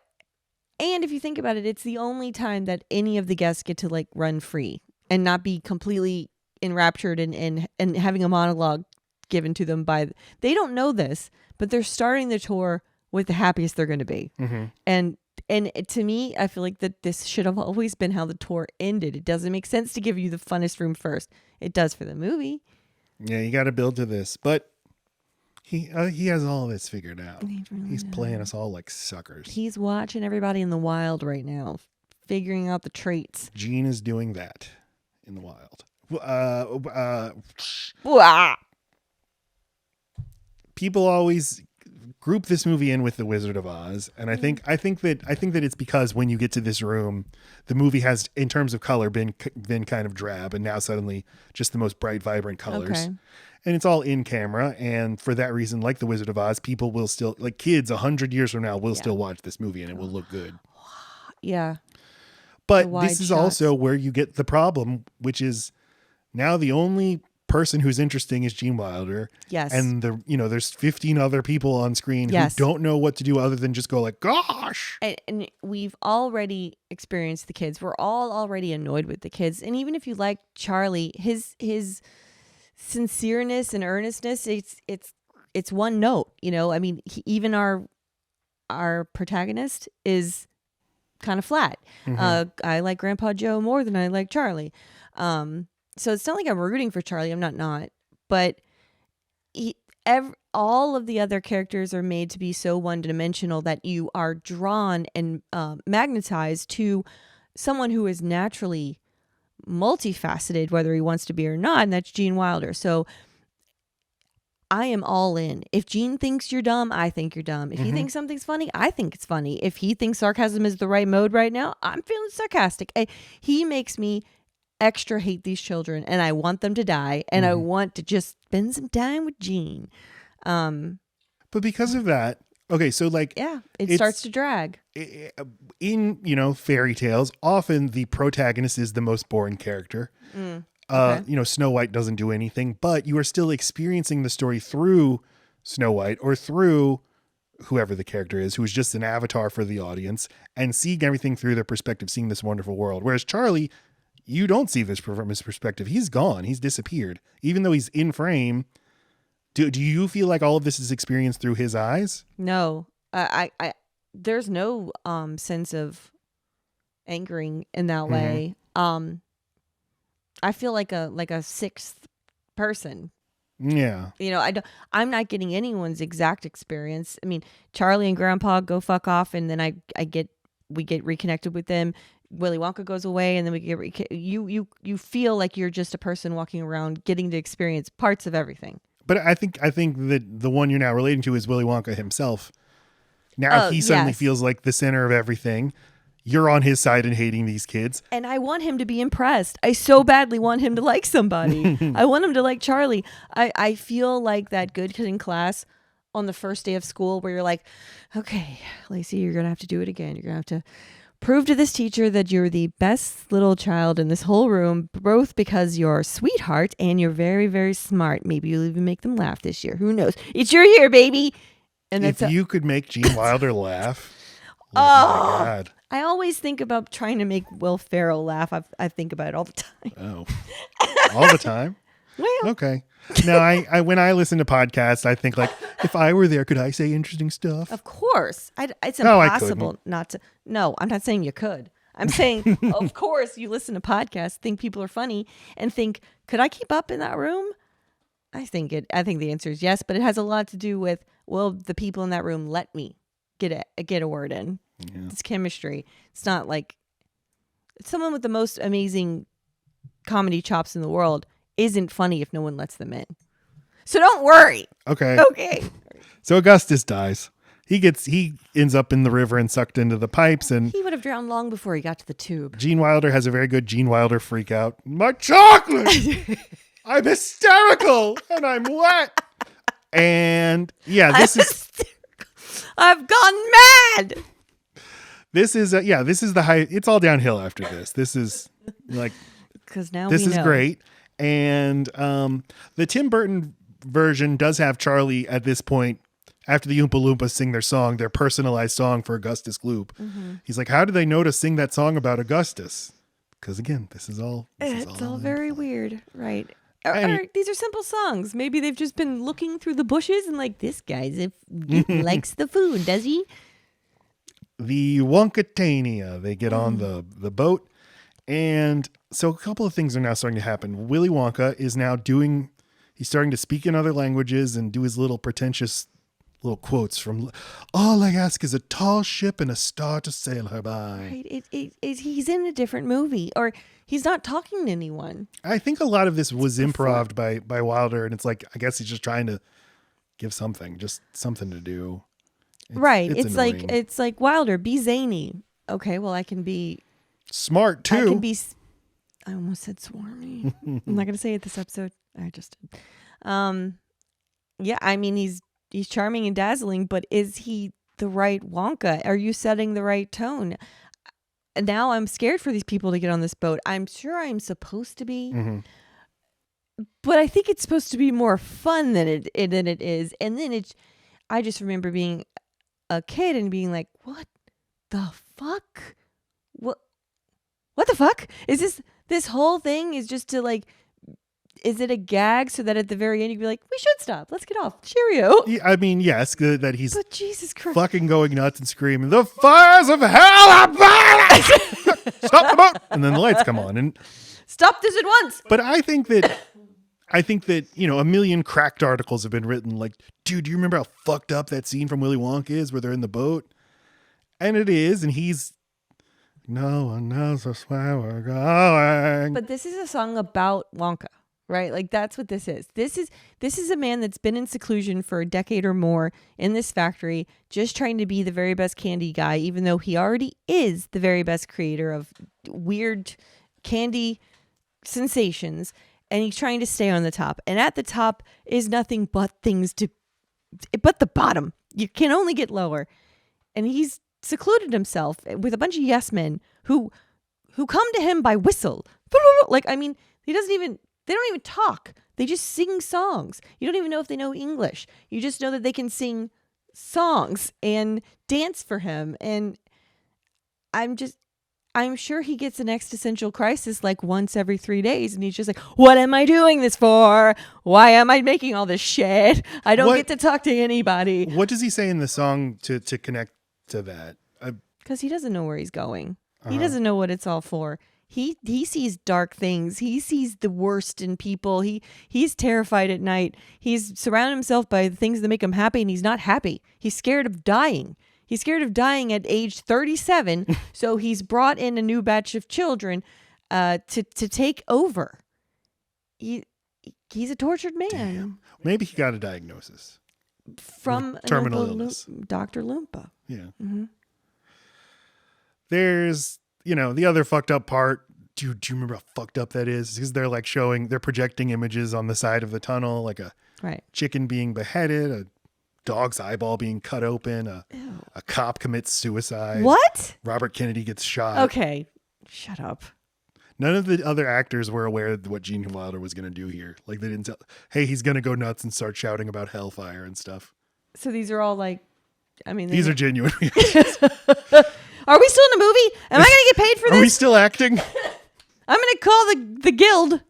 and if you think about it, it's the only time that any of the guests get to like run free and not be completely enraptured and having a monologue given to them by. They don't know this, but they're starting the tour with the happiest they're going to be. Mm-hmm. And to me, I feel like that this should have always been how the tour ended. It doesn't make sense to give you the funnest room first. It does for the movie. Yeah, you got to build to this, but he has all this figured out. He's playing us all like suckers. He's watching everybody in the wild right now, figuring out the traits. Gene is doing that in the wild. People always group this movie in with The Wizard of Oz, and I think that it's because when you get to this room, the movie has, in terms of color, been kind of drab, and now suddenly just the most bright, vibrant colors. Okay. And it's all in camera, and for that reason, like The Wizard of Oz, people will still, like kids 100 years from now, will still watch this movie, and it will look good. Yeah. But this is also where you get the problem, which is now the only person who's interesting is Gene Wilder. Yes. And there's 15 other people on screen Yes. who don't know what to do other than just go like, gosh. And we've already experienced the kids. We're all already annoyed with the kids. And even if you like Charlie, his sincereness and earnestness, it's one note. I mean, even our protagonist is kind of flat. I like Grandpa Joe more than I like Charlie. So it's not like I'm rooting for Charlie. I'm not. But all of the other characters are made to be so one-dimensional that you are drawn and magnetized to someone who is naturally multifaceted, whether he wants to be or not, and that's Gene Wilder. So I am all in. If Gene thinks you're dumb, I think you're dumb. If he thinks something's funny, I think it's funny. If he thinks sarcasm is the right mode right now, I'm feeling sarcastic. He makes me extra hate these children, and I want them to die, and I want to just spend some time with Gene. But because of that, okay, so it starts to drag. In fairy tales, often the protagonist is the most boring character. Snow White doesn't do anything, but you are still experiencing the story through Snow White or through whoever the character is, who is just an avatar for the audience, and seeing everything through their perspective, seeing this wonderful world. Whereas Charlie, you don't see this from his perspective. He's gone. He's disappeared. Even though he's in frame, do you feel like all of this is experienced through his eyes? No, I there's no sense of angering in that way. I feel like a sixth person. Yeah. I'm not getting anyone's exact experience. I mean, Charlie and Grandpa go fuck off, and then we get reconnected with them. Willy Wonka goes away, and then we get you feel like you're just a person walking around getting to experience parts of everything. But I think that the one you're now relating to is Willy Wonka himself. Now he suddenly feels like the center of everything. You're on his side and hating these kids. And I want him to be impressed. I so badly want him to like somebody. I want him to like Charlie. I feel like that good kid in class on the first day of school where you're like, okay, Lacey, you're going to have to do it again. You're going to have to prove to this teacher that you're the best little child in this whole room, both because you're a sweetheart and you're very, very smart. Maybe you'll even make them laugh this year. Who knows? It's your year, baby. And if you could make Gene Wilder laugh, oh my God. I always think about trying to make Will Ferrell laugh. I think about it all the time. Oh, all the time? Well, okay. Now, I when I listen to podcasts, I think like, if I were there, could I say interesting stuff? Of course. It's No, I impossible not to. No, I'm not saying you could. I'm saying, of course, you listen to podcasts, think people are funny, and think, could I keep up in that room? I think the answer is yes, but it has a lot to do with, will the people in that room let me get a word in? Yeah. It's chemistry. It's not like someone with the most amazing comedy chops in the world isn't funny if no one lets them in. So don't worry. Okay. So Augustus dies. He ends up in the river and sucked into the pipes, and he would have drowned long before he got to the tube. Gene Wilder has a very good Gene Wilder freak out. My chocolate! I'm hysterical and I'm wet. And yeah, I've gone mad. This is the high. It's all downhill after this. This is like, because now this we is know. great. And the Tim Burton version does have Charlie at this point, after the Oompa Loompas sing their personalized song for Augustus Gloop. Mm-hmm. He's like, how do they know to sing that song about Augustus? Because again, it's all very weird, right? These are simple songs. Maybe they've just been looking through the bushes and like, this guy likes the food, does he? The Wonkatania, they get on the boat. And so a couple of things are now starting to happen. Willy Wonka is now he's starting to speak in other languages and do his little pretentious little quotes from, all I ask is a tall ship and a star to sail her by. Right. He's in a different movie, or he's not talking to anyone. I think a lot of this was improv by Wilder, and it's like, I guess he's just trying to give just something to do. It's like Wilder, be zany. Okay, well, I can be smart too. I can be. I almost said swarmy. I'm not gonna say it this episode. I just did. Yeah, I mean he's charming and dazzling, but is he the right Wonka? Are you setting the right tone? Now I'm scared for these people to get on this boat. I'm sure I'm supposed to be. Mm-hmm. but I think it's supposed to be more fun than it is. And then I just remember being a kid and being like, what the fuck? What the fuck? Is this whole thing is just to like, is it a gag so that at the very end you'd be like, we should stop. Let's get off. Cheerio. Yeah, I mean, yes, good that he's But Jesus Christ. fucking going nuts and screaming, the fires of hell are burning! Stop the boat! And then the lights come on. And Stop this at once. but I think that, you know, a million cracked articles have been written like, dude, do you remember how fucked up that scene from Willy Wonka is where they're in the boat? And it is, and he's, no one knows us where we're going. But this is a song about Wonka, right? Like that's what this is. This is a man that's been in seclusion for a decade or more in this factory, just trying to be the very best candy guy, even though he already is the very best creator of weird candy sensations. And he's trying to stay on the top. And at the top is nothing but but the bottom. You can only get lower. And he's secluded himself with a bunch of yes men who come to him by whistle. Like, I mean, they don't even talk. They just sing songs. You don't even know if they know English. You just know that they can sing songs and dance for him. And I'm sure he gets an existential crisis like once every 3 days. And he's just like, what am I doing this for? Why am I making all this shit? I don't get to talk to anybody. What does he say in the song to connect to that? Because he doesn't know where he's going. He doesn't know what it's all for. He sees dark things. He sees the worst in people. He's terrified at night. He's surrounded himself by the things that make him happy, and he's not happy. He's scared of dying. He's scared of dying at age 37. So he's brought in a new batch of children to take over. He's a tortured man. Damn. Maybe he got a diagnosis From terminal illness. Dr. Loompa. Yeah. Mm-hmm. There's, you know, the other fucked up part. Do you remember how fucked up that is? Because they're like they're projecting images on the side of the tunnel, like a chicken being beheaded, a dog's eyeball being cut open, a cop commits suicide. What? Robert Kennedy gets shot. Okay. Shut up. None of the other actors were aware of what Gene Wilder was going to do here. Like they didn't tell, hey, he's going to go nuts and start shouting about hellfire and stuff. So these are all like, I mean, These are genuine. Are we still in a movie? Am I going to get paid for this? Are we still acting? I'm going to call the guild.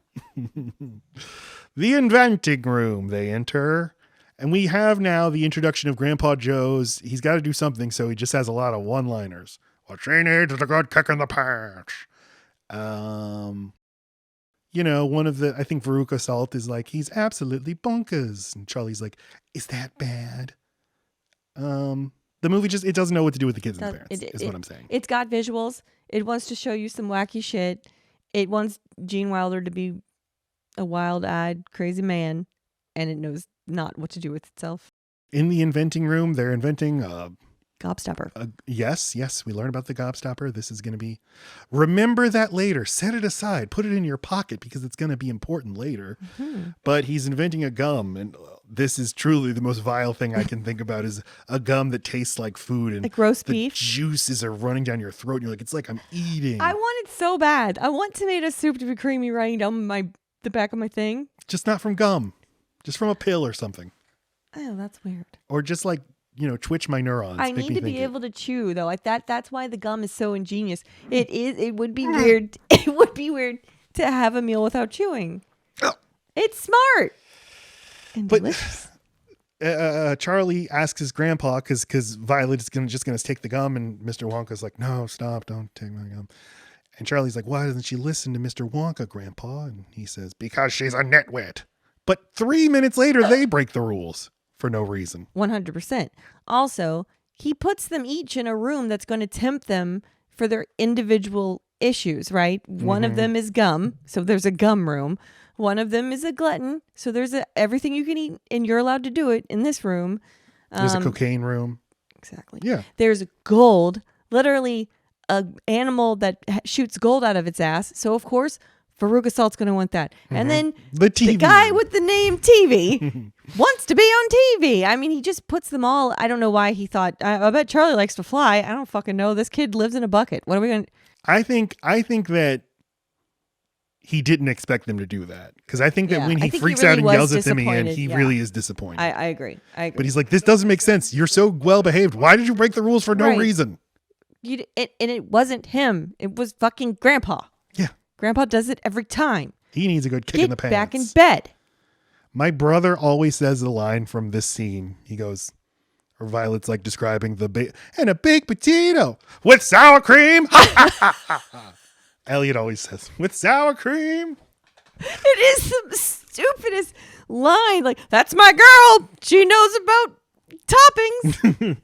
The inventing room they enter. And we have now the introduction of Grandpa Joe's. He's got to do something, so he just has a lot of one-liners. What she needs is a good kick in the pants. You know, I think Veruca Salt is like, he's absolutely bonkers. And Charlie's like, is that bad? The movie it doesn't know what to do with the kids and the parents, is what I'm saying. It's got visuals. It wants to show you some wacky shit. It wants Gene Wilder to be a wild-eyed, crazy man, and it knows not what to do with itself. In the inventing room, they're inventing Gobstopper. Yes, we learn about the gobstopper. This is going to be, remember that later. Set it aside. Put it in your pocket because it's going to be important later. Mm-hmm. But he's inventing a gum, and this is truly the most vile thing I can think about is a gum that tastes like food and like roast the beef. Juices are running down your throat. And you're like, it's like I'm eating. I want it so bad. I want tomato soup to be creamy running down the back of my thing. Just not from gum. Just from a pill or something. Oh, that's weird. Or just like, you know, twitch my neurons. I need to be able to chew though. That's why the gum is so ingenious. It would be weird. It would be weird to have a meal without chewing. Oh. It's smart and delicious. Charlie asks his grandpa because Violet is just gonna take the gum, and Mr. Wonka's like, no, stop, don't take my gum. And Charlie's like, why doesn't she listen to Mr. Wonka, Grandpa? And he says, because she's a nitwit. But 3 minutes later, they break the rules for no reason. 100%. Also, he puts them each in a room that's going to tempt them for their individual issues, right? Mm-hmm. One of them is gum, so there's a gum room. One of them is a glutton, so there's everything you can eat, and you're allowed to do it in this room. There's a cocaine room. Exactly. Yeah. There's gold, literally an animal that shoots gold out of its ass. So, of course, Veruca Salt's going to want that. Mm-hmm. And then the guy with the name TV wants to be on TV. I mean, he just puts them all. I don't know why he thought, I bet Charlie likes to fly. I don't fucking know. This kid lives in a bucket. What are we going to... I think that he didn't expect them to do that. Because I think that Yeah, when I he think he freaks really out and was yells at them again, disappointed, he yeah. really is disappointed. I agree. But he's like, this doesn't make sense. You're so well behaved. Why did you break the rules for no Right. reason? And it wasn't him. It was fucking Grandpa. Yeah. Grandpa does it every time. He needs a good kick in the Get pants. back in bed. My brother always says the line from this scene. He goes, or Violet's like describing and a baked potato with sour cream. Elliot always says, with sour cream. It is the stupidest line. Like, that's my girl. She knows about toppings.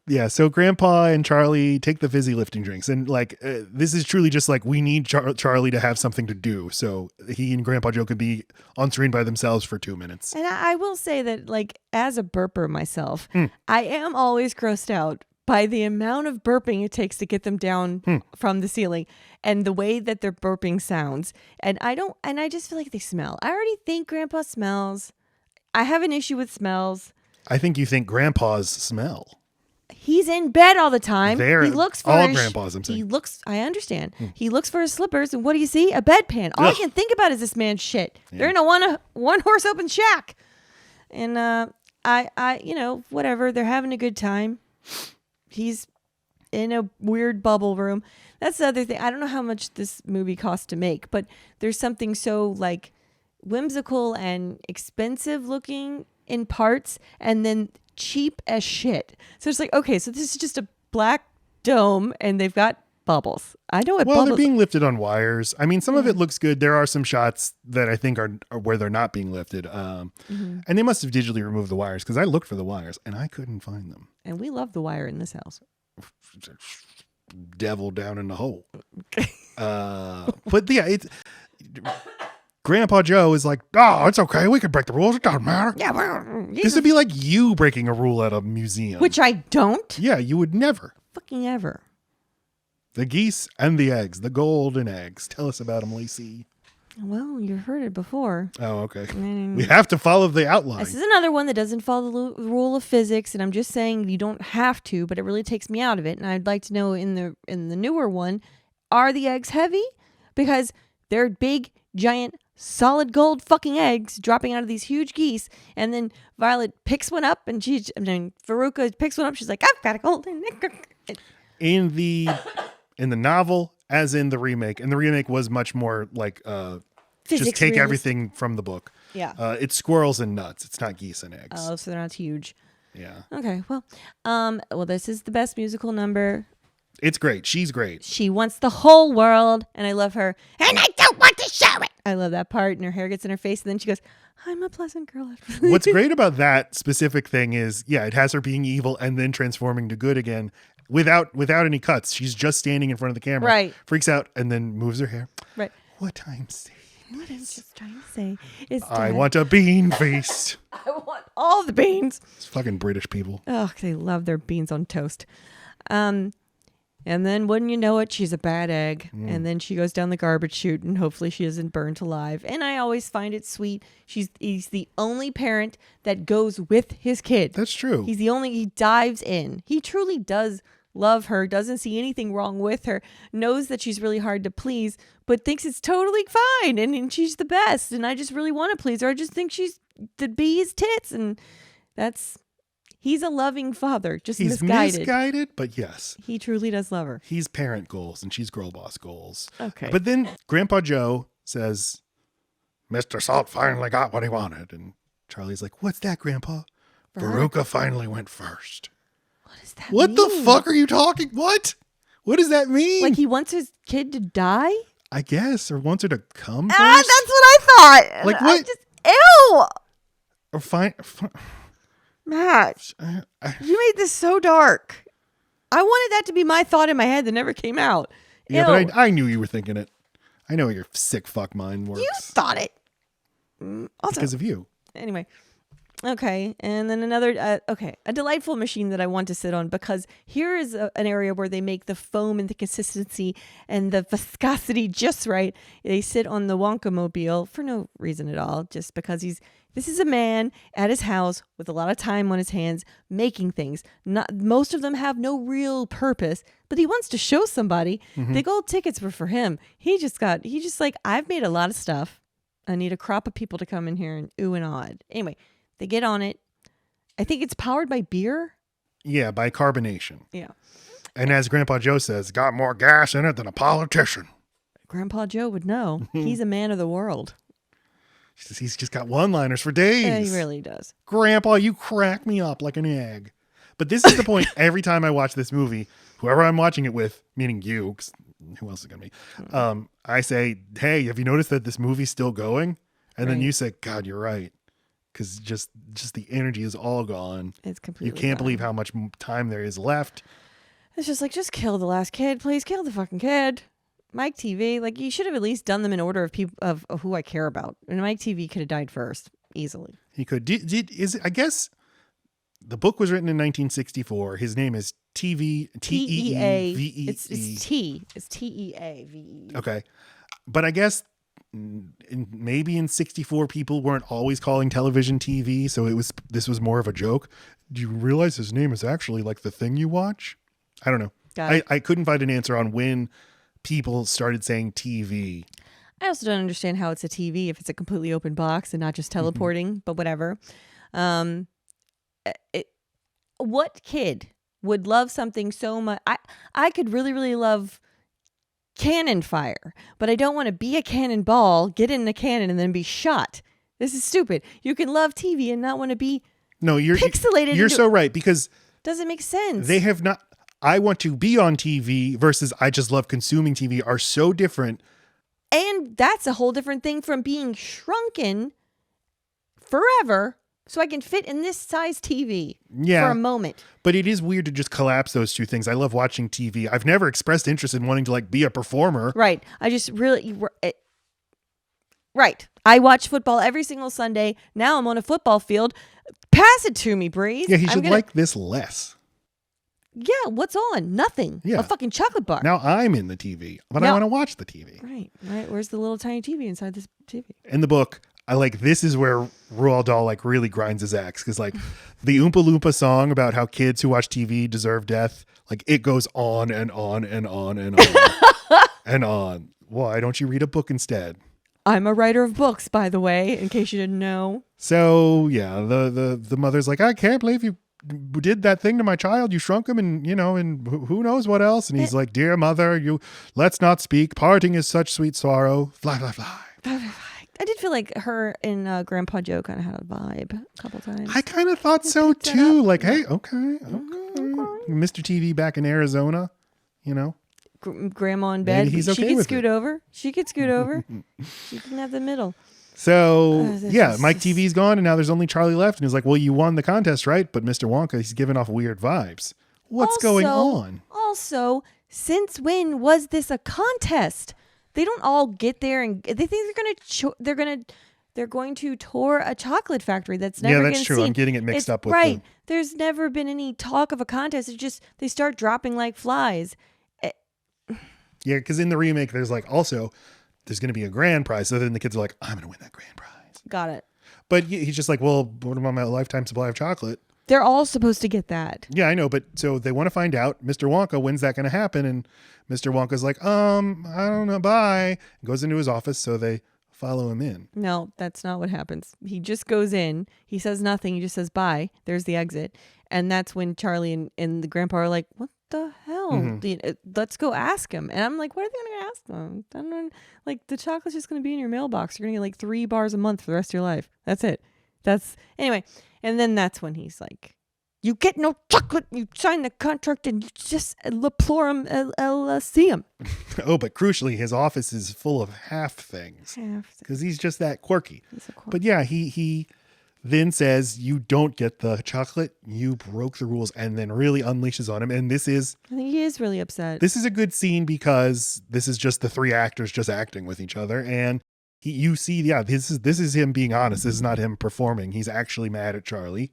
Yeah, so Grandpa and Charlie take the fizzy lifting drinks. And like, this is truly just like, we need Charlie to have something to do. So he and Grandpa Joe could be on screen by themselves for 2 minutes. And I will say that, like, as a burper myself, I am always grossed out by the amount of burping it takes to get them down from the ceiling and the way that their burping sounds. And I just feel like they smell. I already think Grandpa smells. I have an issue with smells. I think you think Grandpa's smell. He's in bed all the time. He looks for all his, grandpas, I'm saying. He looks, I understand. He looks for his slippers, and what do you see? A bedpan. All I Ugh. can think about is this man's shit. They're in a one horse open shack. And I whatever. They're having a good time. He's in a weird bubble room. That's the other thing. I don't know how much this movie cost to make, but there's something so like whimsical and expensive looking in parts, and then cheap as shit. So it's like, okay, so this is just a black dome and they've got bubbles. I know what Well, bubbles. they're being lifted on wires. I mean, some of it looks good. There are some shots that I think are where they're not being lifted. And they must have digitally removed the wires because I looked for the wires and I couldn't find them. And we love the wire in this house. Devil down in the hole. But yeah, Grandpa Joe is like, oh, it's okay. We can break the rules. It doesn't matter. Yeah, well, This would be like you breaking a rule at a museum. which I don't Yeah, you would never. fucking ever. The geese and the eggs, the golden eggs. Tell us about them, Lacey. Well, you've heard it before. Oh, okay. We have to follow the outline. This is another one that doesn't follow the rule of physics, and I'm just saying you don't have to, but it really takes me out of it. And I'd like to know in the newer one, are the eggs heavy? Because they're big, giant, solid gold fucking eggs dropping out of these huge geese, and then Violet picks one up, and Veruca picks one up. She's like, "I've got a golden egg." in the novel, as in the remake, and the remake was much more like just Physics take realist. everything from the book. Yeah. It's squirrels and nuts. It's not geese and eggs. Oh, so they're not huge. Yeah, Okay, well, this is the best musical number. it's great. She's great. She wants the whole world, and I love her. And I don't want to show it. I love that part, and her hair gets in her face, and then she goes, "I'm a pleasant girl." What's great about that specific thing is, yeah, it has her being evil and then transforming to good again without any cuts. She's just standing in front of the camera, Right. freaks out, and then moves her hair. Right. What I'm saying, What I'm just trying to say is I that want a bean feast. I want all the beans. It's fucking British people. Oh, they love their beans on toast. And then wouldn't you know it, she's a bad egg. And then she goes down the garbage chute, and hopefully she isn't burnt alive. And I always find it sweet. He's the only parent that goes with his kid. That's true. He dives in. He truly does love her, doesn't see anything wrong with her, knows that she's really hard to please, but thinks it's totally fine. And she's the best. And I just really want to please her. I just think she's the bee's tits. And he's a loving father, just He's misguided, but yes. He truly does love her. He's parent goals and she's girl boss goals. Okay. But then Grandpa Joe says, Mr. Salt finally got what he wanted. And Charlie's like, what's that, Grandpa? Veruca finally went first. What does that What mean? the fuck are you talking? What? What does that mean? Like he wants his kid to die? I guess, or wants her to come first? Ah, that's what I thought. Like I what? just, ew! Or fine. Matt, you made this so dark. I wanted that to be my thought in my head that never came out. Yeah, Ew. but I knew you were thinking it. I know your sick fuck mind works. You thought it. Also, because of you. anyway, Okay. And then another, a delightful machine that I want to sit on, because here is an area where they make the foam and the consistency and the viscosity just right. They sit on the Wonka mobile for no reason at all, just because this is a man at his house with a lot of time on his hands making things. Most of them have no real purpose, but he wants to show somebody. The gold tickets were for him. He just like, I've made a lot of stuff. I need a crop of people to come in here and ooh and ahd. Anyway, they get on it. I think it's powered by beer. Yeah, by carbonation. Yeah. And as Grandpa Joe says, got more gas in it than a politician. Grandpa Joe would know. He's a man of the world. He's just got one-liners for days. Yeah, he really does. Grandpa, you crack me up like an egg. But this is the point. Every time I watch this movie, whoever I'm watching it with, meaning you, 'cause who else is going to be? I say, hey, have you noticed that this movie's still going? And then Right. you say, God, you're right. Because just the energy is all gone. It's completely You can't gone. believe how much time there is left. It's just like, just kill the last kid, please. Kill the fucking kid. Mike TV, like, you should have at least done them in order of people of who I care about. And Mike TV could have died first, easily. He could. I guess the book was written in 1964. His name is TEAVE. T-E-E-V-E-E. It's T. It's TEAVE. Okay. But I guess maybe in 64 people weren't always calling television TV, so this was more of a joke. Do you realize his name is actually like the thing you watch? I don't know. Got it. I couldn't find an answer on when people started saying TV. I also don't understand how it's a TV if it's a completely open box and not just teleporting, but whatever. What kid would love something so much? I could really, really love cannon fire, but I don't want to be a cannonball, get in the cannon, and then be shot. This is stupid. You can love TV and not want to be pixelated. You're so right, because doesn't make sense. they have not. I want to be on TV versus I just love consuming TV are so different. And that's a whole different thing from being shrunken forever so I can fit in this size TV for a moment. But it is weird to just collapse those two things. I love watching TV. I've never expressed interest in wanting to like be a performer. Right. I just really... Right. I watch football every single Sunday. Now I'm on a football field. Pass it to me, Breeze. Yeah, he should like this less. Yeah, what's on? Nothing. Yeah. A fucking chocolate bar. Now I'm in the TV, but I want to watch the TV. Right. Where's the little tiny TV inside this TV? In the book, this is where Roald Dahl like really grinds his axe, because like the Oompa Loompa song about how kids who watch TV deserve death, like it goes on and on and on and on and on. Why don't you read a book instead? I'm a writer of books, by the way, in case you didn't know. So yeah, the mother's like, I can't believe you did that thing to my child. You shrunk him, and and who knows what else. And he's like, dear mother, let's not speak. Parting is such sweet sorrow. Fly, fly, fly. I did feel like her and Grandpa Joe kind of had a vibe a couple times. I kind of thought so too. Like, hey, okay. Mr. TV back in Arizona, Grandma in bed. Maybe he's okay she could with scoot it. over. She could scoot over. She can have the middle. So this Mike is- TV's gone, and now there's only Charlie left. And he's like, well, you won the contest, right? But Mr. Wonka, he's giving off weird vibes. What's going on? Also, since when was this a contest? They don't all get there and they think they're going to tour a chocolate factory that's never that's been true. seen. I'm getting it mixed up with right. There's never been any talk of a contest. It's just they start dropping like flies. Yeah, because in the remake, there's there's going to be a grand prize. So then the kids are like, I'm going to win that grand prize. Got it. But he's just like, well, what about my lifetime supply of chocolate? They're all supposed to get that. Yeah, I know. But so they want to find out, Mr. Wonka, when's that going to happen? And Mr. Wonka's like, I don't know. Bye. And goes into his office. So they follow him in. No, that's not what happens. He just goes in. He says nothing. He just says bye. There's the exit. And that's when Charlie and the grandpa are like, what the hell? Let's go ask him. And I'm like, what are they going to ask them? I don't know. Like, the chocolate's just going to be in your mailbox. You're going to get like 3 bars a month for the rest of your life. That's it. Anyway. And then that's when he's like, you get no chocolate. You sign the contract and you just Leplorum Elysium. Oh, but crucially, his office is full of half things because he's just that quirky. But yeah, he then says, you don't get the chocolate. You broke the rules, and then really unleashes on him. And I think he is really upset. This is a good scene because this is just the 3 actors just acting with each other. And You see, yeah, this is him being honest. This is not him performing. He's actually mad at Charlie.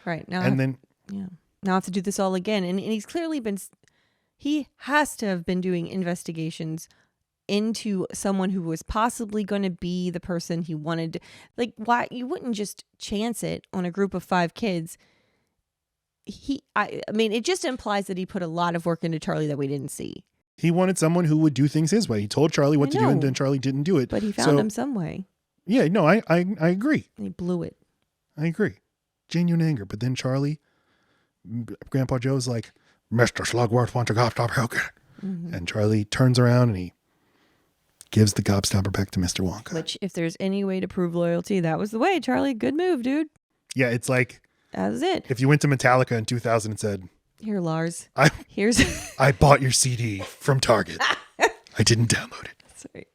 Right. Now And then now I have to do this all again. And he's clearly he has to have been doing investigations into someone who was possibly going to be the person he wanted to, like, why you wouldn't just chance it on a group of 5 kids. I mean, it just implies that he put a lot of work into Charlie that we didn't see. he wanted someone who would do things his way. He told Charlie what to do, and know. then Charlie didn't do it. But he found him some way. Yeah, no, I agree. And he blew it. I agree. Genuine anger. But then Charlie, Grandpa Joe's like, Mr. Slugworth wants a gobstopper. Mm-hmm. And Charlie turns around and he gives the gobstopper back to Mr. Wonka. Which, if there's any way to prove loyalty, that was the way, Charlie. Good move, dude. Yeah, it's like That was it. if you went to Metallica in 2000 and said, Here, Lars. I Here's. bought your CD from Target. I didn't download it. Sorry.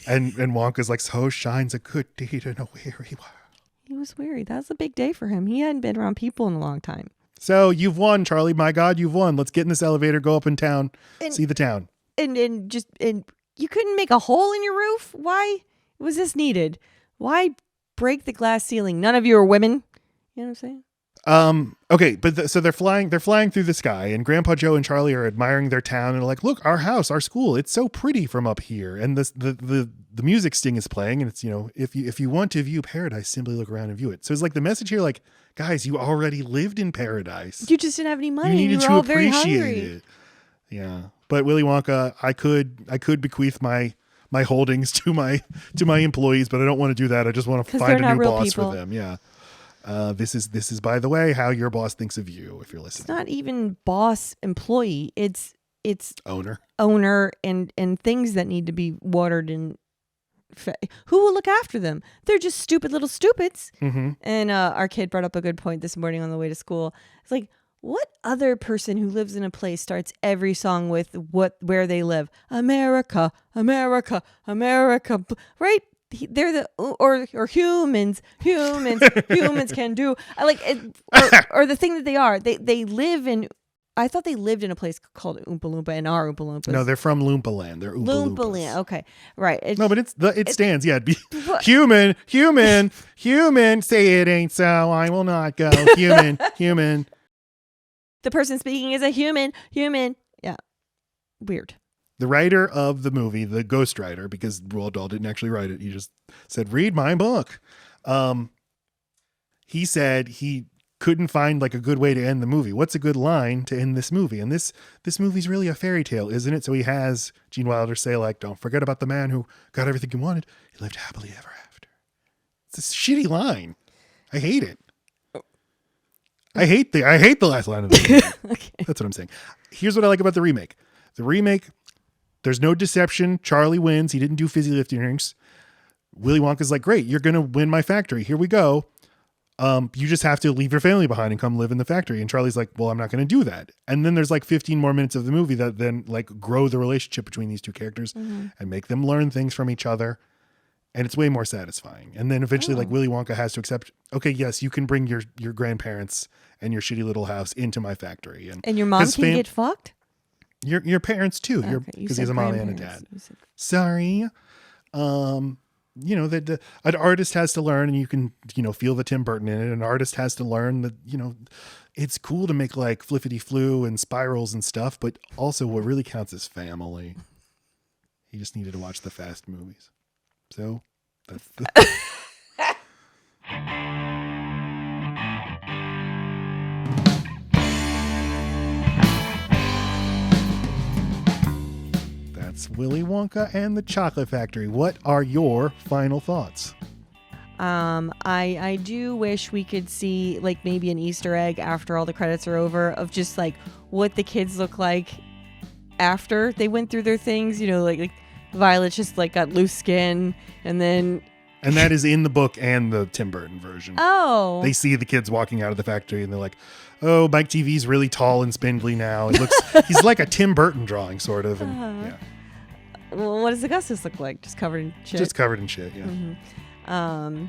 And Wonka's like, so shines a good deed in a weary world. He was weary. That was a big day for him. He hadn't been around people in a long time. So you've won, Charlie. My God, you've won. Let's get in this elevator, go up in town, see the town. And you couldn't make a hole in your roof? Why was this needed? Why break the glass ceiling? None of you are women. You know what I'm saying? Okay, but so they're flying through the sky, and Grandpa Joe and Charlie are admiring their town, and they're like, look, our house, our school, it's so pretty from up here. And the music sting is playing, and it's, if you want to view paradise, simply look around and view it. So it's like the message here, like, guys, you already lived in paradise. You just didn't have any money. You needed were to all very appreciate hungry. it. Yeah. But Willy Wonka, I could bequeath my holdings to my employees, but I don't want to do that. I just want to 'Cause find they're a not new real boss people. for them. Yeah. This is by the way how your boss thinks of you if you're It's listening. not even boss employee. It's Owner. and things that need to be watered and who will look after them? They're just stupid little stupids. Mm-hmm. And our kid brought up a good point this morning on the way to school. It's like, what other person who lives in a place starts every song with where they live? America, America, America, right? They're the or humans can do or the thing that they are. They live in. I thought they lived in a place called Oompa Loompa, and are Oompa Loompas. No, they're from Loompa Land. They're Oompa Loompa Loompas. Land. Okay, right. No, but it stands. Yeah, it'd be human. Say it ain't so. I will not go. Human. The person speaking is a human. Yeah, weird. The writer of the movie, the ghostwriter, because Roald Dahl didn't actually write it, he just said, read my book. He said he couldn't find like a good way to end the movie. What's a good line to end this movie? And this movie's really a fairy tale, isn't it? So he has Gene Wilder say, like, don't forget about the man who got everything he wanted. He lived happily ever after. It's a shitty line. I hate it. I hate the last line of the movie. Okay. That's what I'm saying. Here's what I like about the remake. The remake, there's no deception. Charlie wins. He didn't do fizzy lifting. Willy Wonka's like, great, you're going to win my factory. Here we go. You just have to leave your family behind and come live in the factory. And Charlie's like, well, I'm not going to do that. And then there's like 15 more minutes of the movie that then like grow the relationship between these two characters and make them learn things from each other. And it's way more satisfying. And then eventually like Willy Wonka has to accept, okay, yes, you can bring your grandparents and your shitty little house into my factory. And your mom can get fucked? Your parents too, Okay, because he has a mom and a dad. Sorry. That an artist has to learn, and you can, feel the Tim Burton in it. An artist has to learn that, it's cool to make like flippity flu and spirals and stuff, but also what really counts is family. He just needed to watch the Fast movies. So that's the. That's Willy Wonka and the Chocolate Factory. What are your final thoughts? I do wish we could see like maybe an Easter egg after all the credits are over of just like what the kids look like after they went through their things. Like Violet's just like got loose skin, and that is in the book and the Tim Burton version. Oh, they see the kids walking out of the factory and they're like, oh, Mike TV's really tall and spindly now. It looks he's like a Tim Burton drawing sort of. And yeah. Well, what does Augustus look like? Just covered in shit. Just covered in shit, yeah. Mm-hmm.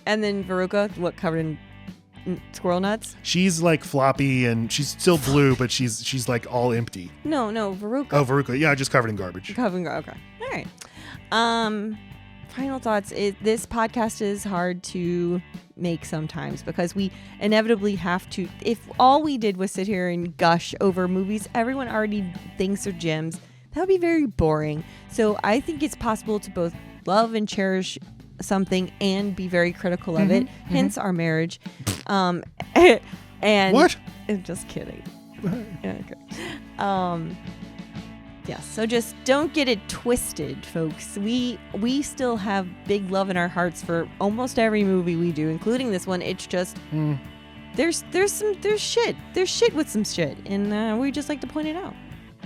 And then Veruca, what, covered in squirrel nuts? She's like floppy and she's still blue, but she's like all empty. No, Veruca. Oh, Veruca, yeah, just covered in garbage. Okay, all right. Final thoughts. This podcast is hard to make sometimes because we inevitably have to. If all we did was sit here and gush over movies everyone already thinks are gems, that would be very boring. So I think it's possible to both love and cherish something and be very critical of it. Hence our marriage. And What? Just kidding. Okay. Yes, so just don't get it twisted, folks. We still have big love in our hearts for almost every movie we do, including this one. It's just there's shit with some shit, and we just like to point it out.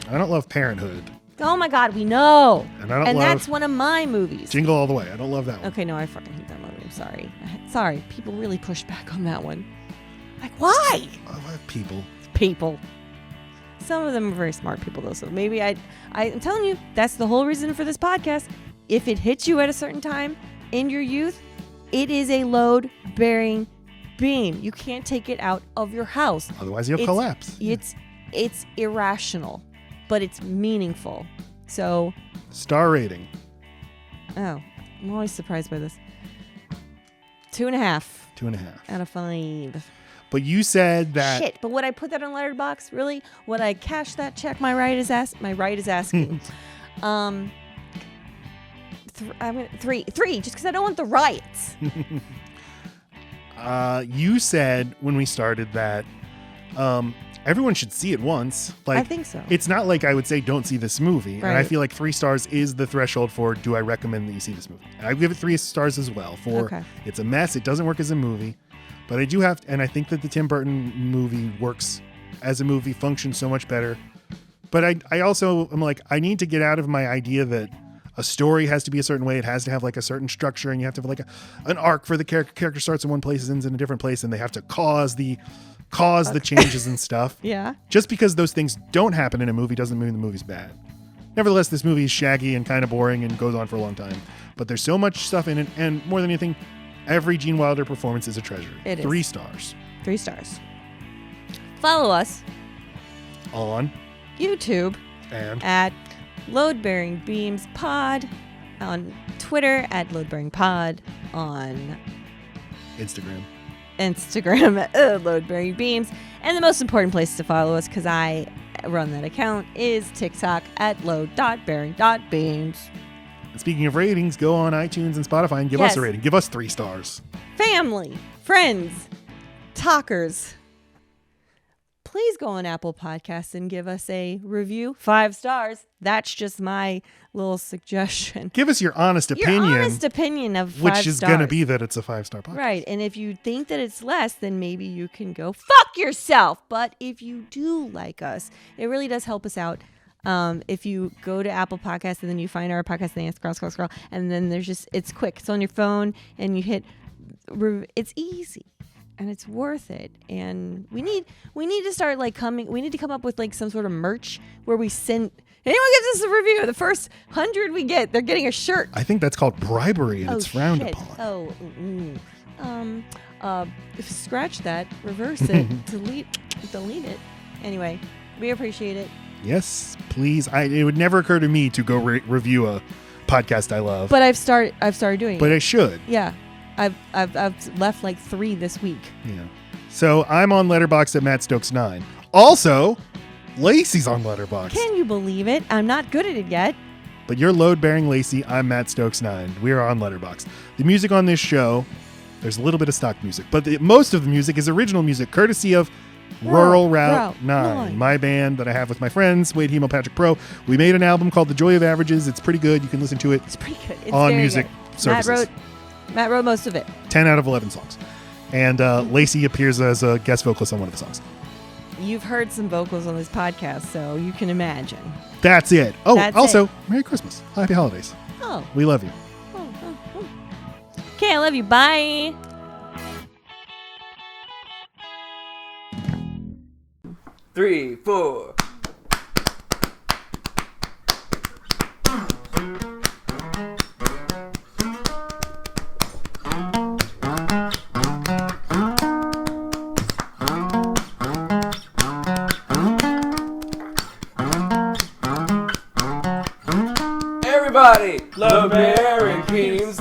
I don't love Parenthood. Oh my God, we know. And I don't love that's one of my movies. Jingle All the Way. I don't love that one. Okay, no, I fucking hate that movie. I'm sorry. Sorry, people really pushed back on that one. Like, why? I love people. People. Some of them are very smart people, though. So maybe I'm telling you, that's the whole reason for this podcast. If it hits you at a certain time in your youth, it is a load-bearing beam. You can't take it out of your house. Otherwise, you'll collapse. It's irrational, but it's meaningful. So, Star rating. oh, I'm always surprised by this. 2.5. 2.5 out of 5. But you said that. Shit, but would I put that on Letterboxd? Really? Would I cash that check? My right is asking. I'm gonna 3, just because I don't want the riots. You said when we started that everyone should see it once. Like, I think so. It's not like I would say don't see this movie. Right. And I feel like 3 stars is the threshold for do I recommend that you see this movie. I give it 3 stars as well. It's a mess. It doesn't work as a movie. But I do have, and I think that the Tim Burton movie works as a movie, functions so much better. But I also am like, I need to get out of my idea that a story has to be a certain way. It has to have like a certain structure, and you have to have like an arc for the character. Character starts in one place, ends in a different place, and they have to cause the changes and stuff. Yeah. Just because those things don't happen in a movie doesn't mean the movie's bad. Nevertheless, this movie is shaggy and kind of boring and goes on for a long time. But there's so much stuff in it, and more than anything, every Gene Wilder performance is a treasure. It is. 3 stars. 3 stars. Follow us On YouTube and at Load Bearing Beams Pod, on Twitter at Load Bearing Pod, on Instagram at Load Bearing Beams, and the most important place to follow us, because I run that account, is TikTok at load.bearing.beams. Speaking of ratings, go on iTunes and Spotify and give us a rating. Give us 3 stars. Family, friends, talkers, please go on Apple Podcasts and give us a review. 5 stars. That's just my little suggestion. Give us your honest opinion. Your honest opinion of 5 which is stars. going to be that it's a 5-star podcast. Right. And if you think that it's less, then maybe you can go fuck yourself. But if you do like us, it really does help us out. If you go to Apple Podcasts and then you find our podcast, then you scroll, and then it's quick. It's on your phone and you hit, it's easy and it's worth it. And we need to start we need to come up with like some sort of merch where we send, anyone gets us a review. The first 100 we get, they're getting a shirt. I think that's called bribery and it's frowned upon. Scratch that, reverse it, delete it. Anyway, we appreciate it. Yes, please. It would never occur to me to go review a podcast I love. But I've started doing it. But I should. Yeah. I've left like 3 this week. Yeah. So I'm on Letterboxd at Matt Stokes 9. Also, Lacey's on Letterboxd. Can you believe it? I'm not good at it yet. But you're load-bearing Lacey. I'm Matt Stokes 9. We are on Letterboxd. The music on this show, there's a little bit of stock music, but most of the music is original music, courtesy of Rural Route 9, my band that I have with my friends, Wade Hemo, Patrick Pro. We made an album called The Joy of Averages. It's pretty good. You can listen to it. It's pretty good. It's on very music good. services. Matt wrote most of it. 10 out of 11 songs. And Lacey appears as a guest vocalist on one of the songs. You've heard some vocals on this podcast, so you can imagine. That's it. Oh, That's also, it. Merry Christmas. Happy holidays. Oh. We love you. Okay, I love you. Bye. Three, four. Everybody love Mary Creams.